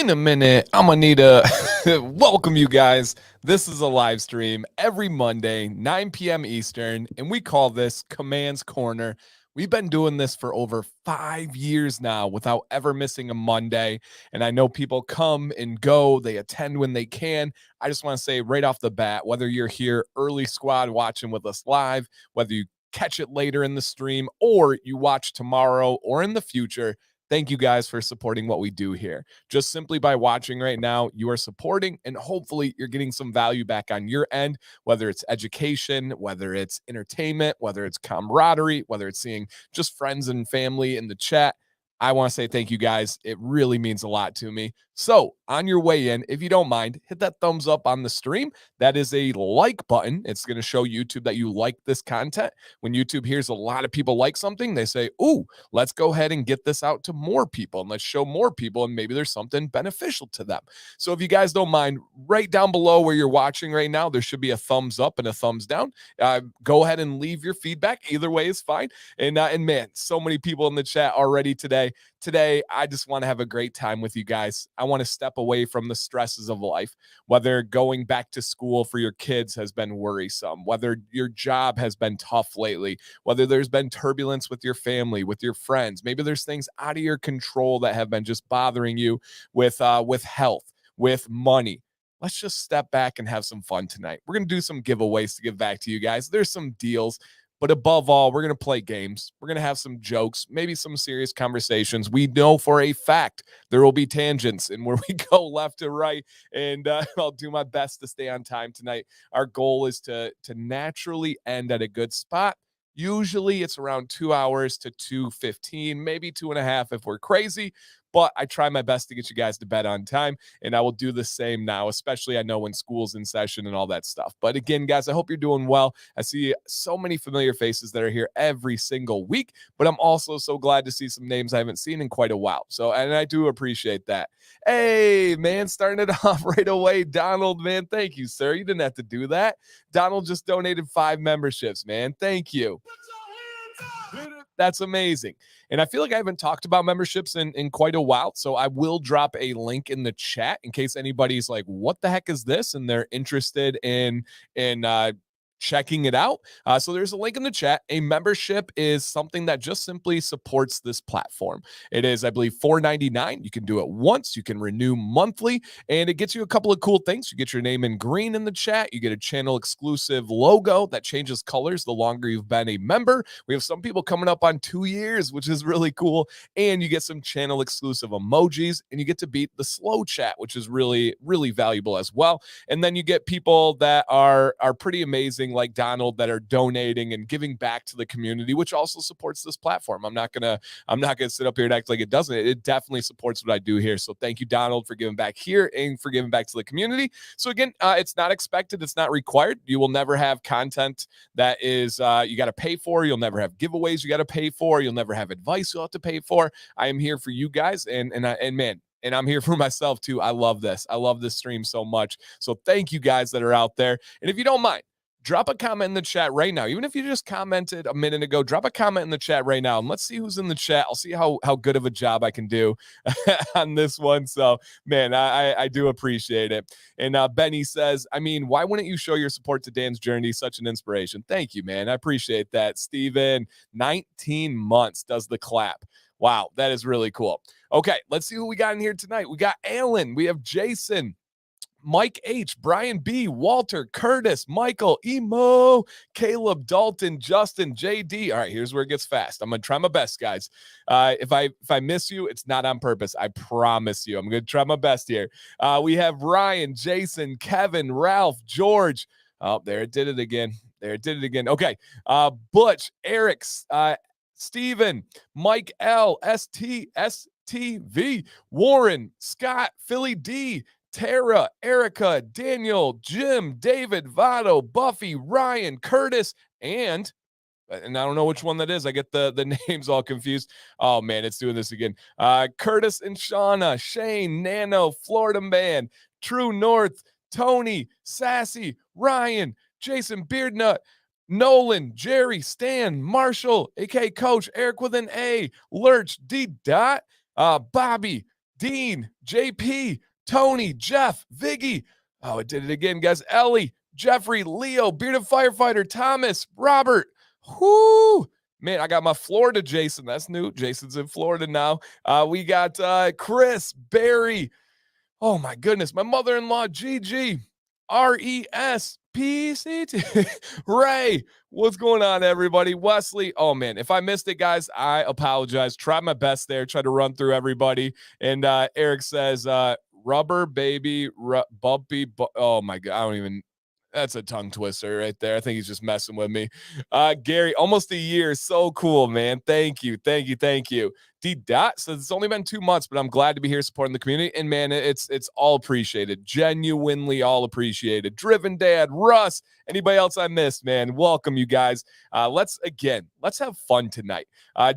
in a minute, I'm gonna need to welcome you guys. This is a live stream every Monday, 9 p.m. Eastern, and we call this Commands Corner. We've been doing this for over 5 years now without ever missing a Monday. And I know people come and go, they attend when they can. I just want to say right off the bat, whether you're here early squad watching with us live, whether you catch it later in the stream, or you watch tomorrow or in the future, thank you guys for supporting what we do here. Just simply by watching right now, you are supporting and hopefully you're getting some value back on your end, whether it's education, whether it's entertainment, whether it's camaraderie, whether it's seeing just friends and family in the chat. I want to say thank you guys. It really means a lot to me. So, on your way in, if you don't mind, hit that thumbs up on the stream. That is a like button. It's going to show YouTube that you like this content. When YouTube hears a lot of people like something, they say, "Ooh, let's go ahead and get this out to more people and let's show more people, and maybe there's something beneficial to them." So if you guys don't mind, right down below where you're watching right now, there should be a thumbs up and a thumbs down. Go ahead and leave your feedback. Either way is fine. And man, so many people in the chat already today. Today, I just want to have a great time with you guys. I want to step away from the stresses of life, whether going back to school for your kids has been worrisome, whether your job has been tough lately, whether there's been turbulence with your family, with your friends. Maybe there's things out of your control that have been just bothering you with health, with money. Let's just step back and have some fun tonight. We're going to do some giveaways to give back to you guys. There's some deals. But above all, we're going to play games. We're going to have some jokes, maybe some serious conversations. We know for a fact there will be tangents and where we go left to right. And I'll do my best to stay on time tonight. Our goal is to naturally end at a good spot. Usually it's around 2 hours to 2:15, maybe 2.5 if we're crazy. But I try my best to get you guys to bed on time, and I will do the same now, especially I know when school's in session and all that stuff. But again, guys, I hope you're doing well. I see so many familiar faces that are here every single week, but I'm also so glad to see some names I haven't seen in quite a while. So, and I do appreciate that. Hey, man, starting it off right away. Donald, man, thank you, sir. You didn't have to do that. Donald just donated 5 memberships, man. Thank you. That's amazing. And I feel like I haven't talked about memberships in quite a while. So I will drop a link in the chat in case anybody's like, what the heck is this? And they're interested in checking it out. So there's a link in the chat. A membership is something that just simply supports this platform. It is, I believe, $4.99. You can do it once. You can renew monthly, and it gets you a couple of cool things. You get your name in green in the chat. You get a channel exclusive logo that changes colors the longer you've been a member. We have some people coming up on 2 years, which is really cool. And you get some channel exclusive emojis, and you get to beat the slow chat, which is really, really valuable as well. And then you get people that are pretty amazing, like Donald, that are donating and giving back to the community, which also supports this platform. I'm not gonna sit up here and act like it doesn't. It definitely supports what I do here. So thank you, Donald, for giving back here and for giving back to the community. So again, it's not expected, it's not required. You will never have content that is you got to pay for. You'll never have giveaways you got to pay for. You'll never have advice you'll have to pay for. I am here for you guys, and man. And I'm here for myself too. I love this. I love this stream so much. So thank you guys that are out there. And if you don't mind, drop a comment in the chat right now. Even if you just commented a minute ago, drop a comment in the chat right now. And let's see who's in the chat. I'll see how good of a job I can do on this one. So, man, I do appreciate it. And Benny says, I mean, why wouldn't you show your support to Dan's journey? Such an inspiration. Thank you, man. I appreciate that. Steven, 19 months does the clap. Wow, that is really cool. Okay, let's see who we got in here tonight. We got Alan. We have Jason. Mike H, Brian B, Walter, Curtis, Michael, Emo, Caleb, Dalton, Justin, JD. All right, here's where it gets fast. I'm gonna try my best, guys. If I miss you, it's not on purpose. I promise you. I'm gonna try my best here. We have Ryan, Jason, Kevin, Ralph, George. Oh, there it did it again. Okay. Butch, Eric, Steven, Mike L, STV, Warren, Scott, Philly D, Tara, Erica, Daniel, Jim, David, Vado, Buffy, Ryan, Curtis, and I don't know which one that is. I get the names all confused. Oh, man, it's doing this again. Curtis and Shauna, Shane, Nano, Florida Man, True North, Tony, Sassy, Ryan, Jason Beardnut, Nolan, Jerry, Stan, Marshall, AK Coach, Eric with an A, Lurch, D. Dot, Bobby, Dean, JP, Tony, Jeff, Viggy. Oh, it did it again, guys. Ellie, Jeffrey, Leo, Bearded Firefighter, Thomas, Robert. Whoo! Man, I got my Florida Jason. That's new. Jason's in Florida now. We got Chris, Barry. Oh my goodness, my mother-in-law, Gigi, RESPCT, Ray. What's going on, everybody? Wesley. Oh man, if I missed it, guys, I apologize. Tried my best there. Tried to run through everybody. And Eric says, "Rubber baby, bumpy." Oh my god, I don't even. That's a tongue twister right there. I think he's just messing with me. Gary, almost a year. So cool, man. Thank you. Thank you. Thank you. D Dot says it's only been 2 months, but I'm glad to be here supporting the community. And man, it's all appreciated. Genuinely all appreciated. Driven Dad, Russ, anybody else I missed, man. Welcome, you guys. Let's have fun tonight.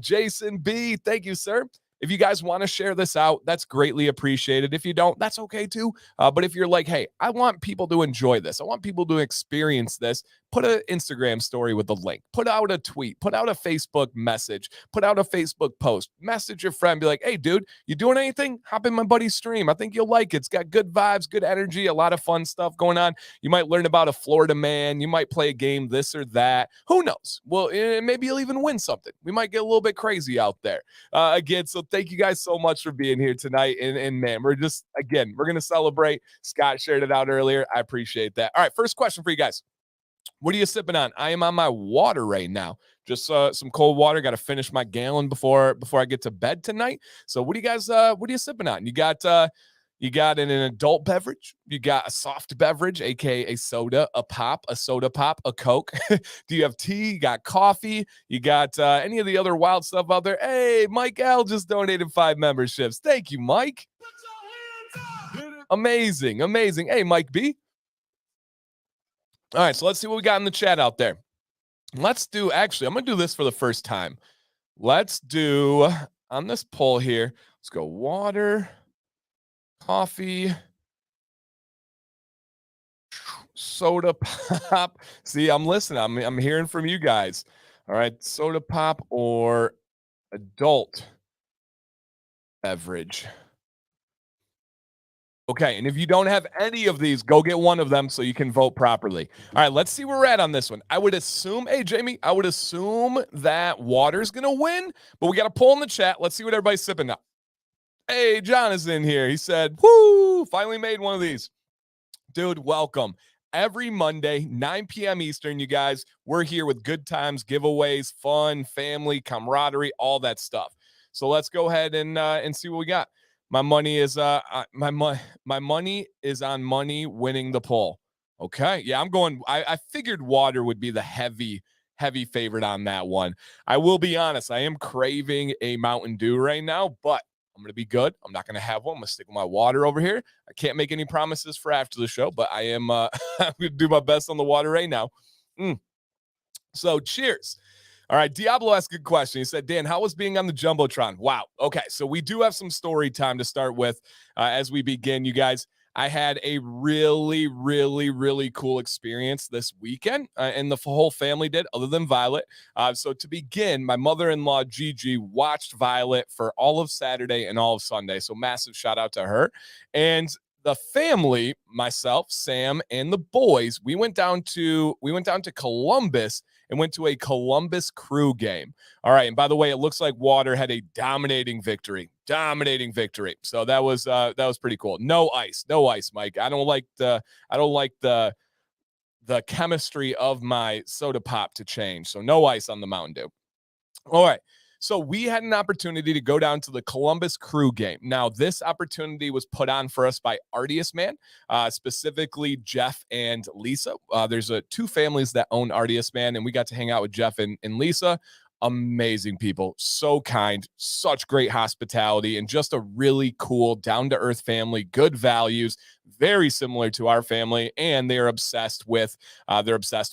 Jason B, thank you, sir. If you guys want to share this out, that's greatly appreciated. If you don't, that's okay too. But if you're like, hey, I want people to enjoy this, I want people to experience this, put an Instagram story with a link, put out a tweet, put out a Facebook message, put out a Facebook post, message your friend, be like, hey, dude, you doing anything? Hop in my buddy's stream. I think you'll like it. It's got good vibes, good energy, a lot of fun stuff going on. You might learn about a Florida man. You might play a game, this or that. Who knows? Well, maybe you'll even win something. We might get a little bit crazy out there. Again, so thank you guys so much for being here tonight. And man, we're going to celebrate. Scott shared it out earlier. I appreciate that. All right, first question for you guys. What are you sipping on? I am on my water right now. Just some cold water. Got to finish my gallon before I get to bed tonight. So what are you sipping on? You got an adult beverage. You got a soft beverage, aka a soda, a soda pop, a Coke. Do you have tea? You got coffee? You got any of the other wild stuff out there? Hey, Mike L just donated 5 memberships. Thank you, Mike. Amazing. Hey, Mike B. All right, so let's see what we got in the chat out there. I'm going to do this for the first time. Let's do on this poll here. Let's go water, coffee, soda pop. See, I'm listening. I'm hearing from you guys. All right, soda pop or adult beverage. Okay, and if you don't have any of these, go get one of them so you can vote properly. All right, let's see where we're at on this one. I would assume, hey, Jamie, that water's going to win, but we got a poll in the chat. Let's see what everybody's sipping now. Hey, John is in here. He said, whoo, finally made one of these. Dude, welcome. Every Monday, 9 p.m. Eastern, you guys, we're here with good times, giveaways, fun, family, camaraderie, all that stuff. So let's go ahead and see what we got. My money is my money is on money winning the poll. Okay. Yeah, I'm going. I figured water would be the heavy favorite on that one. I will be honest, I am craving a Mountain Dew right now, but I'm going to be good. I'm not going to have one. I'm going to stick with my water over here. I can't make any promises for after the show, but I am I'm going to do my best on the water right now. So cheers. All right, Diablo asked a good question. He said, Dan, how was being on the Jumbotron? Wow. Okay, so we do have some story time to start with as we begin, you guys. I had a really, really, really cool experience this weekend, and the whole family did, other than Violet. So to begin, my mother-in-law, Gigi, watched Violet for all of Saturday and all of Sunday, so massive shout out to her. And the family, myself, Sam, and the boys, we went down to Columbus and went to a Columbus Crew game. All right, and by the way, it looks like Water had a dominating victory. So that was pretty cool. No ice, Mike. I don't like the chemistry of my soda pop to change. So no ice on the Mountain Dew. All right. So we had an opportunity to go down to the Columbus Crew game. Now, this opportunity was put on for us by Artius Man, specifically Jeff and Lisa. There's 2 families that own Artius Man, and we got to hang out with Jeff and Lisa. Amazing people, so kind, such great hospitality, and just a really cool, down-to-earth family, good values, very similar to our family, and they're obsessed with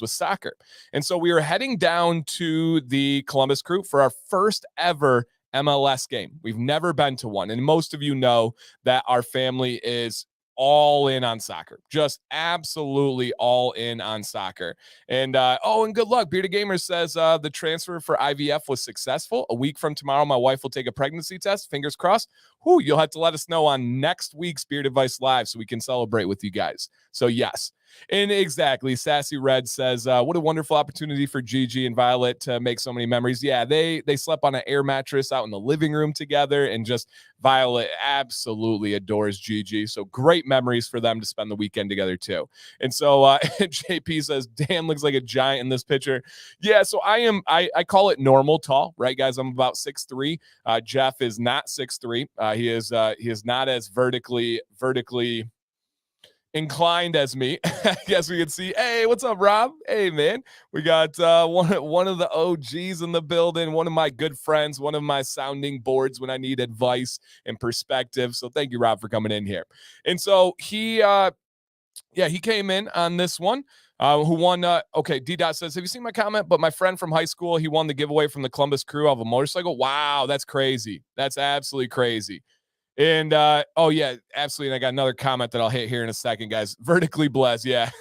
soccer. And so we were heading down to the Columbus Crew for our first ever MLS game. We've never been to one, and most of you know that our family is all in on soccer, just absolutely all in on soccer. And and good luck. Bearded Gamer says the transfer for IVF was successful. A week from tomorrow, my wife will take a pregnancy test. Fingers crossed. Whew, you'll have to let us know on next week's Beard Advice Live so we can celebrate with you guys. So yes. And exactly, Sassy Red says, what a wonderful opportunity for Gigi and Violet to make so many memories. Yeah, they slept on an air mattress out in the living room together, and just Violet absolutely adores Gigi. So great memories for them to spend the weekend together too. And so JP says, Dan looks like a giant in this picture. Yeah, so I call it normal tall, right, guys? I'm about 6'3". Jeff is not 6'3". He is not as vertically inclined as me. I guess we can see. Hey, what's up, Rob? Hey, man. We got one of the OGs in the building, one of my good friends, one of my sounding boards when I need advice and perspective. So thank you, Rob, for coming in here. And so he came in on this one. Who won? Okay, D-Dot says, have you seen my comment? But my friend from high school, he won the giveaway from the Columbus Crew of a motorcycle. Wow, that's crazy. That's absolutely crazy. And oh yeah, absolutely. And I got another comment that I'll hit here in a second, guys. Vertically blessed, yeah.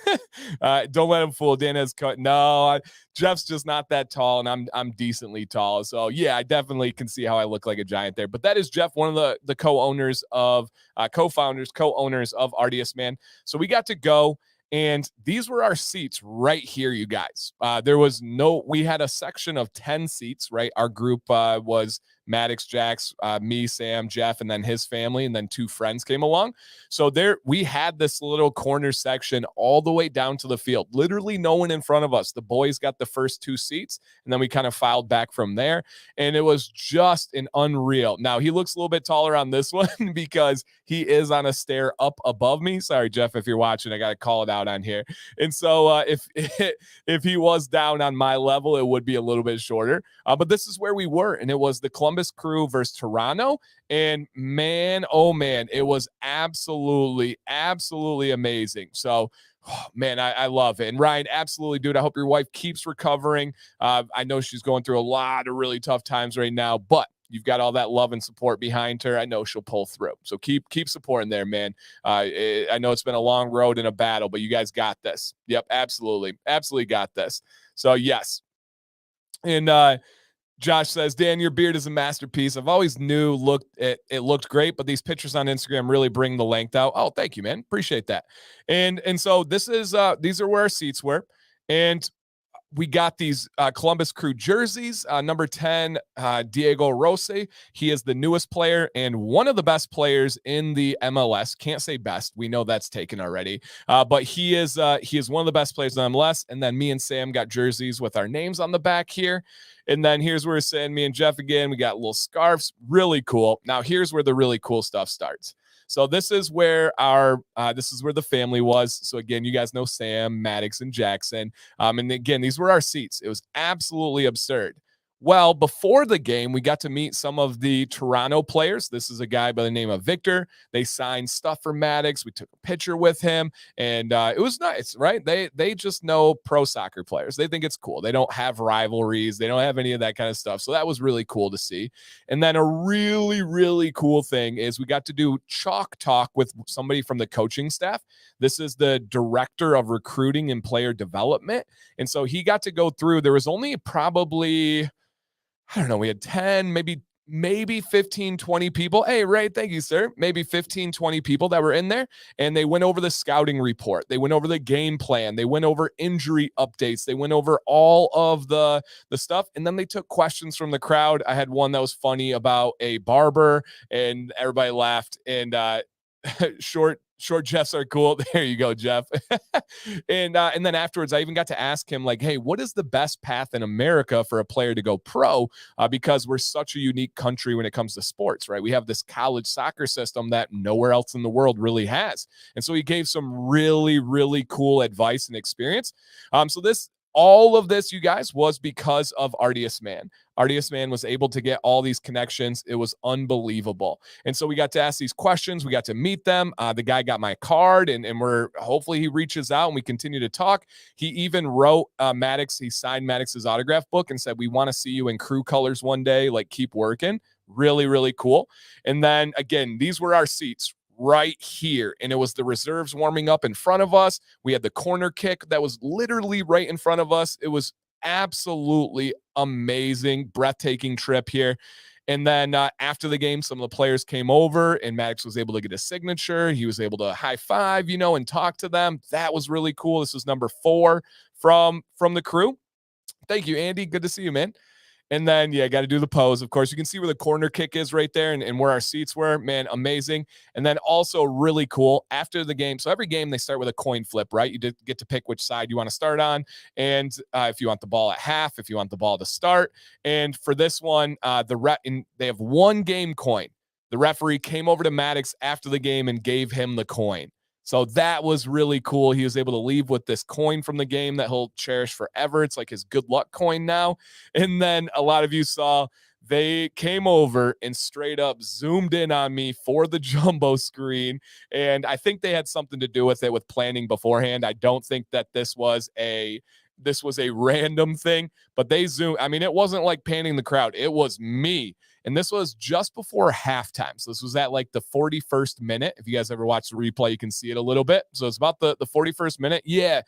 Don't let him fool. Dan has cut. No, Jeff's just not that tall, and I'm decently tall. So yeah, I definitely can see how I look like a giant there. But that is Jeff, one of the co-owners of co-owners of RDS Man. So we got to go. And these were our seats right here, you guys. We had a section of 10 seats, right? Our group was Maddox, Jax, me, Sam, Jeff, and then his family, and then 2 friends came along. So we had this little corner section all the way down to the field. Literally no one in front of us. The boys got the first 2 seats, and then we kind of filed back from there. And it was just an unreal. Now, he looks a little bit taller on this one because he is on a stair up above me. Sorry, Jeff, if you're watching, I got to call it out on here. And so if he was down on my level, it would be a little bit shorter. But this is where we were, and it was the Columbus Crew versus Toronto. And man, oh man, it was absolutely amazing. So, oh, man, I love it. And Ryan, absolutely, dude. I hope your wife keeps recovering. I know she's going through a lot of really tough times right now, but you've got all that love and support behind her. I know she'll pull through. So keep supporting there, man. I know it's been a long road and a battle, but you guys got this. Yep, absolutely got this. So yes. And Josh says, Dan, your beard is a masterpiece. I've always knew it looked great, but these pictures on Instagram really bring the length out. Oh, thank you, man. Appreciate that. And so these are where our seats were. And we got these Columbus Crew jerseys. Number 10, Diego Rossi. He is the newest player and one of the best players in the MLS. Can't say best. We know that's taken already. But he is one of the best players in MLS. And then me and Sam got jerseys with our names on the back here. And then here's where we're saying me and Jeff again. We got little scarves. Really cool. Now here's where the really cool stuff starts. So this is where the family was. So again, you guys know Sam, Maddox, and Jackson. And again, these were our seats. It was absolutely absurd. Well, before the game, we got to meet some of the Toronto players. This is a guy by the name of Victor. They signed stuff for Maddox. We took a picture with him, and it was nice, right? They just know pro soccer players. They think it's cool. They don't have rivalries. They don't have any of that kind of stuff. So that was really cool to see. And then a really, really cool thing is we got to do chalk talk with somebody from the coaching staff. This is the director of recruiting and player development. And so he got to go through. There was only probably, I don't know, we had 10, maybe 15, 20 people. Hey, Ray, thank you, sir. Maybe 15, 20 people that were in there. And they went over the scouting report. They went over the game plan. They went over injury updates. They went over all of the stuff. And then they took questions from the crowd. I had one that was funny about a barber, and everybody laughed. And short Jeffs are cool. There you go, Jeff. And then afterwards, I even got to ask him, like, hey, what is the best path in America for a player to go pro? Because we're such a unique country when it comes to sports, right? We have this college soccer system that nowhere else in the world really has. And so he gave some really, really cool advice and experience. All of this, you guys, was because of RDS Man. RDS Man was able to get all these connections. It was unbelievable. And so we got to ask these questions. We got to meet them. The guy got my card, and hopefully he reaches out and we continue to talk. He even wrote Maddox. He signed Maddox's autograph book and said, we want to see you in crew colors one day. Like, keep working. Really, really cool. And then again, these were our seats right here. And it was the reserves warming up in front of us. We had the corner kick that was literally right in front of us. It was absolutely amazing, breathtaking trip here. And then after the game, some of the players came over and Maddox was able to get a signature. He was able to high five, and talk to them. That was really cool. This was number 4 from the crew. Thank you, Andy. Good to see you, man. And then, yeah, got to do the pose. Of course, you can see where the corner kick is right there and where our seats were. Man, amazing. And then also really cool after the game. So every game, they start with a coin flip, right? You did get to pick which side you want to start on. And if you want the ball at half, if you want the ball to start. And for this one, they have one game coin. The referee came over to Maddox after the game and gave him the coin. So that was really cool. He was able to leave with this coin from the game that he'll cherish forever. It's like his good luck coin now. And then a lot of you saw they came over and straight up zoomed in on me for the jumbo screen. And I think they had something to do with it with planning beforehand. I don't think that this was a random thing, but they zoomed. I mean, it wasn't like panning the crowd. It was me. And this was just before halftime. So this was at like the 41st minute. If you guys ever watch the replay, you can see it a little bit. So it's about the 41st minute. Yeah.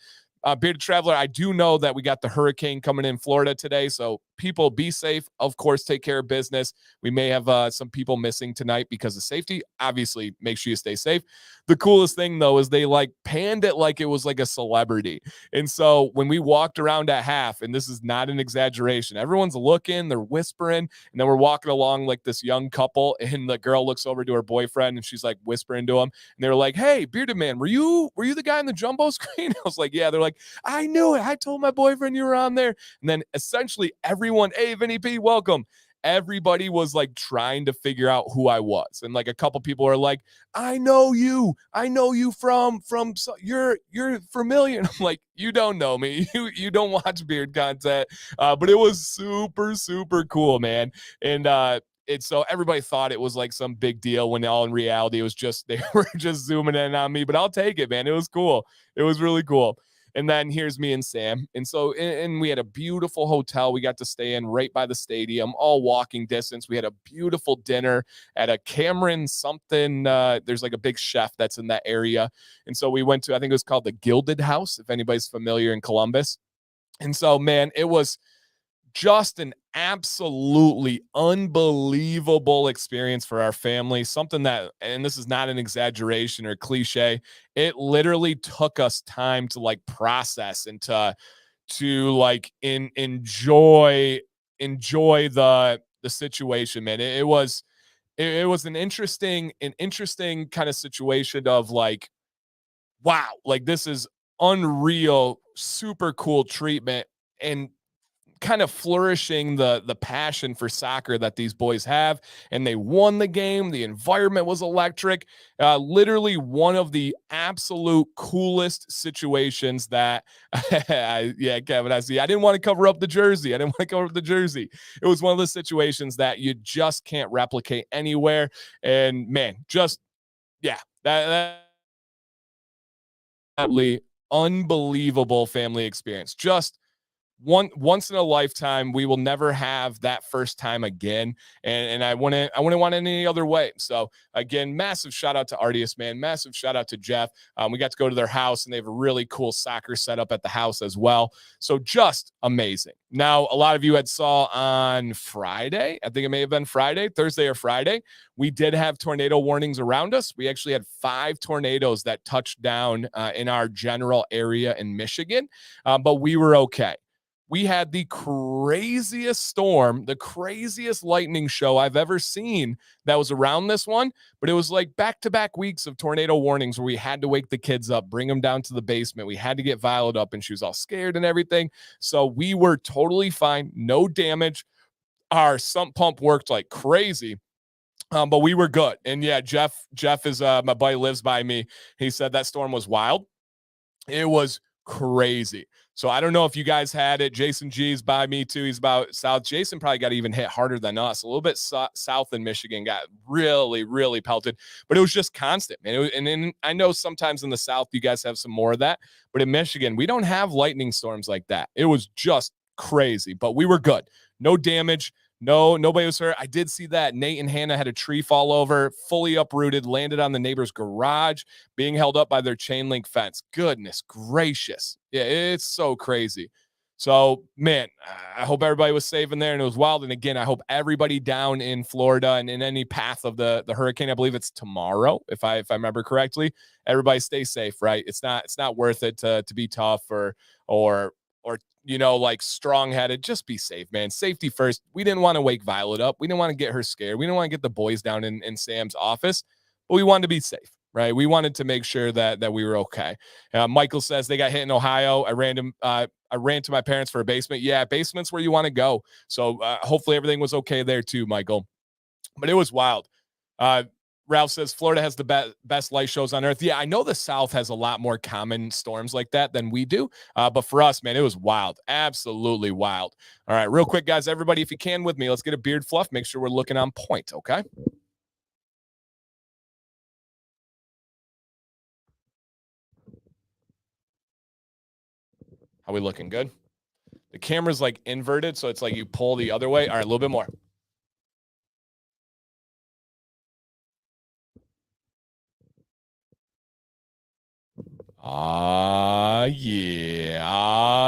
Bearded Traveler, I do know that we got the hurricane coming in Florida today. So people be safe. Of course, take care of business. We may have some people missing tonight because of safety. Obviously, make sure you stay safe. The coolest thing, though, is they like panned it like it was like a celebrity. And so when we walked around at half, and this is not an exaggeration, everyone's looking, they're whispering, and then we're walking along like this young couple, and the girl looks over to her boyfriend, and she's like whispering to him, and they were like, "Hey, bearded man, were you the guy on the jumbo screen?" I was like, "Yeah." They're like, "I knew it. I told my boyfriend you were on there." And then essentially everyone, "Hey, Vinny P, welcome." Everybody was like trying to figure out who I was. And like a couple people are like, I know you from you're familiar. And I'm like, you don't know me. You don't watch beard content. But it was super, super cool, man. And so everybody thought it was like some big deal when all in reality it was just they were just zooming in on me. But I'll take it, man. It was cool. It was really cool. And then here's me and Sam. And so, and we had a beautiful hotel we got to stay in right by the stadium, all walking distance. We had a beautiful dinner at a Cameron something. There's like a big chef that's in that area. And so we went to, I think it was called the Gilded House, if anybody's familiar in Columbus. And so, man, it was just an absolutely unbelievable experience for our family. Something that, and this is not an exaggeration or cliche, it literally took us time to like process and to like enjoy the situation, man. It was an interesting kind of situation of like, wow, like this is unreal, super cool treatment, and kind of flourishing the passion for soccer that these boys have. And they won the game. The environment was electric. Literally one of the absolute coolest situations that yeah, Kevin, I see. I didn't want to cover up the jersey. It was one of the situations that you just can't replicate anywhere. And man, just yeah, that unbelievable family experience. Just once in a lifetime. We will never have that first time again. And I wouldn't want it any other way. So again, massive shout out to Artius, man. Massive shout out to Jeff. We got to go to their house and they have a really cool soccer setup at the house as well. So just amazing. Now, a lot of you had saw on Friday, I think it may have been Thursday or Friday, we did have tornado warnings around us. We actually had 5 tornadoes that touched down in our general area in Michigan, but we were okay. We had the craziest storm, the craziest lightning show I've ever seen that was around this one. But it was like back-to-back weeks of tornado warnings where we had to wake the kids up, bring them down to the basement. We had to get Violet up and she was all scared and everything. So we were totally fine. No damage. Our sump pump worked like crazy. But we were good. And yeah, Jeff is my buddy, lives by me. He said that storm was wild. It was crazy. So I don't know if you guys had it. Jason G's by me too. He's about south. Jason probably got even hit harder than us. A little bit south in Michigan got really, really pelted, but it was just constant, man. And I know sometimes in the South, you guys have some more of that, but in Michigan, we don't have lightning storms like that. It was just crazy, but we were good. No damage, No, nobody was hurt. I did see that Nate and Hannah had a tree fall over, fully uprooted, landed on the neighbor's garage, being held up by their chain link fence. Goodness gracious. Yeah, it's so crazy. So, man, I hope everybody was safe in there and it was wild. And again, I hope everybody down in Florida and in any path of the hurricane, I believe it's tomorrow, if I remember correctly, everybody stay safe, right? It's not worth it to be tough or like strong headed. Just be safe, man. Safety first. We didn't want to wake Violet up. We didn't want to get her scared. We didn't want to get the boys down in Sam's office, but we wanted to be safe, right? We wanted to make sure that we were okay. Michael says they got hit in Ohio. I ran to my parents for a basement. Yeah, basement's where you want to go. So hopefully everything was okay there too, Michael. But it was wild. Uh, Ralph says Florida has the best light shows on earth. Yeah, I know the South has a lot more common storms like that than we do. But for us, man, it was wild. Absolutely wild. All right, real quick, guys, everybody, if you can with me, let's get a beard fluff. Make sure we're looking on point, okay? How we looking? Good? The camera's like inverted, so it's like you pull the other way. All right, a little bit more.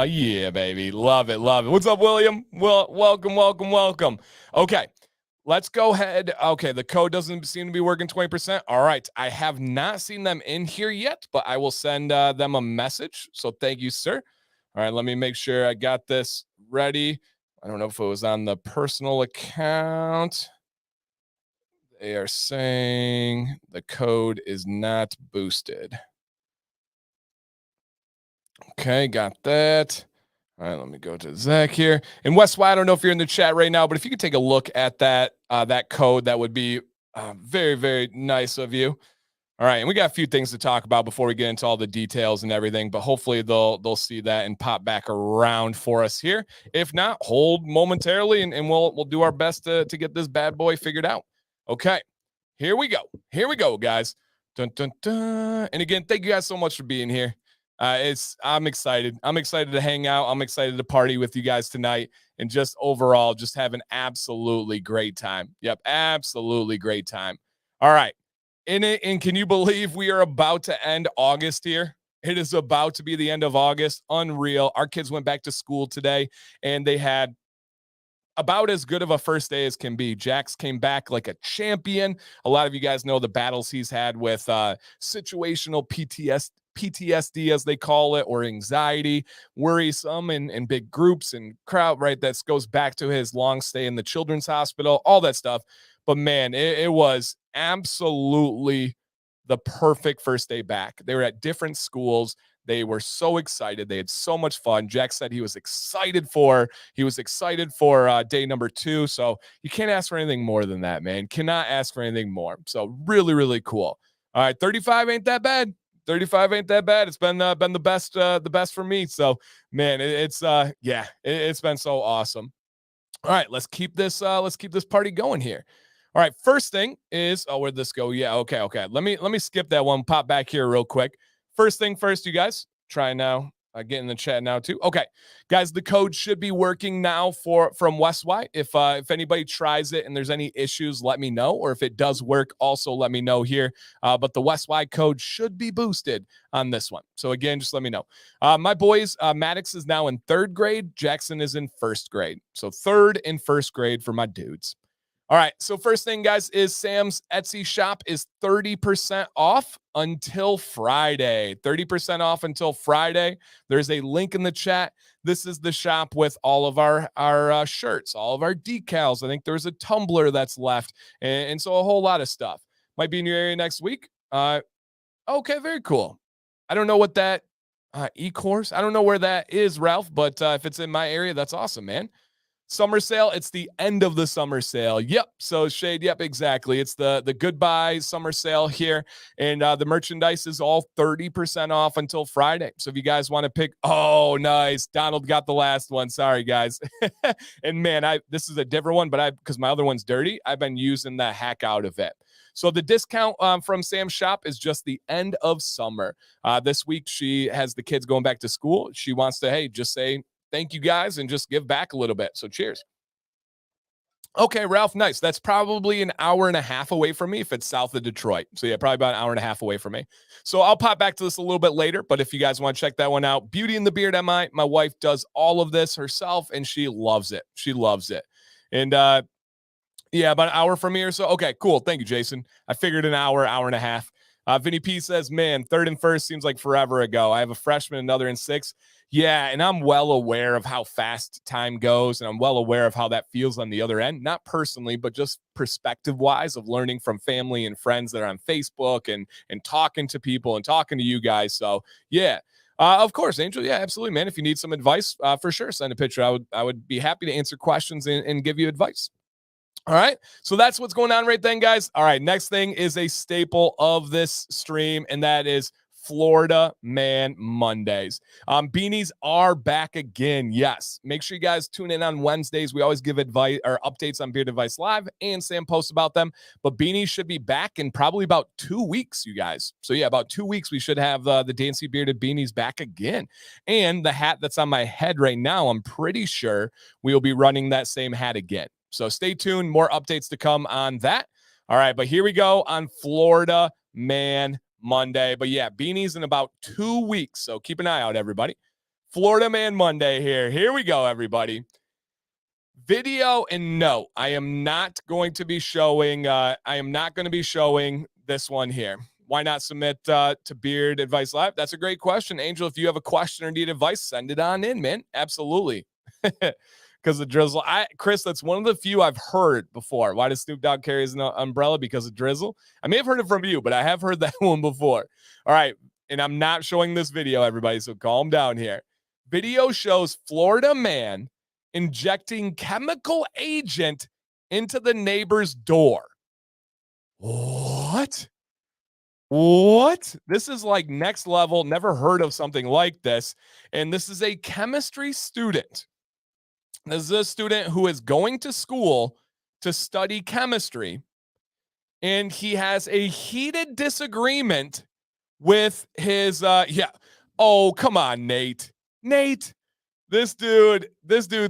Yeah, baby. Love it, love it. What's up, William? Well, welcome. Okay, let's go ahead. Okay, the code doesn't seem to be working 20%. All right, I have not seen them in here yet, but I will send them a message. So thank you, sir. All right, let me make sure I got this ready. I don't know if it was on the personal account. They are saying the code is not boosted. Okay, got that. All right, let me go to Zach here. And WesWy, I don't know if you're in the chat right now, but if you could take a look at that code, that would be very, very nice of you. All right, and we got a few things to talk about before we get into all the details and everything, but hopefully they'll see that and pop back around for us here. If not, hold momentarily and we'll do our best to get this bad boy figured out. Okay, here we go. Here we go, guys. Dun, dun, dun. And again, thank you guys so much for being here. I'm excited. I'm excited to hang out. I'm excited to party with you guys tonight and just overall just have an absolutely great time. Yep, absolutely great time. All right. And can you believe we are about to end August here? It is about to be the end of August. Unreal. Our kids went back to school today and they had about as good of a first day as can be. Jax came back like a champion. A lot of you guys know the battles he's had with situational PTSD, as they call it, or anxiety, worrisome in big groups and crowd, right? That goes back to his long stay in the children's hospital, all that stuff. But man, it was absolutely the perfect first day back. They were at different schools. They were so excited. They had so much fun. Jack said he was excited for day number 2. So you can't ask for anything more than that, man. Cannot ask for anything more. So really, really cool. All right, 35 ain't that bad. 35 ain't that bad. It's been the best for me. So man, it's been so awesome. All right, let's keep this party going here. All right, first thing is, where'd this go? Yeah, okay. Let me skip that one. Pop back here real quick. First thing first, you guys. Try now. Get in the chat now too. Okay, guys, the code should be working now from WesWy. If anybody tries it and there's any issues, let me know. Or if it does work, also let me know here. But the WesWy code should be boosted on this one. So again, just let me know. My boys, Maddox is now in 3rd grade. Jackson is in 1st grade. So 3rd and 1st grade for my dudes. All right, so first thing, guys, is Sam's Etsy shop is 30% off until Friday. 30% off until Friday. There's a link in the chat. This is the shop with all of our shirts, all of our decals. I think there's a tumbler that's left, and so a whole lot of stuff. Might be in your area next week. Okay, very cool. I don't know what that e-course. I don't know where that is, Ralph, but if it's in my area, that's awesome, man. Summer sale, it's the end of the summer sale. Yep. So Shade, yep, exactly. It's the goodbye summer sale here. And the merchandise is all 30% off until Friday. So if you guys want to pick, oh, nice. Donald got the last one. Sorry, guys. And man, this is a different one, but because my other one's dirty, I've been using the heck out of it. So the discount from Sam's shop is just the end of summer. This week, she has the kids going back to school. She wants to, hey, just say, thank you guys and just give back a little bit. So cheers. Okay, Ralph, nice. That's probably an hour and a half away from me if it's south of Detroit. So yeah, probably about an hour and a half away from me. So I'll pop back to this a little bit later, but if you guys want to check that one out, Beauty and the Beard MI, my wife does all of this herself and she loves it. She loves it. And yeah, about an hour from me or so. Okay, cool. Thank you, Jason. I figured an hour, hour and a half. Vinny P says, man, third and first seems like forever ago. I have a freshman, another in six. Yeah, and I'm well aware of how fast time goes, and I'm well aware of how that feels on the other end. Not personally, but just perspective-wise of learning from family and friends that are on Facebook and talking to people and talking to you guys. So, yeah. Of course, Angel. Yeah, absolutely, man. If you need some advice, for sure, send a picture. I would be happy to answer questions and give you advice. All right. So that's what's going on right then, guys. All right. Next thing is a staple of this stream, and that is Florida Man Mondays. Beanies are back again. Yes. Make sure you guys tune in on Wednesdays. We always give advice or updates on Beard Advice Live, and Sam posts about them. But beanies should be back in probably about 2 weeks, you guys. So yeah, about 2 weeks, we should have the Dancy Bearded beanies back again. And the hat that's on my head right now, I'm pretty sure we will be running that same hat again. So stay tuned. More updates to come on that. All right, but here we go on Florida Man Monday. But yeah, beanies in about 2 weeks. So keep an eye out, everybody. Florida Man Monday here. Here we go, everybody. Video and no, I am not going to be showing. This one here. Why not submit to Beard Advice Live? That's a great question, Angel. If you have a question or need advice, send it on in, man. Absolutely. Because of drizzle. Chris, that's one of the few I've heard before. Why does Snoop Dogg carry his umbrella? Because of drizzle? I may have heard it from you, but I have heard that one before. All right. And I'm not showing this video, everybody, so calm down here. Video shows Florida man injecting chemical agent into the neighbor's door. What? This is like next level. Never heard of something like this. And this is a chemistry student. This is a student who is going to school to study chemistry, and he has a heated disagreement with his Oh, come on, Nate. This dude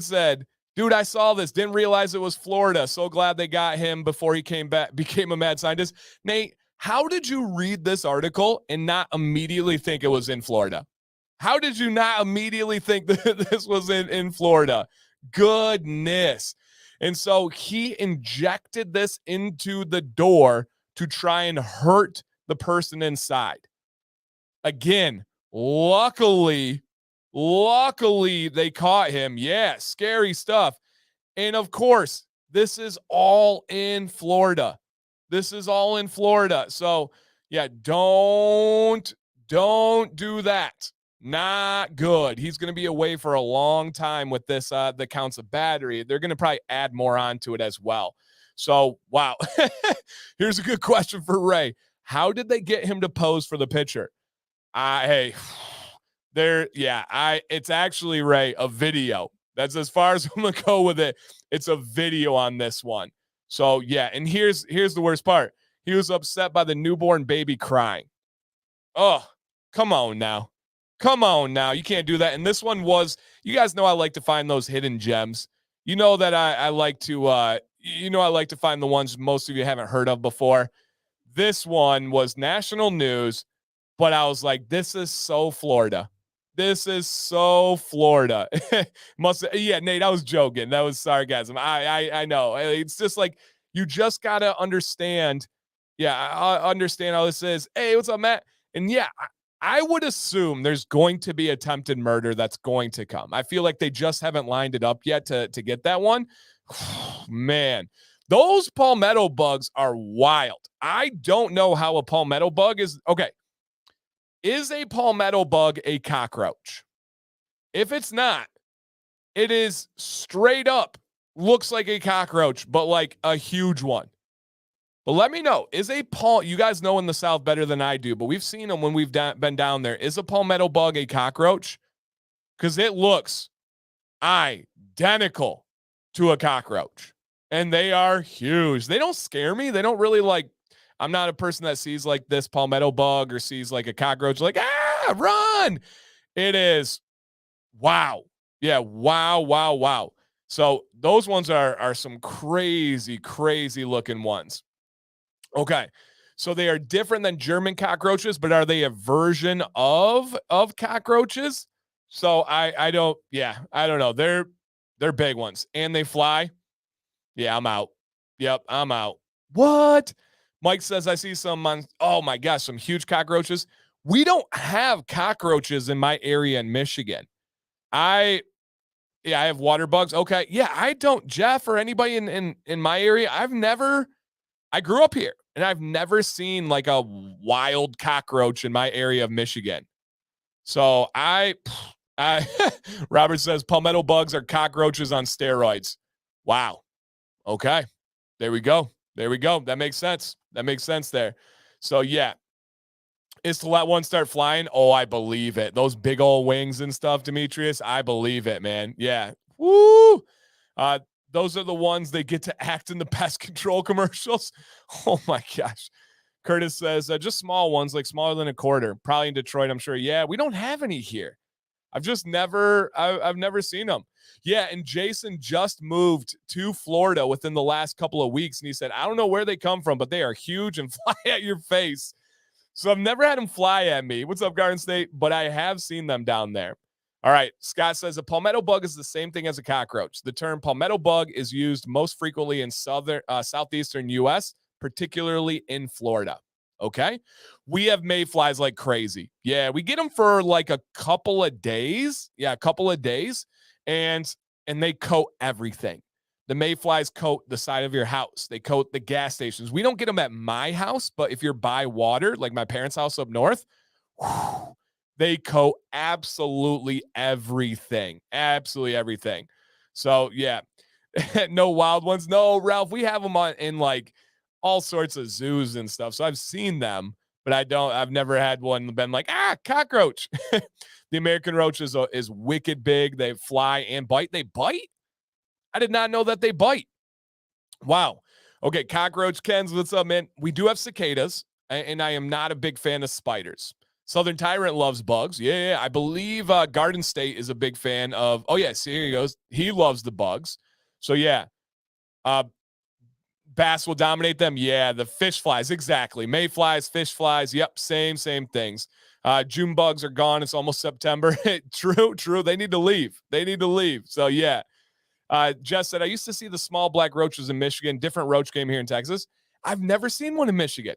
said, dude, I saw this, didn't realize it was Florida. So glad they got him before he became a mad scientist. Nate, how did you read this article and not immediately think it was in Florida? How did you not immediately think that this was in Florida? Goodness. And so he injected this into the door to try and hurt the person inside. Again, luckily they caught him. Yeah, scary stuff. And of course, this is all in Florida. So yeah, don't do that. Not good. He's going to be away for a long time with this, the counts of battery. They're going to probably add more onto it as well. So, wow. Here's a good question for Ray. How did they get him to pose for the picture? It's actually, Ray, a video. That's as far as I'm going to go with it. It's a video on this one. So, yeah. And here's the worst part. He was upset by the newborn baby crying. Oh, come on now. You can't do that. And this one was, you guys know I like to find those hidden gems. You know that I like to find the ones most of you haven't heard of before. This one was national news, but I was like, this is so Florida. Yeah, Nate, I was joking. That was sarcasm. I know. It's just like, you just got to understand. Yeah, I understand how this is. Hey, what's up, Matt? And yeah, I would assume there's going to be attempted murder that's going to come. I feel like they just haven't lined it up yet to get that one. Man, those palmetto bugs are wild. I don't know how a palmetto bug is. Okay. Is a palmetto bug a cockroach? If it's not, it is straight up looks like a cockroach, but like a huge one. But let me know, you guys know in the South better than I do, but we've seen them when we've been down there. Is a palmetto bug a cockroach? Because it looks identical to a cockroach. And they are huge. They don't scare me. They don't really I'm not a person that sees like this palmetto bug or sees like a cockroach like, run. It is, wow. Yeah, wow. So those ones are some crazy, crazy looking ones. Okay. So they are different than German cockroaches, but are they a version of cockroaches? So I don't know. They're big ones and they fly. Yeah, I'm out. Yep, I'm out. What? Mike says I see some oh my gosh, some huge cockroaches. We don't have cockroaches in my area in Michigan. I I have water bugs. Okay. Yeah, I don't, Jeff, or anybody in my area. I grew up here and I've never seen like a wild cockroach in my area of Michigan. So I Robert says palmetto bugs are cockroaches on steroids. Wow. Okay. There we go. There we go. That makes sense. That makes sense there. So yeah, is to let one start flying. Oh, I believe it. Those big old wings and stuff, Demetrius. I believe it, man. Yeah. Woo. Uh, those are the ones they get to act in the pest control commercials. Oh my gosh. Curtis says just small ones, like smaller than a quarter. Probably in Detroit, I'm sure. Yeah, we don't have any here. I've never seen them. Yeah, and Jason just moved to Florida within the last couple of weeks, and he said, I don't know where they come from, but they are huge and fly at your face. So I've never had them fly at me. What's up, Garden State? But I have seen them down there. All right. Scott says a palmetto bug is the same thing as a cockroach. The term palmetto bug is used most frequently in southeastern U.S., particularly in Florida. Okay. We have mayflies like crazy. Yeah. We get them for like a couple of days. Yeah. A couple of days. And they coat everything. The mayflies coat the side of your house. They coat the gas stations. We don't get them at my house, but if you're by water, like my parents' house up north, whew, they coat absolutely everything. Absolutely everything. So, yeah. No wild ones. No, Ralph, we have them in like all sorts of zoos and stuff. So I've seen them, but I've never had one been like, cockroach. The American roach is wicked big. They fly and bite. They bite? I did not know that they bite. Wow. Okay, Cockroach Kens, what's up, man? We do have cicadas, and I am not a big fan of spiders. Southern Tyrant loves bugs. Yeah. I believe Garden State is a big fan of. Oh, yeah, see, here he goes. He loves the bugs. So, yeah. Bass will dominate them. Yeah, the fish flies. Exactly. Mayflies, fish flies. Yep, same things. June bugs are gone. It's almost September. True. They need to leave. So, yeah. Jess said, I used to see the small black roaches in Michigan, different roach game here in Texas. I've never seen one in Michigan.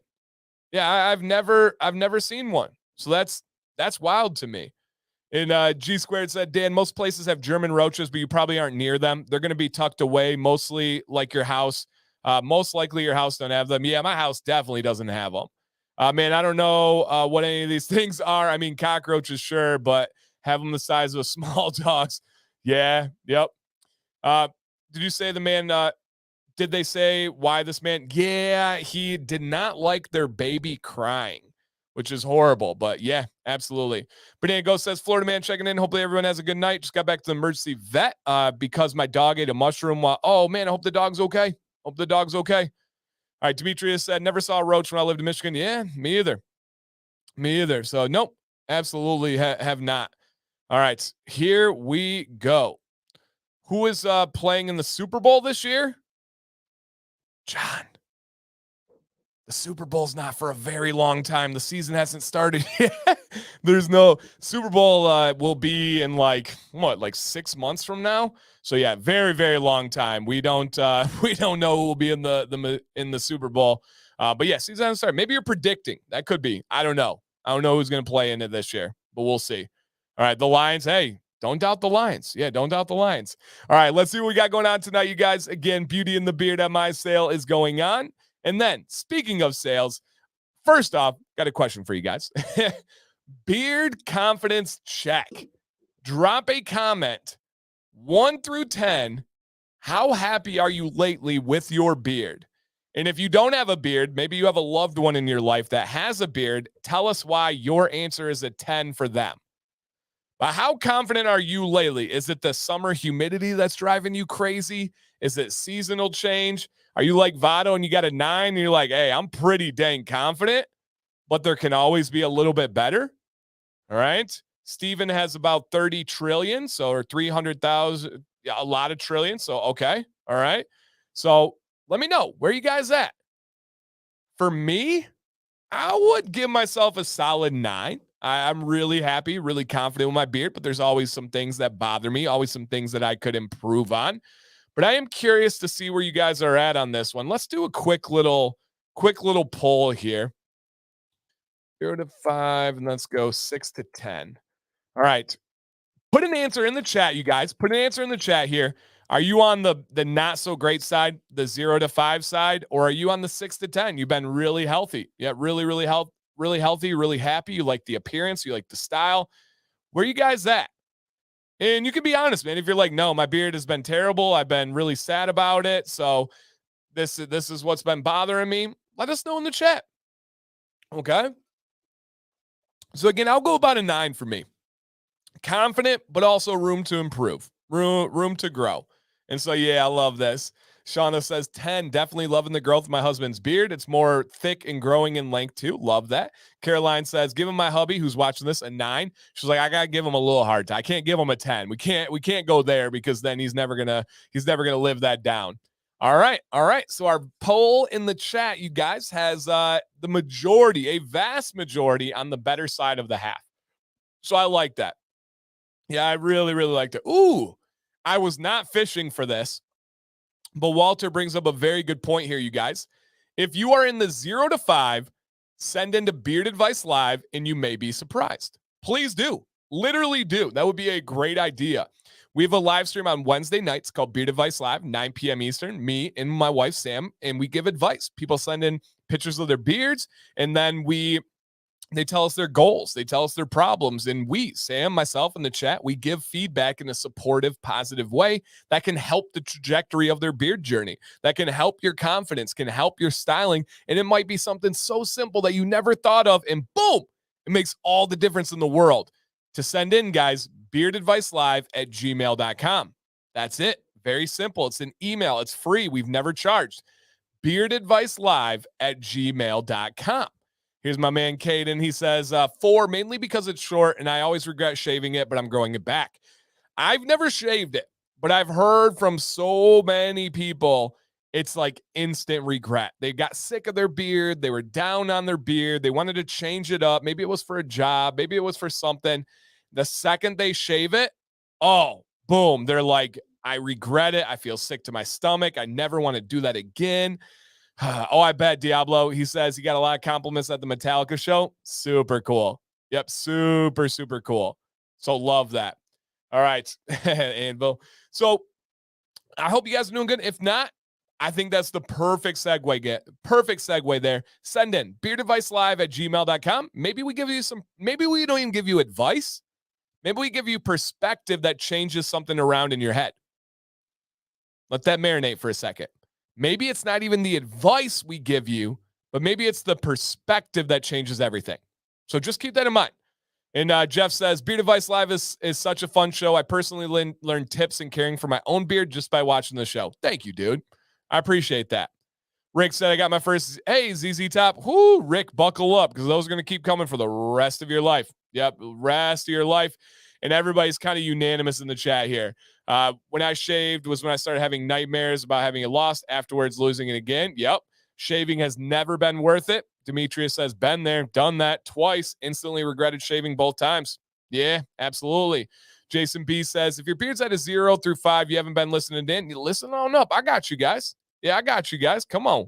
Yeah, I've never seen one. So that's wild to me. And G Squared said, Dan, most places have German roaches, but you probably aren't near them. They're going to be tucked away, mostly like your house. Most likely your house don't have them. Yeah, my house definitely doesn't have them. Man, I don't know what any of these things are. I mean, cockroaches, sure, but have them the size of small dogs. Yeah, yep. Did you say the man, did they say why this man? Yeah, he did not like their baby crying, which is horrible. But yeah, absolutely. Banana Ghost says, Florida man checking in. Hopefully everyone has a good night. Just got back to the emergency vet because my dog ate a mushroom. Oh, man, I hope the dog's okay. All right, Demetrius said, never saw a roach when I lived in Michigan. Yeah, me either. So, nope, absolutely have not. All right, here we go. Who is playing in the Super Bowl this year? John. The Super Bowl's not for a very long time. The season hasn't started yet. There's no Super Bowl will be in like 6 months from now. So yeah, very, very long time. We don't know who will be in the Super Bowl. But yeah, season hasn't started. Maybe you're predicting. That could be. I don't know. I don't know who's going to play in it this year, but we'll see. All right, the Lions. Hey, don't doubt the Lions. Yeah, don't doubt the Lions. All right, let's see what we got going on tonight, you guys. Again, Beauty and the Beard at my sale is going on. And then, speaking of sales, first off, got a question for you guys. Beard confidence check. Drop a comment, 1 through 10. How happy are you lately with your beard? And if you don't have a beard, maybe you have a loved one in your life that has a beard, tell us why your answer is a 10 for them. But how confident are you lately? Is it the summer humidity that's driving you crazy? Is it seasonal change? Are you like Votto and you got a 9 and you're like, hey, I'm pretty dang confident, but there can always be a little bit better? All right. Steven has about 30 trillion, so or 300,000. Yeah, a lot of trillions. So, okay. All right. So let me know, where you guys at? For me, I would give myself a solid 9. I'm really happy, really confident with my beard, but there's always some things that bother me, always some things that I could improve on. But I am curious to see where you guys are at on this one. Let's do a quick little poll here. 0 to 5, and let's go 6 to 10. All right. Put an answer in the chat, you guys. Put an answer in the chat here. Are you on the not so great side, the 0 to 5 side, or are you on the 6 to 10? You've been really healthy. Yeah, really healthy, really happy. You like the appearance, you like the style. Where are you guys at? And you can be honest, man. If you're like, no, my beard has been terrible. I've been really sad about it. So this is what's been bothering me. Let us know in the chat. Okay. So again, I'll go about a 9 for me. Confident, but also room to improve, room to grow. And so, yeah, I love this. Shauna says 10, definitely loving the growth of my husband's beard. It's more thick and growing in length too. Love that. Caroline says, give him my hubby who's watching this a 9. She's like, I gotta give him a little hard time. I can't give him a 10. We can't go there because then he's never gonna live that down. All right. So our poll in the chat, you guys, has the majority, a vast majority on the better side of the half. So I like that. Yeah, I really, really liked it. Ooh, I was not fishing for this, but Walter brings up a very good point here, you guys. If you are in the 0 to 5, send into Beard Advice Live, and you may be surprised. Please do. Literally do. That would be a great idea. We have a live stream on Wednesday nights called Beard Advice Live, 9 p.m. Eastern, me and my wife, Sam, and we give advice. People send in pictures of their beards, and then they tell us their goals. They tell us their problems. And we, Sam, myself, in the chat, we give feedback in a supportive, positive way that can help the trajectory of their beard journey, that can help your confidence, can help your styling. And it might be something so simple that you never thought of. And boom, it makes all the difference in the world. To send in, guys, beardadvicelive@gmail.com. That's it. Very simple. It's an email. It's free. We've never charged. beardadvicelive@gmail.com. Here's my man, Caden. He says, 4, mainly because it's short and I always regret shaving it, but I'm growing it back. I've never shaved it, but I've heard from so many people it's like instant regret. They got sick of their beard. They were down on their beard. They wanted to change it up. Maybe it was for a job. Maybe it was for something. The second they shave it, oh, boom. They're like, I regret it. I feel sick to my stomach. I never want to do that again. Oh, I bet Diablo. He says he got a lot of compliments at the Metallica show. Super cool. Yep. Super, super cool. So love that. All right. Anvil. So I hope you guys are doing good. If not, I think that's the perfect segue. Perfect segue there. Send in beardadvicelive@gmail.com. Maybe we don't even give you advice. Maybe we give you perspective that changes something around in your head. Let that marinate for a second. Maybe it's not even the advice we give you, but maybe it's the perspective that changes everything. So just keep that in mind. And Jeff says, Beard Advice Live is such a fun show. I personally learned tips in caring for my own beard just by watching the show. Thank you, dude. I appreciate that. Rick said, I got my first, hey, ZZ Top. Whoo, Rick, buckle up because those are going to keep coming for the rest of your life. Yep, rest of your life. And everybody's kind of unanimous in the chat here. When I shaved was when I started having nightmares about having it lost, afterwards losing it again. Yep. Shaving has never been worth it. Demetrius says, been there, done that twice, instantly regretted shaving both times. Yeah, absolutely. Jason B says, if your beard's at a 0 through 5, you haven't been listening in, you listen on up. I got you guys. Yeah, I got you guys. Come on.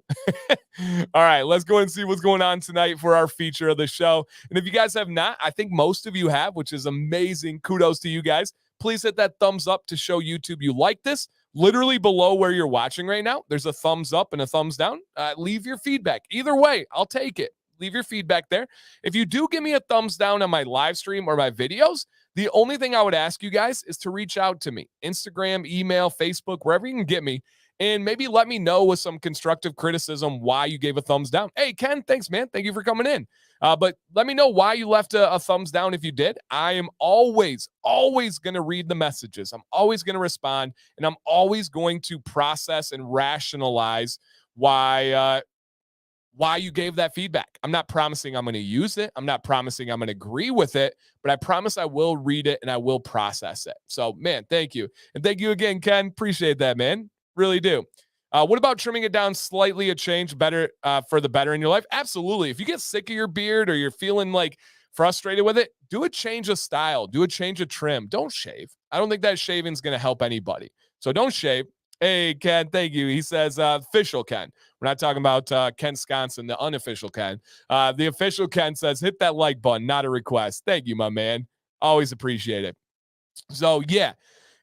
All right, let's go and see what's going on tonight for our feature of the show. And if you guys have not, I think most of you have, which is amazing. Kudos to you guys. Please hit that thumbs up to show YouTube you like this. Literally below where you're watching right now, there's a thumbs up and a thumbs down. Leave your feedback. Either way, I'll take it. Leave your feedback there. If you do give me a thumbs down on my live stream or my videos, the only thing I would ask you guys is to reach out to me. Instagram, email, Facebook, wherever you can get me. And maybe let me know with some constructive criticism why you gave a thumbs down. Hey, Ken, thanks, man. Thank you for coming in. But let me know why you left a thumbs down if you did. I am always going to read the messages. I'm always going to respond, and I'm always going to process and rationalize why why you gave that feedback. I'm not promising I'm going to use it. I'm not promising I'm going to agree with it, but I promise I will read it and I will process it. So, man, thank you. And thank you again, Ken. Appreciate that, man. Really do. What about trimming it down slightly, a change better for the better in your life? Absolutely. If you get sick of your beard or you're feeling like frustrated with it, do a change of style, do a change of trim. Don't shave. I don't think that shaving is going to help anybody. So don't shave. Hey, Ken, thank you. He says official Ken. We're not talking about Ken Sconson, the unofficial Ken. The official Ken says, hit that like button, not a request. Thank you, my man. Always appreciate it. So, yeah.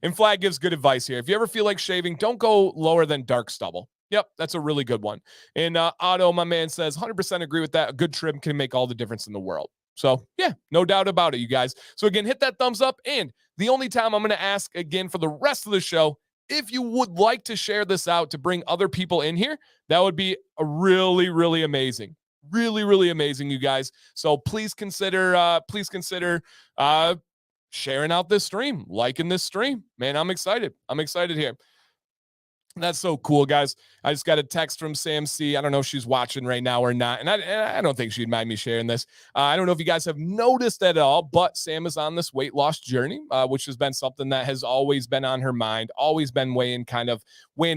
And Flag gives good advice here. If you ever feel like shaving, don't go lower than dark stubble. Yep, that's a really good one. And Otto, my man, says 100% agree with that. A good trim can make all the difference in the world. So, yeah, no doubt about it, you guys. So, again, hit that thumbs up. And the only time I'm going to ask again for the rest of the show, if you would like to share this out to bring other people in here, that would be a really, really amazing. Really, really amazing, you guys. So please consider sharing out this stream, liking this stream. Man, I'm excited. I'm excited here. That's so cool, guys. I just got a text from Sam C. I don't know if she's watching right now or not. And I don't think she'd mind me sharing this. I don't know if you guys have noticed at all, but Sam is on this weight loss journey, which has been something that has always been on her mind, always been weighing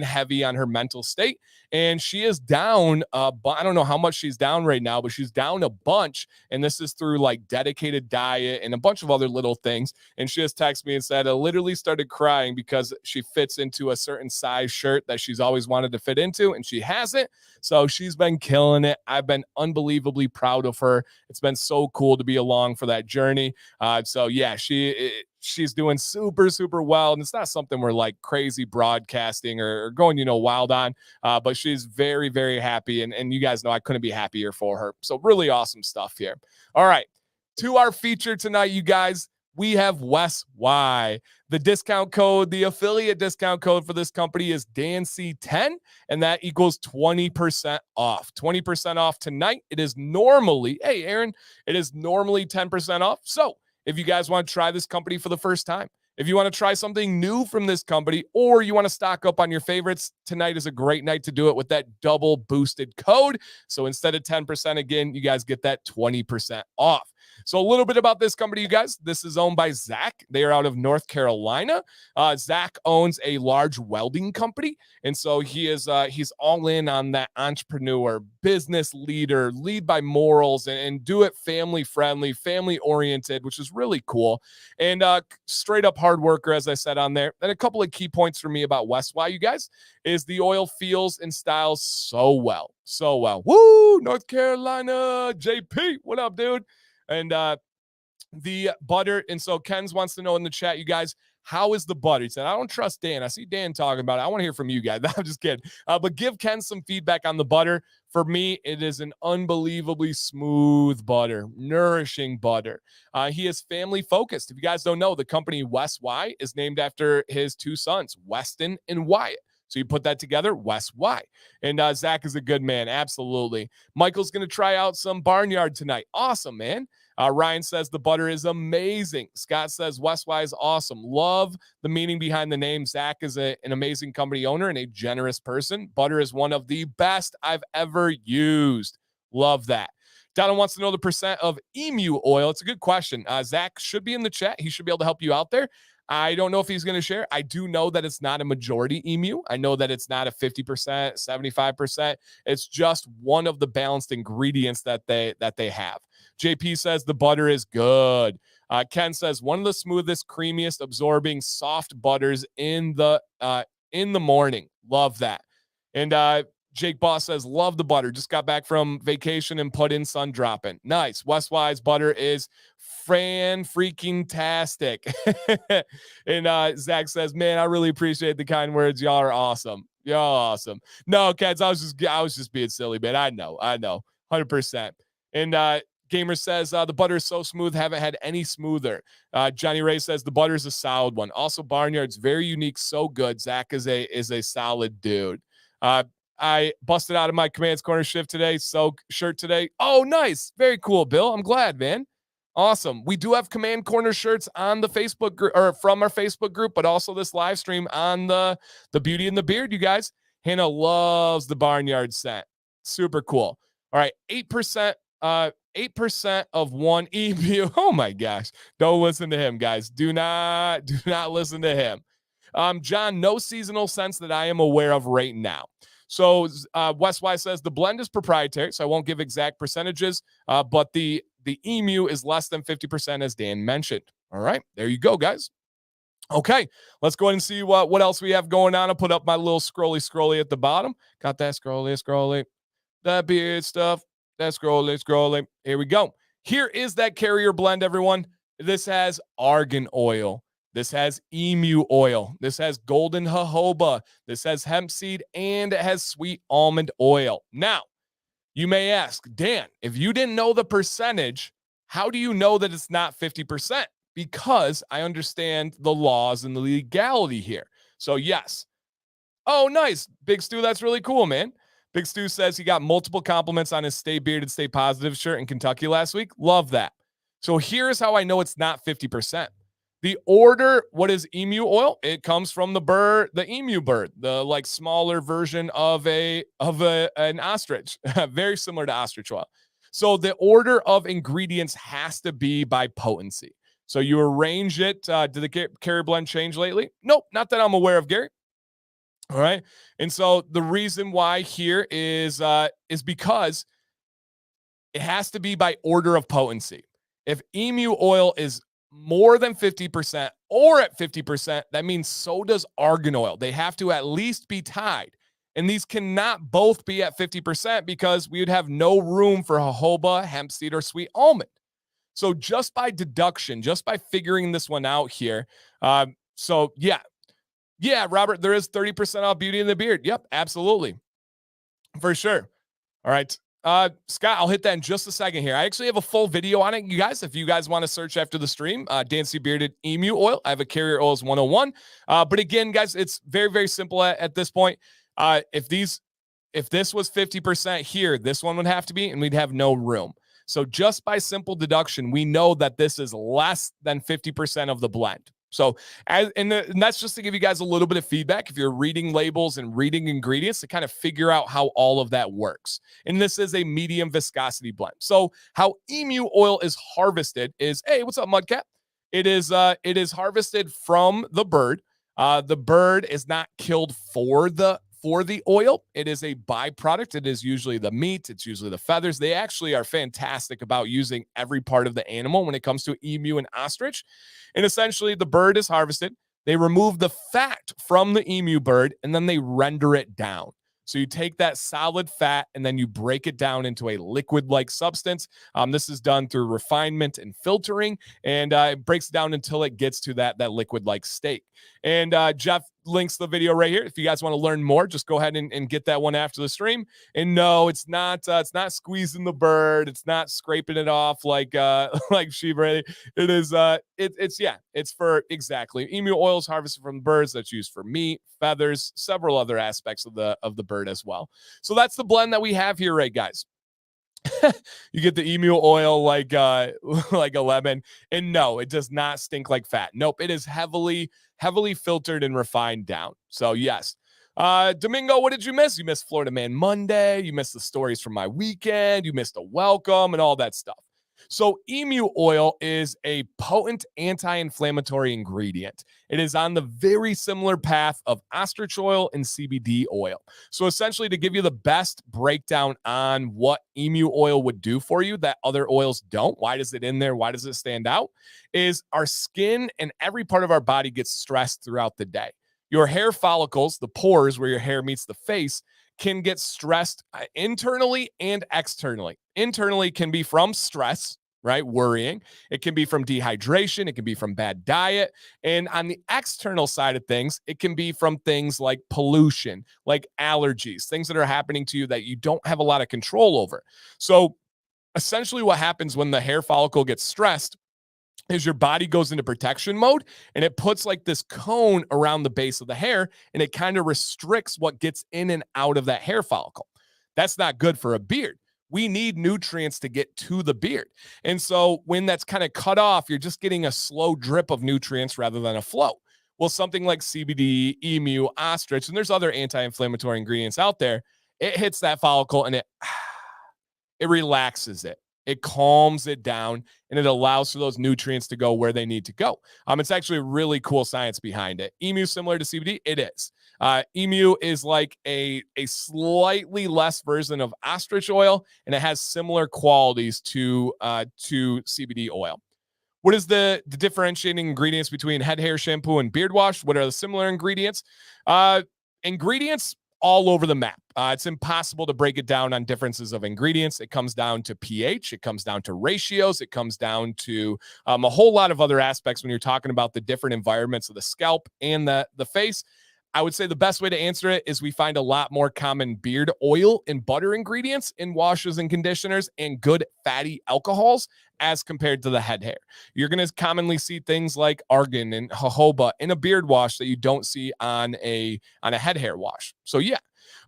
heavy on her mental state. And she is down, but I don't know how much she's down right now, but she's down a bunch. And this is through like dedicated diet and a bunch of other little things. And she just texted me and said, I literally started crying because she fits into a certain size shirt that she's always wanted to fit into, and she hasn't. So she's been killing it. I've been unbelievably proud of her. It's been so cool to be along for that journey. So yeah, she's doing super, super well. And it's not something we're like crazy broadcasting or going, wild on. But she's very, very happy. And you guys know I couldn't be happier for her. So really awesome stuff here. All right. To our feature tonight, you guys, we have WesWy. The discount code, the affiliate discount code for this company is DanC10, and that equals 20% off. 20% off tonight. It is normally, hey, Aaron, it is normally 10% off. So if you guys want to try this company for the first time, if you want to try something new from this company, or you want to stock up on your favorites, tonight is a great night to do it with that double boosted code. So instead of 10%, again, you guys get that 20% off. So a little bit about this company, you guys. This is owned by Zach. They are out of North Carolina. Zach owns a large welding company. And so he's all in on that entrepreneur, business leader, lead by morals, and do it family friendly, family oriented, which is really cool. And straight up hard worker, as I said on there. And a couple of key points for me about WesWy, you guys, is the oil feels and styles so well. So well. Woo! North Carolina, JP. What up, dude? And the butter. And so Ken's wants to know in the chat, you guys, how is the butter? He said, I don't trust Dan. I see Dan talking about it. I want to hear from you guys. I'm just kidding. But give Ken some feedback on the butter. For me, it is an unbelievably smooth butter, nourishing butter. He is family focused. If you guys don't know, the company WesWy is named after his two sons, Weston and Wyatt. So you put that together, WesWy. And Zach is a good man. Absolutely. Michael's going to try out some Barnyard tonight. Awesome, man. Ryan says the butter is amazing. Scott says WesWy is awesome. Love the meaning behind the name. Zach is an amazing company owner and a generous person. Butter is one of the best I've ever used. Love that. Donna wants to know the percent of emu oil. It's a good question. Zach should be in the chat. He should be able to help you out there. I don't know if he's going to share. I do know that it's not a majority emu. I know that it's not a 50%, 75%. It's just one of the balanced ingredients that they have. JP says the butter is good. Ken says one of the smoothest, creamiest, absorbing, soft butters in the morning. Love that. And Jake Boss says, love the butter. Just got back from vacation and put in sun dropping. Nice. WesWy's butter is freaking-tastic. And Zach says, man, I really appreciate the kind words. Y'all are awesome. Y'all awesome. No, Keds, I was just being silly, man. I know. 100%. And Gamer says, the butter is so smooth, haven't had any smoother. Johnny Ray says, the butter is a solid one. Also, Barnyard's very unique, so good. Zach is a solid dude. I busted out of my Commands Corner shirt today. Oh, nice. Very cool, Bill. I'm glad, man. Awesome. We do have Command Corner shirts on the Facebook group, or from our Facebook group, but also this live stream on the Beauty and the Beard, you guys. Hannah loves the Barnyard set. Super cool. All right, 8%. 8% of one EBU. Oh my gosh. Don't listen to him, guys. Do not listen to him. John, no seasonal scents that I am aware of right now. So WesWy says the blend is proprietary, so I won't give exact percentages, but the emu is less than 50%, as Dan mentioned. All right, there you go, guys. Okay, let's go ahead and see what else we have going on. I'll put up my little scrolly at the bottom. Got that scrolly. That beard stuff. That scrolly. Here we go. Here is that carrier blend, everyone. This has argan oil. This has emu oil. This has golden jojoba. This has hemp seed, and it has sweet almond oil. Now, you may ask, Dan, if you didn't know the percentage, how do you know that it's not 50%? Because I understand the laws and the legality here. So, yes. Oh, nice. Big Stu, that's really cool, man. Big Stu says he got multiple compliments on his Stay Bearded, Stay Positive shirt in Kentucky last week. Love that. So here's how I know it's not 50%. The order, what is emu oil? It comes from the bird, the emu bird, the like smaller version of an ostrich, very similar to ostrich oil. So the order of ingredients has to be by potency. So you arrange it. Did the carrier blend change lately? Nope, not that I'm aware of, Gary. All right. And so the reason why here is because it has to be by order of potency. If emu oil is more than 50% or at 50%, that means so does argan oil. They have to at least be tied. And these cannot both be at 50% because we would have no room for jojoba, hemp seed, or sweet almond. So just by deduction, just by figuring this one out here. Yeah, Robert, there is 30% off Beauty and the Beard. Yep, absolutely. For sure. All right. Scott, I'll hit that in just a second here. I actually have a full video on it, you guys. If you guys want to search after the stream, Dancy Bearded Emu Oil. I have a Carrier Oils 101. But again, guys, it's very, very simple at this point. If this was 50% here, this one would have to be, and we'd have no room. So just by simple deduction, we know that this is less than 50% of the blend. So, and that's just to give you guys a little bit of feedback. If you're reading labels and reading ingredients to kind of figure out how all of that works. And this is a medium viscosity blend. So how emu oil is harvested is, hey, what's up, Mudcat? It is harvested from the bird. The bird is not killed for the oil. It is a byproduct. It is usually the meat. It's usually the feathers. They actually are fantastic about using every part of the animal when it comes to emu and ostrich. And essentially, the bird is harvested. They remove the fat from the emu bird, and then they render it down. So you take that solid fat and then you break it down into a liquid-like substance. This is done through refinement and filtering, and it breaks down until it gets to that liquid-like state. And Jeff links the video right here. If you guys want to learn more, just go ahead and get that one after the stream. And no, it's not squeezing the bird. It's not scraping it off like Sheba. It is it's for exactly. Emu oil is harvested from birds that's used for meat, feathers, several other aspects of the bird as well. So that's the blend that we have here, right, guys? You get the emu oil like a lemon, and no, it does not stink like fat. Nope, it is heavily filtered and refined down. So yes. Domingo, what did you miss? You missed Florida Man Monday. You missed the stories from my weekend. You missed a welcome and all that stuff. So emu oil is a potent anti-inflammatory ingredient. It is on the very similar path of ostrich oil and CBD oil. So essentially, to give you the best breakdown on what emu oil would do for you that other oils don't, why does it in there, why does it stand out, is our skin and every part of our body gets stressed throughout the day. Your hair follicles, the pores where your hair meets the face, can get stressed internally and externally. Internally can be from stress, right? Worrying. It can be from dehydration. It can be from bad diet. And on the external side of things, it can be from things like pollution, like allergies, things that are happening to you that you don't have a lot of control over. So essentially what happens when the hair follicle gets stressed is your body goes into protection mode and it puts like this cone around the base of the hair and it kind of restricts what gets in and out of that hair follicle. That's not good for a beard. We need nutrients to get to the beard. And so when that's kind of cut off, you're just getting a slow drip of nutrients rather than a flow. Well, something like CBD, emu, ostrich, and there's other anti-inflammatory ingredients out there, it hits that follicle and It relaxes it. It calms it down, and it allows for those nutrients to go where they need to go. It's actually really cool science behind it. Emu similar to CBD? It is. Emu is like a slightly less version of ostrich oil, and it has similar qualities to CBD oil. What is the differentiating ingredients between head hair shampoo and beard wash? What are the similar ingredients? Ingredients all over the map. It's impossible to break it down on differences of ingredients. It comes down to pH. It comes down to ratios. It comes down to a whole lot of other aspects when you're talking about the different environments of the scalp and the face. I would say the best way to answer it is we find a lot more common beard oil and butter ingredients in washes and conditioners and good fatty alcohols as compared to the head hair. You're going to commonly see things like argan and jojoba in a beard wash that you don't see on a head hair wash. So yeah,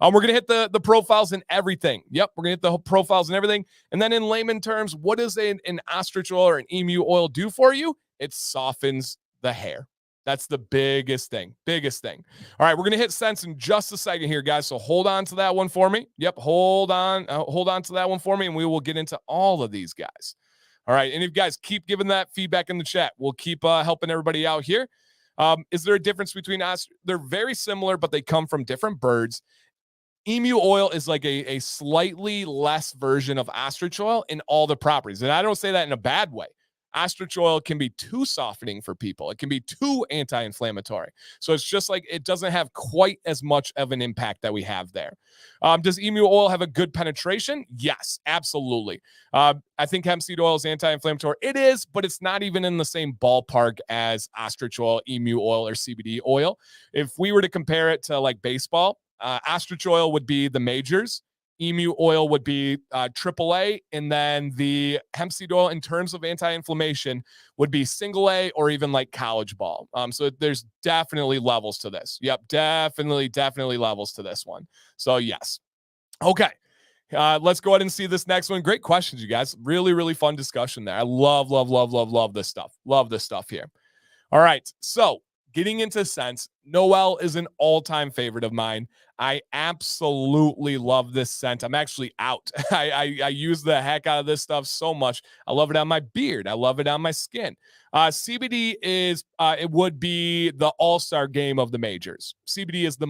we're going to hit the profiles and everything. Yep, we're going to hit the profiles and everything. And then in layman terms, what does an ostrich oil or an emu oil do for you? It softens the hair. That's the biggest thing. All right, we're going to hit scents in just a second here, guys. So hold on to that one for me. Yep, hold on to that one for me, and we will get into all of these guys. All right, and if you guys keep giving that feedback in the chat, we'll keep helping everybody out here. Is there a difference between us? They're very similar, but they come from different birds. Emu oil is like a slightly less version of ostrich oil in all the properties, and I don't say that in a bad way. Ostrich oil can be too softening for people. It can be too anti-inflammatory. So it's just like it doesn't have quite as much of an impact that we have there. Does emu oil have a good penetration? Yes, absolutely. I think hemp seed oil is anti-inflammatory. It is, but it's not even in the same ballpark as ostrich oil, emu oil, or CBD oil. If we were to compare it to like baseball, ostrich oil would be the majors. Emu oil would be AAA, and then the hemp seed oil in terms of anti-inflammation would be single A or even like college ball. So there's definitely levels to this. Yep, definitely levels to this one. So yes. Okay. Let's go ahead and see this next one. Great questions, you guys. Really fun discussion there. I love this stuff. Love this stuff here. All right. So getting into scents, Noel is an all-time favorite of mine. I absolutely love this scent. I'm actually out. I use the heck out of this stuff so much. I love it on my beard. I love it on my skin. CBD is, it would be the all-star game of the majors. CBD is the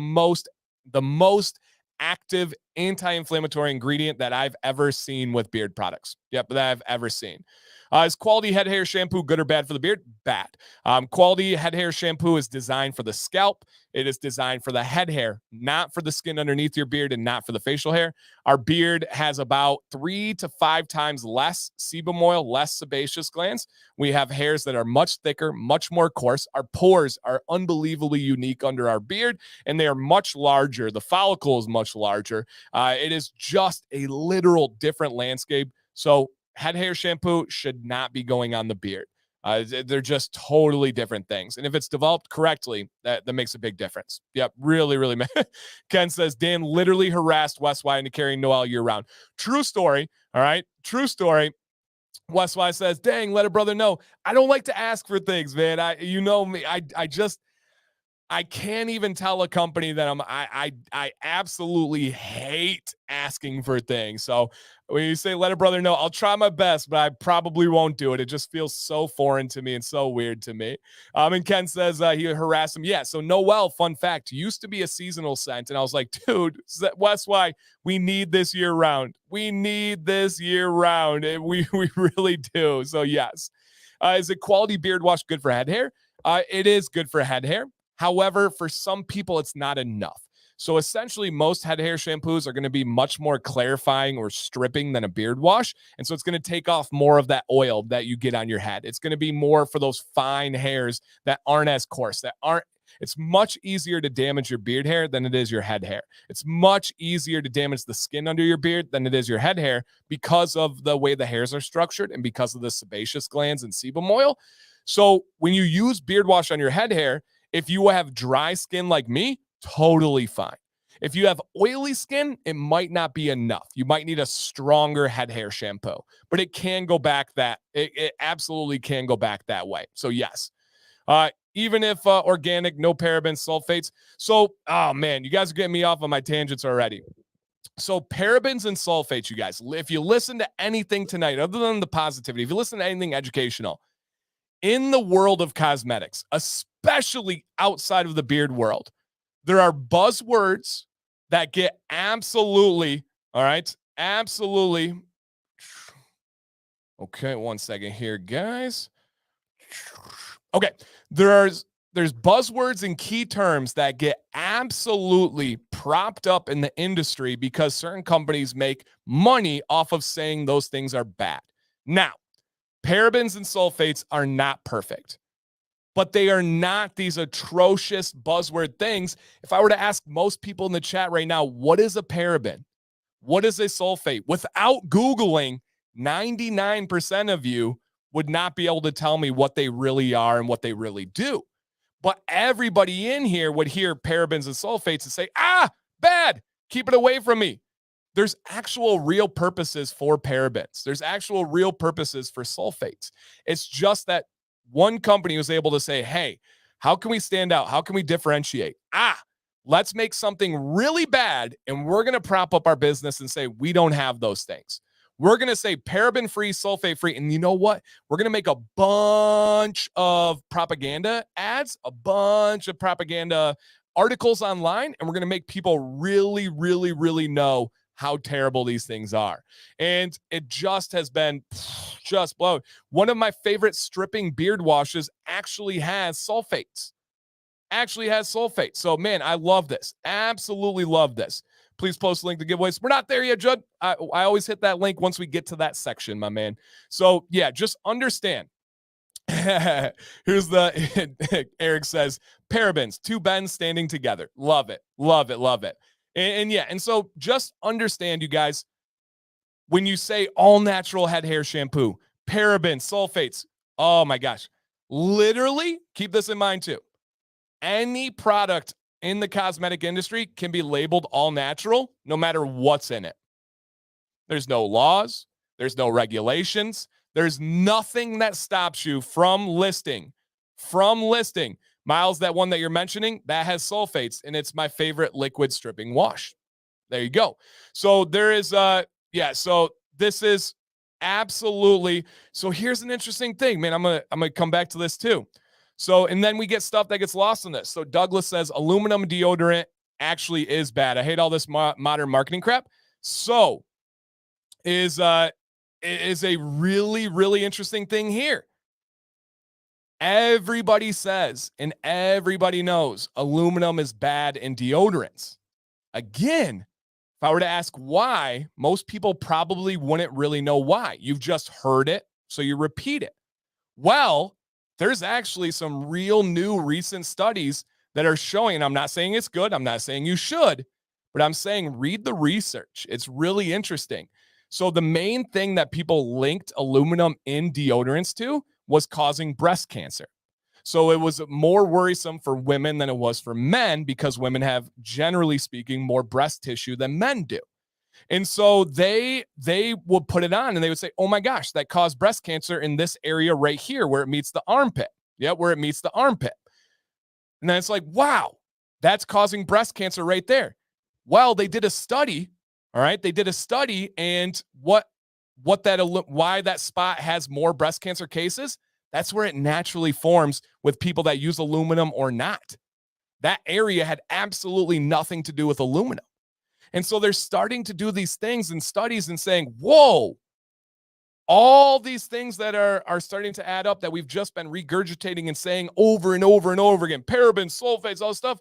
most active anti-inflammatory ingredient that I've ever seen with beard products. Yep, that I've ever seen. Is quality head hair shampoo good or bad for the beard? Bad. Quality head hair shampoo is designed for the scalp. It is designed for the head hair, not for the skin underneath your beard and not for the facial hair. Our beard has about 3 to 5 times less sebum oil, less sebaceous glands. We have hairs that are much thicker, much more coarse. Our pores are unbelievably unique under our beard, and they are much larger. The follicle is much larger. It is just a literal different landscape. So head hair shampoo should not be going on the beard. They're just totally different things. And if it's developed correctly, that makes a big difference. Yep, really. Ken says, Dan literally harassed WesWy into carrying Noel year round. True story, all right? True story. WesWy says, dang, let a brother know. I don't like to ask for things, man. You know me. I can't even tell a company that I absolutely hate asking for things. So when you say let a brother know, I'll try my best, but I probably won't do it. It just feels so foreign to me and so weird to me. And Ken says he harassed him. Yeah. So Noel, fun fact, used to be a seasonal scent. And I was like, dude, WesWy, we need this year round. We need this year round. We really do. So yes. Is it quality beard wash good for head hair? It is good for head hair. However, for some people, it's not enough. So essentially, most head hair shampoos are going to be much more clarifying or stripping than a beard wash. And so it's going to take off more of that oil that you get on your head. It's going to be more for those fine hairs that aren't as coarse, it's much easier to damage your beard hair than it is your head hair. It's much easier to damage the skin under your beard than it is your head hair because of the way the hairs are structured and because of the sebaceous glands and sebum oil. So when you use beard wash on your head hair, if you have dry skin like me, totally fine. If you have oily skin, it might not be enough. You might need a stronger head hair shampoo, but it can go back it absolutely can go back that way. So yes, even if organic, no parabens, sulfates. So, oh man, you guys are getting me off on my tangents already. So parabens and sulfates, you guys, if you listen to anything tonight, other than the positivity, if you listen to anything educational, in the world of cosmetics, especially outside of the beard world, there are buzzwords that get absolutely, all right, absolutely. Okay, one second here, guys. Okay, there's buzzwords and key terms that get absolutely propped up in the industry because certain companies make money off of saying those things are bad. Now, parabens and sulfates are not perfect, but they are not these atrocious buzzword things. If I were to ask most people in the chat right now, what is a paraben? What is a sulfate? Without Googling, 99% of you would not be able to tell me what they really are and what they really do. But everybody in here would hear parabens and sulfates and say, bad, keep it away from me. There's actual real purposes for parabens. There's actual real purposes for sulfates. It's just that one company was able to say, hey, how can we stand out? How can we differentiate? Let's make something really bad, and we're going to prop up our business and say we don't have those things. We're going to say paraben-free, sulfate-free, and you know what? We're going to make a bunch of propaganda ads, a bunch of propaganda articles online, and we're going to make people really, really, really know how terrible these things are. And it just has been just blown. One of my favorite stripping beard washes actually has sulfates. So, man, I love this. Absolutely love this. Please post a link to giveaways. We're not there yet, Judd. I always hit that link once we get to that section, my man. So, yeah, just understand. Here's the Eric says, parabens, two bends standing together. Love it. Love it. Love it. And yeah, and so just understand, you guys, when you say all natural head hair shampoo, parabens, sulfates, oh my gosh, literally keep this in mind too. Any product in the cosmetic industry can be labeled all natural no matter what's in it. There's no laws. There's no regulations. There's nothing that stops you from listing. Miles, that one that you're mentioning, that has sulfates, and it's my favorite liquid stripping wash. There you go. So there is, so this is absolutely, so here's an interesting thing, man. I'm gonna come back to this too. So, and then we get stuff that gets lost in this. So Douglas says aluminum deodorant actually is bad. I hate all this modern marketing crap. So is a really, really interesting thing here. Everybody says and everybody knows aluminum is bad in deodorants. Again, if I were to ask why, most people probably wouldn't really know why. You've just heard it, so you repeat it. Well, there's actually some real new recent studies that are showing, and I'm not saying it's good, I'm not saying you should, but I'm saying read the research. It's really interesting. So the main thing that people linked aluminum in deodorants to was causing breast cancer. So it was more worrisome for women than it was for men because women have, generally speaking, more breast tissue than men do. And so they would put it on and they would say, oh my gosh, that caused breast cancer in this area right here where it meets the armpit. Yeah, where it meets the armpit. And then it's like, wow, that's causing breast cancer right there. Well, they did a study. All right. They did a study, and why that spot has more breast cancer cases, that's where it naturally forms with people that use aluminum or not. That area had absolutely nothing to do with aluminum. And so they're starting to do these things and studies and saying, whoa, all these things that are starting to add up that we've just been regurgitating and saying over and over and over again, parabens, sulfates, all this stuff,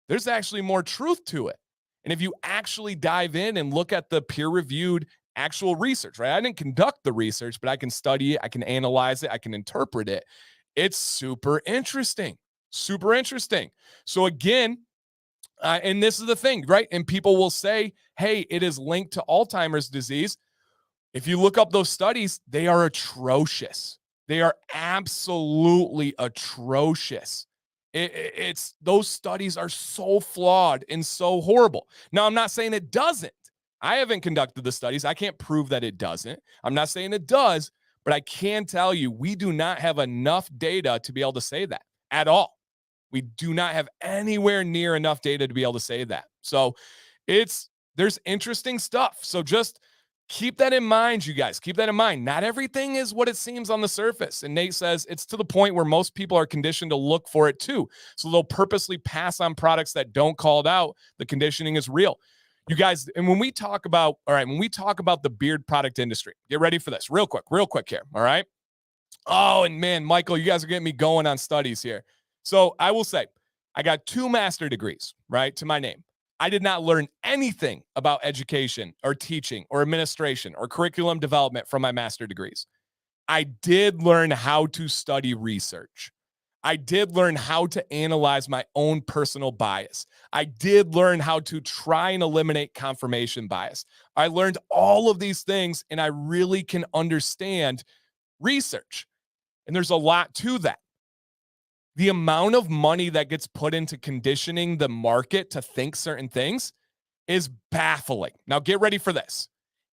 there's actually more truth to it. And if you actually dive in and look at the peer-reviewed actual research, right? I didn't conduct the research, but I can study it, I can analyze it, I can interpret it. It's super interesting. Super interesting. So again, and this is the thing, right? And people will say, hey, it is linked to Alzheimer's disease. If you look up those studies, they are atrocious. They are absolutely atrocious. It's those studies are so flawed and so horrible. Now, I'm not saying it doesn't. I haven't conducted the studies. I can't prove that it doesn't. I'm not saying it does, but I can tell you we do not have enough data to be able to say that at all. We do not have anywhere near enough data to be able to say that. So it's there's interesting stuff. So just keep that in mind, you guys. Keep that in mind. Not everything is what it seems on the surface. And Nate says it's to the point where most people are conditioned to look for it too. So they'll purposely pass on products that don't call it out. The conditioning is real. You guys, and when we talk about, when we talk about the beard product industry, get ready for this real quick here. All right. Oh, and man, Michael, you guys are getting me going on studies here. So I will say, I got 2 master degrees, right, to my name. I did not learn anything about education or teaching or administration or curriculum development from my master degrees. I did learn how to study research. I did learn how to analyze my own personal bias. I did learn how to try and eliminate confirmation bias. I learned all of these things, and I really can understand research. And there's a lot to that. The amount of money that gets put into conditioning the market to think certain things is baffling. Now, get ready for this.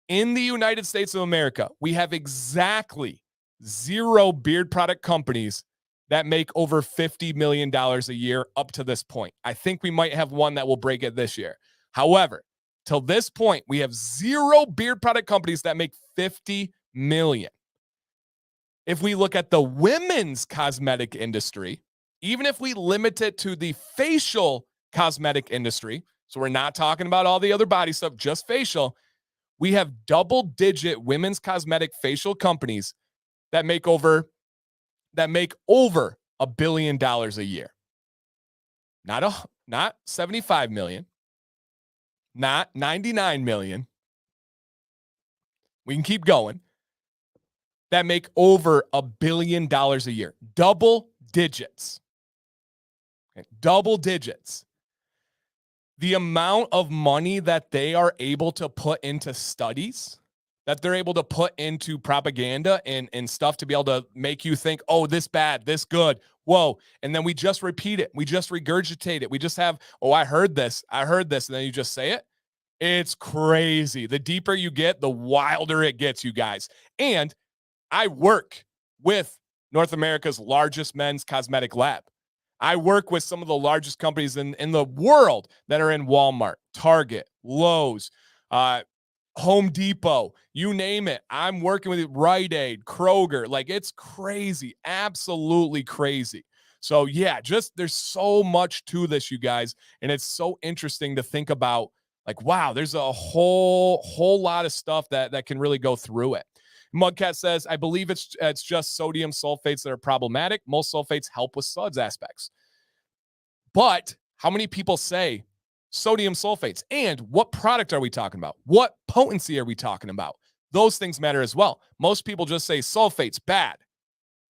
In the United States of America, we have exactly 0 beard product companies that make over $50 million a year up to this point. I think we might have one that will break it this year. However, till this point, we have 0 beard product companies that make $50 million. If we look at the women's cosmetic industry, even if we limit it to the facial cosmetic industry, so we're not talking about all the other body stuff, just facial, we have double-digit women's cosmetic facial companies that make over $1 billion a year. Not 75 million, not 99 million. We can keep going. That make over $1 billion a year. Double digits. Okay, double digits. The amount of money that they are able to put into studies, that they're able to put into propaganda and stuff to be able to make you think, oh, this bad, this good, whoa. And then we just repeat it. We just regurgitate it. We just have, oh, I heard this. And then you just say it. It's crazy. The deeper you get, the wilder it gets, you guys. And I work with North America's largest men's cosmetic lab. I work with some of the largest companies in the world that are in Walmart, Target, Lowe's, Home Depot, you name it. I'm working with Rite Aid, Kroger. Like, it's crazy, absolutely crazy. So yeah, just there's so much to this, you guys. And it's so interesting to think about, like, wow, there's a whole lot of stuff that can really go through it. Mudcat says, I believe it's just sodium sulfates that are problematic. Most sulfates help with SUDS aspects. But how many people say sodium sulfates? And what product are we talking about? What potency are we talking about? Those things matter as well. Most people just say sulfates, bad.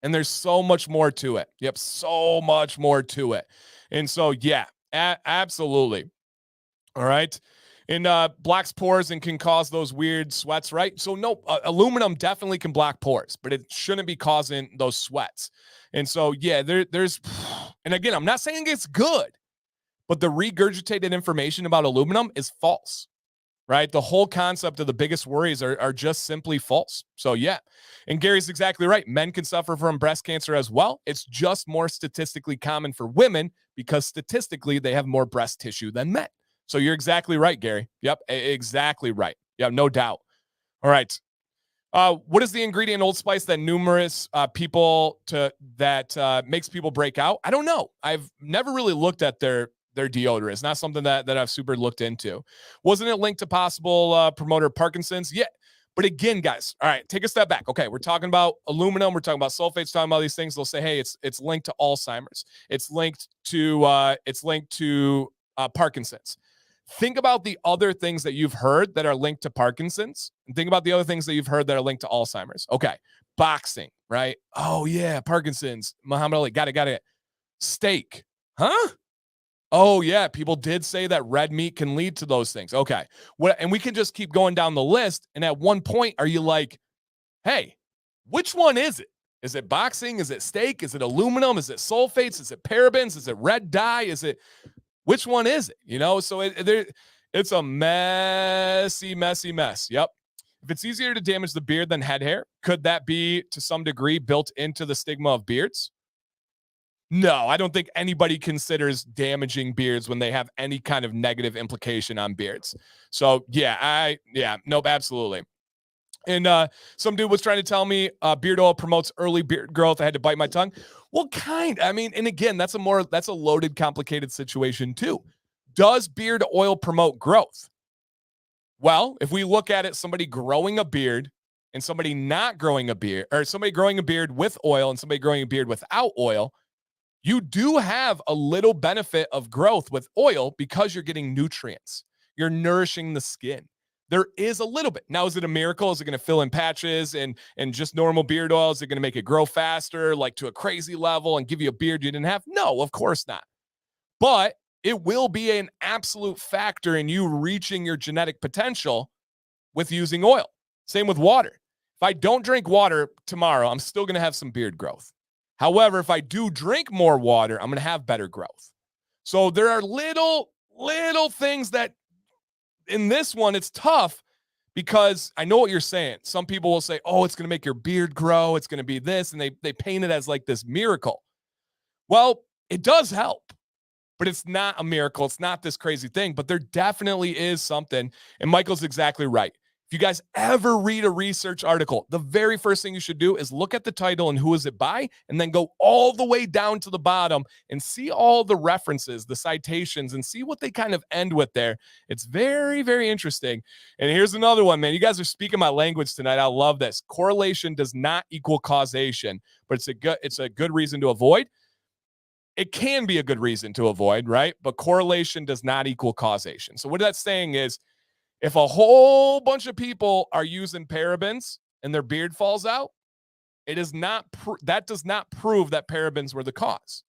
And there's so much more to it. Yep, so much more to it. And so, yeah, absolutely. All right. And blocks pores and can cause those weird sweats, right? So no, aluminum definitely can block pores, but it shouldn't be causing those sweats. And so, yeah, there's, and again, I'm not saying it's good, but the regurgitated information about aluminum is false, right? The whole concept of the biggest worries are just simply false. So yeah, and Gary's exactly right. Men can suffer from breast cancer as well. It's just more statistically common for women because statistically they have more breast tissue than men. So you're exactly right, Gary. Yep, exactly right. Yeah, no doubt. All right. What is the ingredient in Old Spice that makes people break out? I don't know. I've never really looked at their deodorant. It's not something that I've super looked into. Wasn't it linked to possible promoter of Parkinson's? Yeah. But again, guys, all right, take a step back. Okay, we're talking about aluminum. We're talking about sulfates, talking about these things. They'll say, hey, it's linked to Alzheimer's. It's linked to Parkinson's. Think about the other things that you've heard that are linked to Parkinson's, and think about the other things that you've heard that are linked to Alzheimer's. Okay. Boxing, right? Oh yeah. Parkinson's, Muhammad Ali. Got it. Steak. Huh? Oh yeah. People did say that red meat can lead to those things. Okay. And we can just keep going down the list. And at one point, are you like, hey, which one is it? Is it boxing? Is it steak? Is it aluminum? Is it sulfates? Is it parabens? Is it red dye? Which one is it? You know, so it's a messy mess. Yep. If it's easier to damage the beard than head hair, could that be to some degree built into the stigma of beards? No, I don't think anybody considers damaging beards when they have any kind of negative implication on beards. So nope, absolutely. And some dude was trying to tell me beard oil promotes early beard growth. I had to bite my tongue. Well, I mean, and again, that's a loaded, complicated situation too. Does beard oil promote growth? Well, if we look at it, somebody growing a beard and somebody not growing a beard, or somebody growing a beard with oil and somebody growing a beard without oil, you do have a little benefit of growth with oil because you're getting nutrients. You're nourishing the skin. There is a little bit. Now, is it a miracle? Is it going to fill in patches and just normal beard oil? Is it going to make it grow faster, like to a crazy level and give you a beard you didn't have? No, of course not. But it will be an absolute factor in you reaching your genetic potential with using oil. Same with water. If I don't drink water tomorrow, I'm still going to have some beard growth. However, if I do drink more water, I'm going to have better growth. So there are little things that in this one, it's tough because I know what you're saying. Some people will say, oh, it's going to make your beard grow. It's going to be this. And they paint it as like this miracle. Well, it does help, but it's not a miracle. It's not this crazy thing, but there definitely is something. And Michael's exactly right. If you guys ever read a research article, the very first thing you should do is look at the title and who is it by, and then go all the way down to the bottom and see all the references, the citations, and see what they kind of end with there. It's very, very interesting. And here's another one, man. You guys are speaking my language tonight. I love this. Correlation does not equal causation, but it's a good reason to avoid. It can be a good reason to avoid, right? But correlation does not equal causation. So what that's saying is, if a whole bunch of people are using parabens and their beard falls out, it is not that does not prove that parabens were the cause.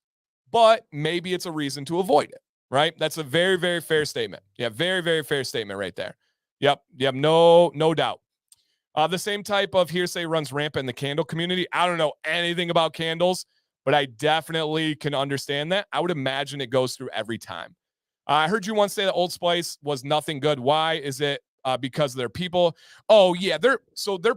But maybe it's a reason to avoid it, right? That's a very, very fair statement. Yeah, very, very fair statement right there. Yep, no doubt. The same type of hearsay runs rampant in the candle community. I don't know anything about candles, but I definitely can understand that. I would imagine it goes through every time. I heard you once say that Old Spice was nothing good. Why? Is it because of their people? Oh, yeah. Their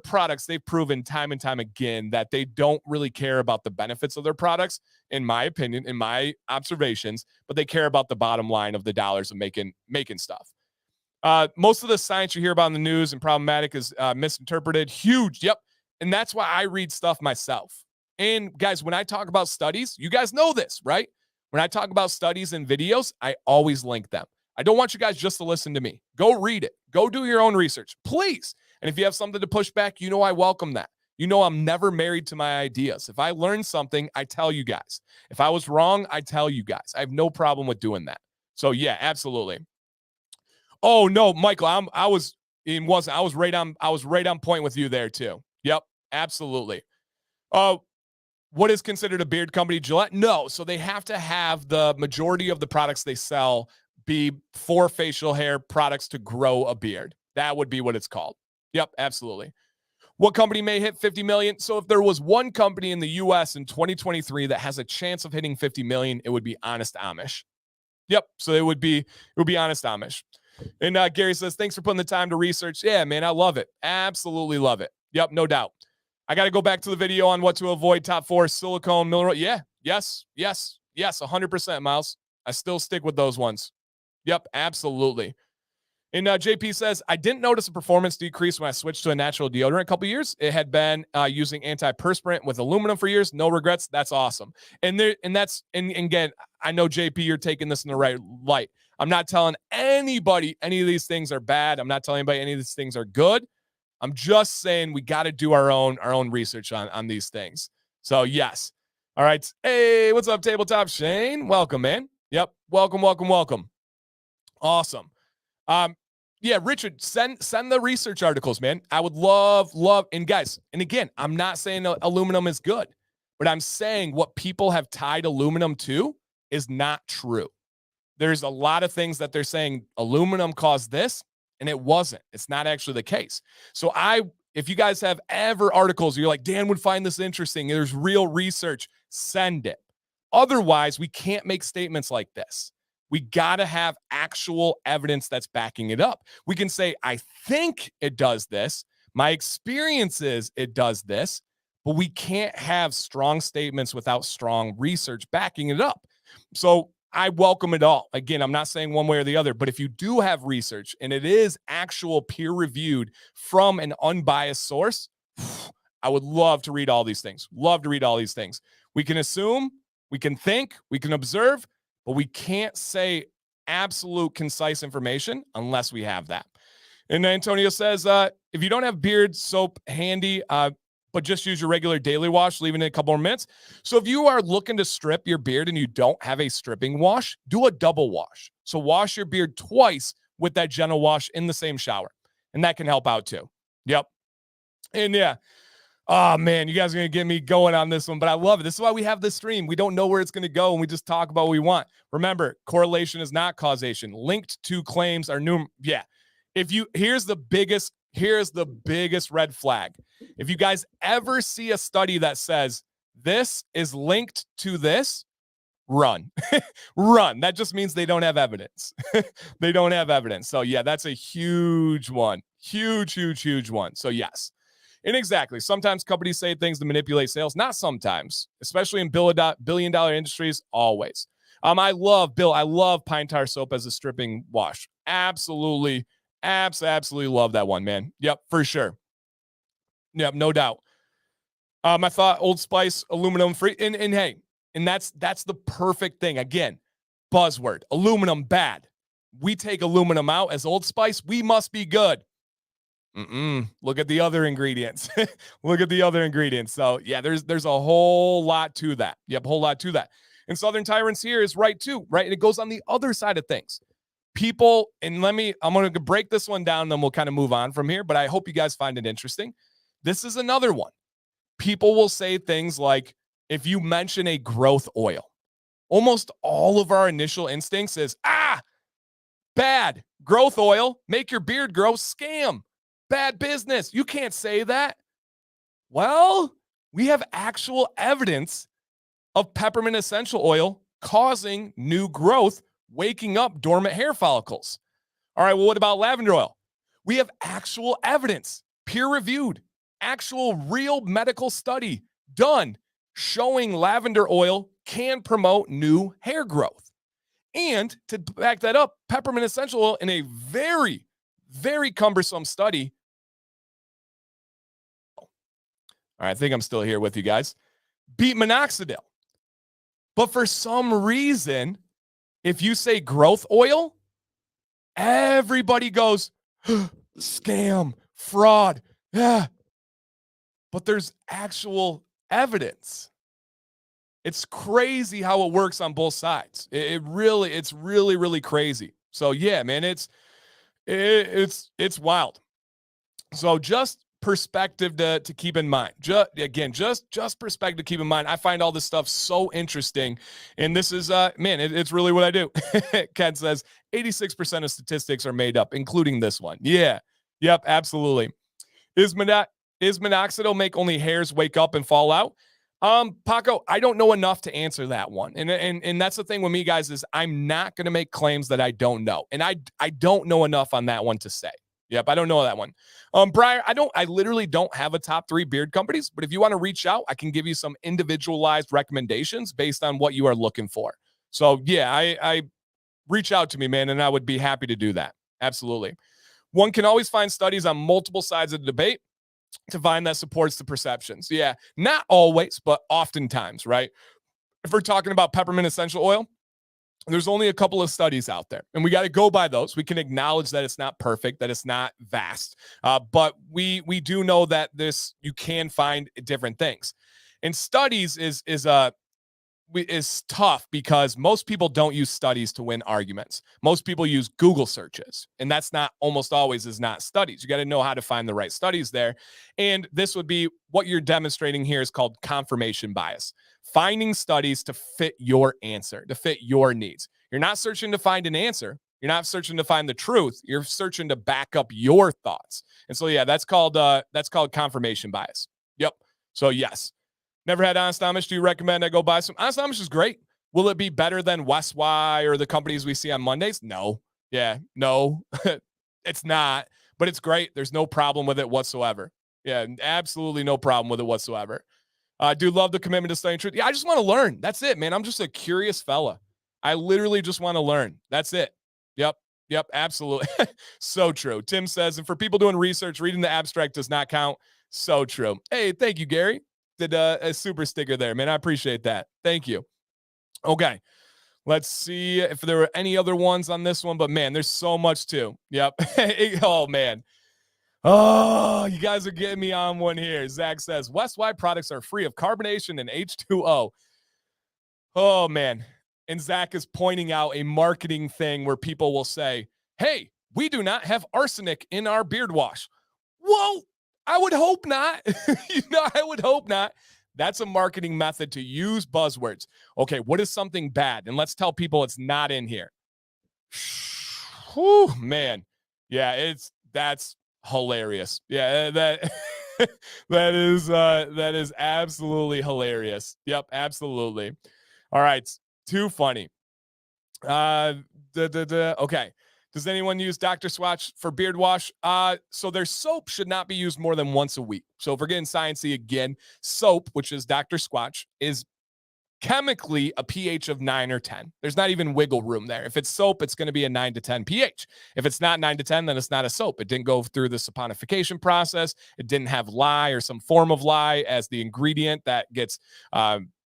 products, they've proven time and time again that they don't really care about the benefits of their products, in my opinion, in my observations, but they care about the bottom line of the dollars of making stuff. Most of the science you hear about in the news and problematic is misinterpreted. Huge. Yep. And that's why I read stuff myself. And guys, when I talk about studies, you guys know this, right? When I talk about studies and videos, I always link them. I don't want you guys just to listen to me. Go read it. Go do your own research, please. And if you have something to push back, you know I welcome that. You know I'm never married to my ideas. If I learn something, I tell you guys. If I was wrong, I tell you guys. I have no problem with doing that. So yeah, absolutely. Oh no, Michael, I was right on point with you there too. Yep, absolutely. What is considered a beard company? Gillette? No. So they have to have the majority of the products they sell be for facial hair products to grow a beard. That would be what it's called. Yep, absolutely. What company may hit 50 million? So if there was one company in the US in 2023 that has a chance of hitting 50 million, it would be Honest Amish. Yep. So it would be Honest Amish. And Gary says, thanks for putting the time to research. Yeah, man, I love it. Absolutely love it. Yep, no doubt. I got to go back to the video on what to avoid. Top 4, silicone, mineral. Yeah, yes, 100%, Miles. I still stick with those ones. Yep, absolutely. And JP says, I didn't notice a performance decrease when I switched to a natural deodorant a couple years. It had been using antiperspirant with aluminum for years. No regrets. That's awesome. And again, I know JP, you're taking this in the right light. I'm not telling anybody any of these things are bad. I'm not telling anybody any of these things are good. I'm just saying we got to do our own research on these things. So yes. All right. Hey, what's up, Tabletop Shane? Welcome, man. Yep. Welcome. Awesome. Yeah, Richard, send the research articles, man. I would love. And guys, and again, I'm not saying aluminum is good, but I'm saying what people have tied aluminum to is not true. There's a lot of things that they're saying aluminum caused this, and it wasn't. It's not actually the case. So if you guys have ever articles, you're like, Dan would find this interesting, there's real research, send it. Otherwise, we can't make statements like this. We got to have actual evidence that's backing it up. We can say, I think it does this. My experience is it does this, but we can't have strong statements without strong research backing it up. So I welcome it all. Again, I'm not saying one way or the other, but if you do have research and it is actual peer reviewed from an unbiased source, I would love to read all these things. Love to read all these things. We can assume, we can think, we can observe, but we can't say absolute concise information unless we have that. And Antonio says, if you don't have beard soap handy, but just use your regular daily wash, leaving it a couple more minutes. So if you are looking to strip your beard and you don't have a stripping wash, do a double wash. So wash your beard twice with that gentle wash in the same shower. And that can help out too. Yep. And yeah. Oh, man, you guys are going to get me going on this one, but I love it. This is why we have this stream. We don't know where it's going to go, and we just talk about what we want. Remember, correlation is not causation. Linked to claims are new. Yeah. Here's the biggest red flag. If you guys ever see a study that says this is linked to this, run. Run. That just means they don't have evidence. They don't have evidence. So, yeah, that's a huge one. Huge one. So, yes. And exactly. Sometimes companies say things to manipulate sales. Not sometimes, especially in billion-dollar industries, always. I love pine tar soap as a stripping wash. Absolutely love that one, man. Yep, for sure. Yep, no doubt. I thought Old Spice aluminum free. And hey, and that's the perfect thing. Again, buzzword. Aluminum bad. We take aluminum out as Old Spice. We must be good. Look at the other ingredients. Look at the other ingredients. So yeah, there's a whole lot to that. Yep, a whole lot to that. And Southern Tyrants here is right too, right? And it goes on the other side of things. People, and I'm going to break this one down, then we'll kind of move on from here, but I hope you guys find it interesting. This is another one. People will say things like, if you mention a growth oil, almost all of our initial instincts is, bad, growth oil, make your beard grow, scam. Bad business. You can't say that. Well, we have actual evidence of peppermint essential oil causing new growth, waking up dormant hair follicles. All right, well, what about lavender oil? We have actual evidence, peer-reviewed, actual real medical study done showing lavender oil can promote new hair growth. And to back that up, peppermint essential oil in a very, very cumbersome study. All right, I think I'm still here with you guys. Beat minoxidil. But for some reason, if you say growth oil, everybody goes, scam, fraud. Yeah. But there's actual evidence. It's crazy how it works on both sides. It's really crazy. So yeah, man, it's wild. So just perspective to keep in mind. Just perspective to keep in mind. I find all this stuff so interesting, and this is it's really what I do. Ken says 86% of statistics are made up, including this one. Yeah, yep, absolutely. Is minoxidil make only hairs wake up and fall out? Paco, I don't know enough to answer that one. And that's the thing with me, guys, is I'm not going to make claims that I don't know. And I don't know enough on that one to say. Yep, I don't know that one. Briar, I literally don't have a top 3 beard companies, but if you want to reach out, I can give you some individualized recommendations based on what you are looking for. So yeah, I reach out to me, man, and I would be happy to do that. Absolutely. One can always find studies on multiple sides of the debate to find that supports the perceptions. Yeah, not always, but oftentimes, right? If we're talking about peppermint essential oil, there's only a couple of studies out there, and we got to go by those. We can acknowledge that it's not perfect, that it's not vast, but we do know that you can find different things. And studies is tough because most people don't use studies to win arguments. Most people use Google searches, and that's not almost always is not studies. You got to know how to find the right studies there. And this would be what you're demonstrating here is called confirmation bias. Finding studies to fit your answer, to fit your needs. You're not searching to find an answer. You're not searching to find the truth. You're searching to back up your thoughts. And so, yeah, that's called confirmation bias. Yep. So yes. Never had Honest Amish. Do you recommend I go buy some? Honest Amish is great. Will it be better than WesWy or the companies we see on Mondays? No. Yeah, no, it's not, but it's great. There's no problem with it whatsoever. Yeah, absolutely no problem with it whatsoever. Do love the commitment to studying truth. Yeah, I just want to learn. That's it, man. I'm just a curious fella. I literally just want to learn. That's it. Yep. Yep. Absolutely. So true. Tim says, and for people doing research, reading the abstract does not count. So true. Hey, thank you, Gary. Did a super sticker there, man. I appreciate that. Thank you. Okay. Let's see if there were any other ones on this one, but man, there's so much too. Yep. Oh, man. Oh, you guys are getting me on one here. Zach says, WesWy products are free of carbonation and H2O. Oh, man. And Zach is pointing out a marketing thing where people will say, hey, we do not have arsenic in our beard wash. Whoa, I would hope not. I would hope not. That's a marketing method to use buzzwords. Okay, what is something bad? And let's tell people it's not in here. Whew, man. Yeah, that's hilarious. Yeah, that that is absolutely hilarious. Yep, absolutely. All right, too funny. Okay. Does anyone use Dr. Swatch for beard wash? So their soap should not be used more than once a week. So if we're getting sciencey again, soap, which is Dr. Squatch, is chemically a pH of 9 or 10. There's not even wiggle room there. If it's soap, it's going to be a 9 to 10 pH. If it's not 9 to 10, then it's not a soap. It didn't go through the saponification process. It didn't have lye or some form of lye as the ingredient that gets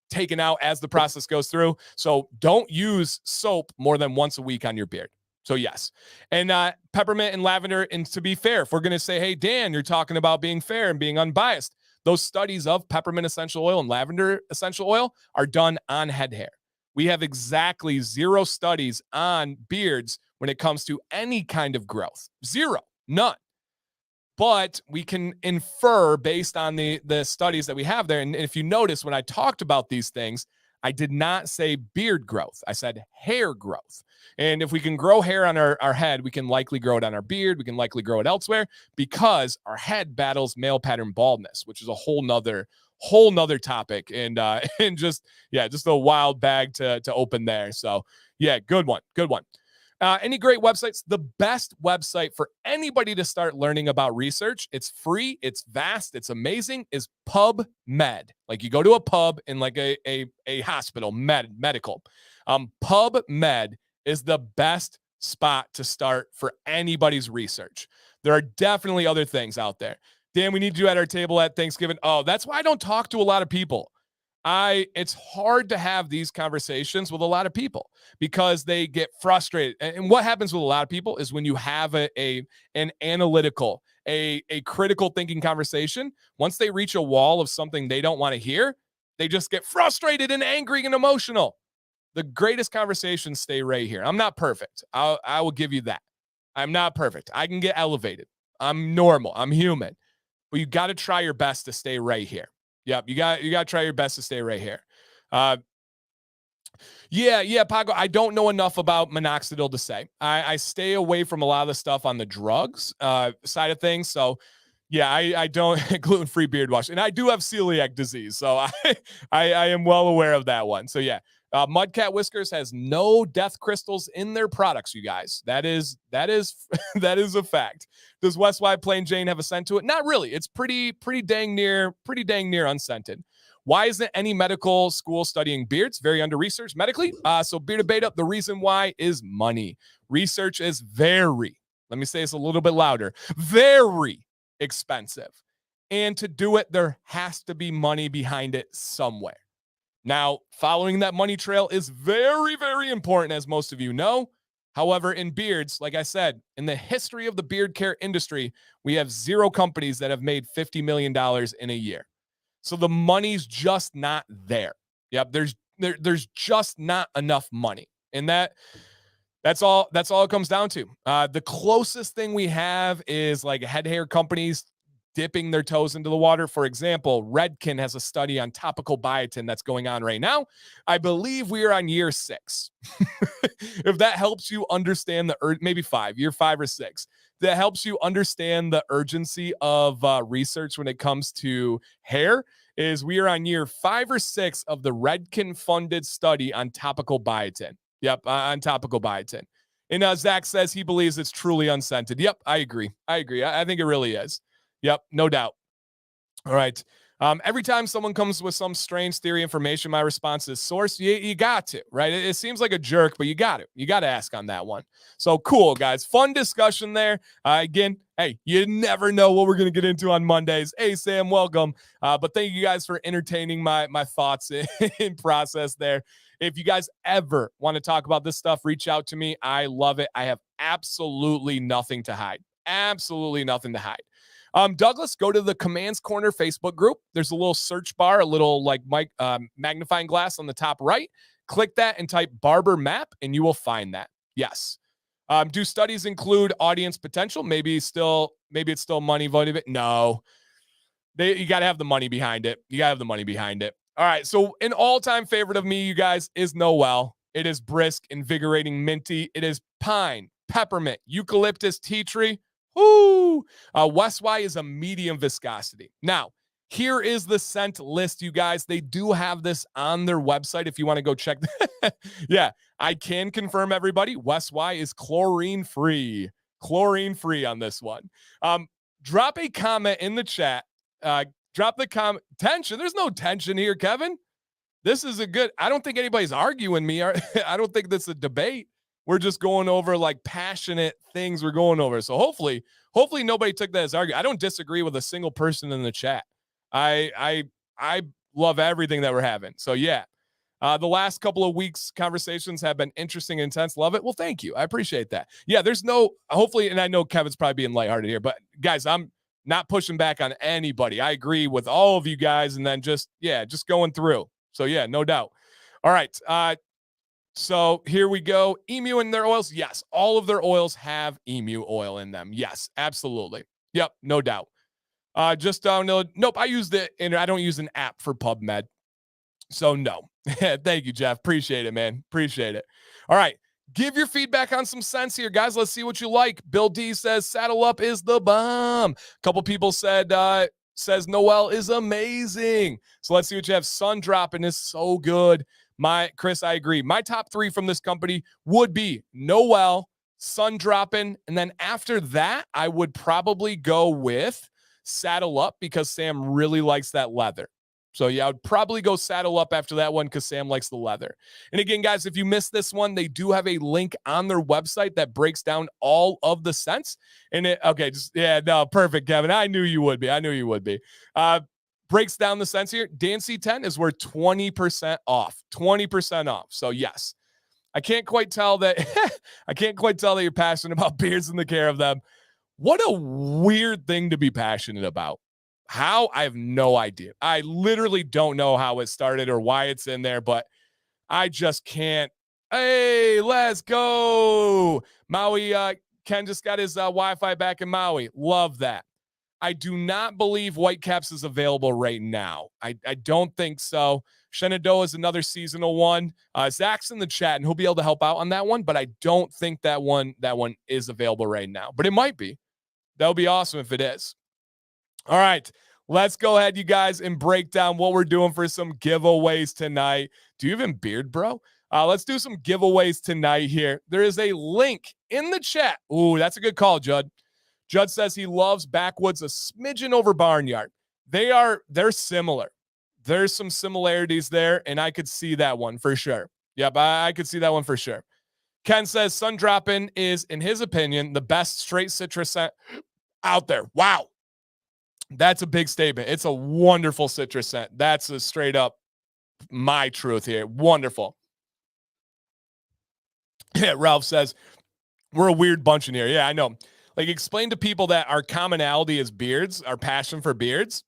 taken out as the process goes through. So don't use soap more than once a week on your beard. So yes. And peppermint and lavender, and to be fair, if we're going to say, hey, Dan, you're talking about being fair and being unbiased, those studies of peppermint essential oil and lavender essential oil are done on head hair. We have exactly 0 studies on beards when it comes to any kind of growth. 0, none. But we can infer based on the studies that we have there. And if you notice, when I talked about these things, I did not say beard growth. I said hair growth. And if we can grow hair on our head, we can likely grow it on our beard. We can likely grow it elsewhere because our head battles male pattern baldness, which is a whole nother topic. And and just a wild bag to open there. So yeah, good one. Any great websites? The best website for anybody to start learning about research, it's free, it's vast, it's amazing, is PubMed. Like you go to a pub in like a hospital, medical. PubMed is the best spot to start for anybody's research. There are definitely other things out there. Dan, we need you at our table at Thanksgiving. Oh, that's why I don't talk to a lot of people. It's hard to have these conversations with a lot of people because they get frustrated. And what happens with a lot of people is when you have an analytical, a critical thinking conversation, once they reach a wall of something they don't want to hear, they just get frustrated and angry and emotional. The greatest conversations stay right here. I'm not perfect. I will give you that. I'm not perfect. I can get elevated. I'm normal. I'm human. But you got to try your best to stay right here. Yep, you got to try your best to stay right here. Paco, I don't know enough about minoxidil to say. I stay away from a lot of the stuff on the drugs side of things. So yeah, I don't gluten-free beard wash. And I do have celiac disease. So I am well aware of that one. So yeah. Mudcat Whiskers has no death crystals in their products, you guys. That is that is a fact. Does WesWy Plain Jane have a scent to it? Not really. It's pretty dang near unscented. Why isn't any medical school studying beards? Very under-researched medically. So Bearded Beta, the reason why is money. Research is very, let me say this a little bit louder, very expensive. And to do it, there has to be money behind it somewhere. Now, following that money trail is very, very important, as most of you know. However, in beards, like I said, in the history of the beard care industry, we have 0 companies that have made $50 million in a year. So the money's just not there. Yep, there's just not enough money. And that's all it comes down to. The closest thing we have is like head hair companies dipping their toes into the water. For example, Redken has a study on topical biotin that's going on right now. I believe we are on year 6. If that helps you understand maybe 5, year 5 or 6, that helps you understand the urgency of research when it comes to hair, is we are on year 5 or 6 of the Redken funded study on topical biotin. Yep, on topical biotin. And Zach says he believes it's truly unscented. Yep, I agree. I think it really is. Yep, no doubt. All right. Every time someone comes with some strange theory information, my response is source. You got to, right? It seems like a jerk, but you got it. You got to ask on that one. So cool, guys. Fun discussion there. Again, hey, you never know what we're going to get into on Mondays. Hey, Sam, welcome. But thank you guys for entertaining my thoughts in process there. If you guys ever want to talk about this stuff, reach out to me. I love it. I have absolutely nothing to hide. Absolutely nothing to hide. Douglas, go to the Commands Corner Facebook group. There's a little search bar, a little like magnifying glass on the top right. Click that and type Barber Map, and you will find that. Yes. Do studies include audience potential? Maybe it's still money voted. No, you got to have the money behind it. You got to have the money behind it. All right. So an all-time favorite of me, you guys, is Noel. It is brisk, invigorating, minty. It is pine, peppermint, eucalyptus, tea tree. Woo! WesWy is a medium viscosity. Now, here is the scent list, you guys. They do have this on their website if you want to go check. Yeah, I can confirm, everybody. WesWy is chlorine-free. Chlorine-free on this one. Drop a comment in the chat. Drop the comment. Tension. There's no tension here, Kevin. This is I don't think anybody's arguing me. I don't think this is a debate. We're just going over like passionate things we're going over. So hopefully nobody took that as argument. I don't disagree with a single person in the chat. I love everything that we're having. So yeah, the last couple of weeks conversations have been interesting and intense. Love it. Well, thank you. I appreciate that. Yeah, hopefully, and I know Kevin's probably being lighthearted here, but guys, I'm not pushing back on anybody. I agree with all of you guys, and then just going through. So yeah, no doubt. All right. So here we go. Emu in their oils. Yes. All of their oils have emu oil in them. Yes, absolutely. Yep. No doubt. Just download. Nope. I don't use an app for PubMed. So no. Thank you, Jeff. Appreciate it, man. Appreciate it. All right. Give your feedback on some sense here, guys. Let's see what you like. Bill D says Saddle Up is the bomb. A couple people says Noel is amazing. So let's see what you have. Sun Dropping is so good. Chris, I agree. My top 3 from this company would be Noel, Sun Dropping, and then after that, I would probably go with Saddle Up because Sam really likes that leather. So yeah, I would probably go Saddle Up after that one because Sam likes the leather. And again, guys, if you missed this one, they do have a link on their website that breaks down all of the scents. And perfect, Kevin. I knew you would be. Breaks down the scents here. Dancy 10 is worth 20% off. 20% off. So yes, I can't quite tell that you're passionate about beards and the care of them. What a weird thing to be passionate about. How? I have no idea. I literally don't know how it started or why it's in there, but I just can't. Hey, let's go. Maui, Ken just got his Wi-Fi back in Maui. Love that. I do not believe Whitecaps is available right now. I don't think so. Shenandoah is another seasonal one. Zach's in the chat, and he'll be able to help out on that one, but I don't think that one is available right now. But it might be. That would be awesome if it is. All right, let's go ahead, you guys, and break down what we're doing for some giveaways tonight. Do you even beard, bro? Let's do some giveaways tonight here. There is a link in the chat. Ooh, that's a good call, Judd. Judd says he loves Backwoods a smidgen over Barnyard. They're similar. There's some similarities there, and I could see that one for sure. Yep, I could see that one for sure. Ken says Sun Droppin' is, in his opinion, the best straight citrus scent out there. Wow. That's a big statement. It's a wonderful citrus scent. That's a straight up my truth here. Wonderful. Yeah, Ralph says, we're a weird bunch in here. Yeah, I know. Like, explain to people that our commonality is beards, our passion for beards.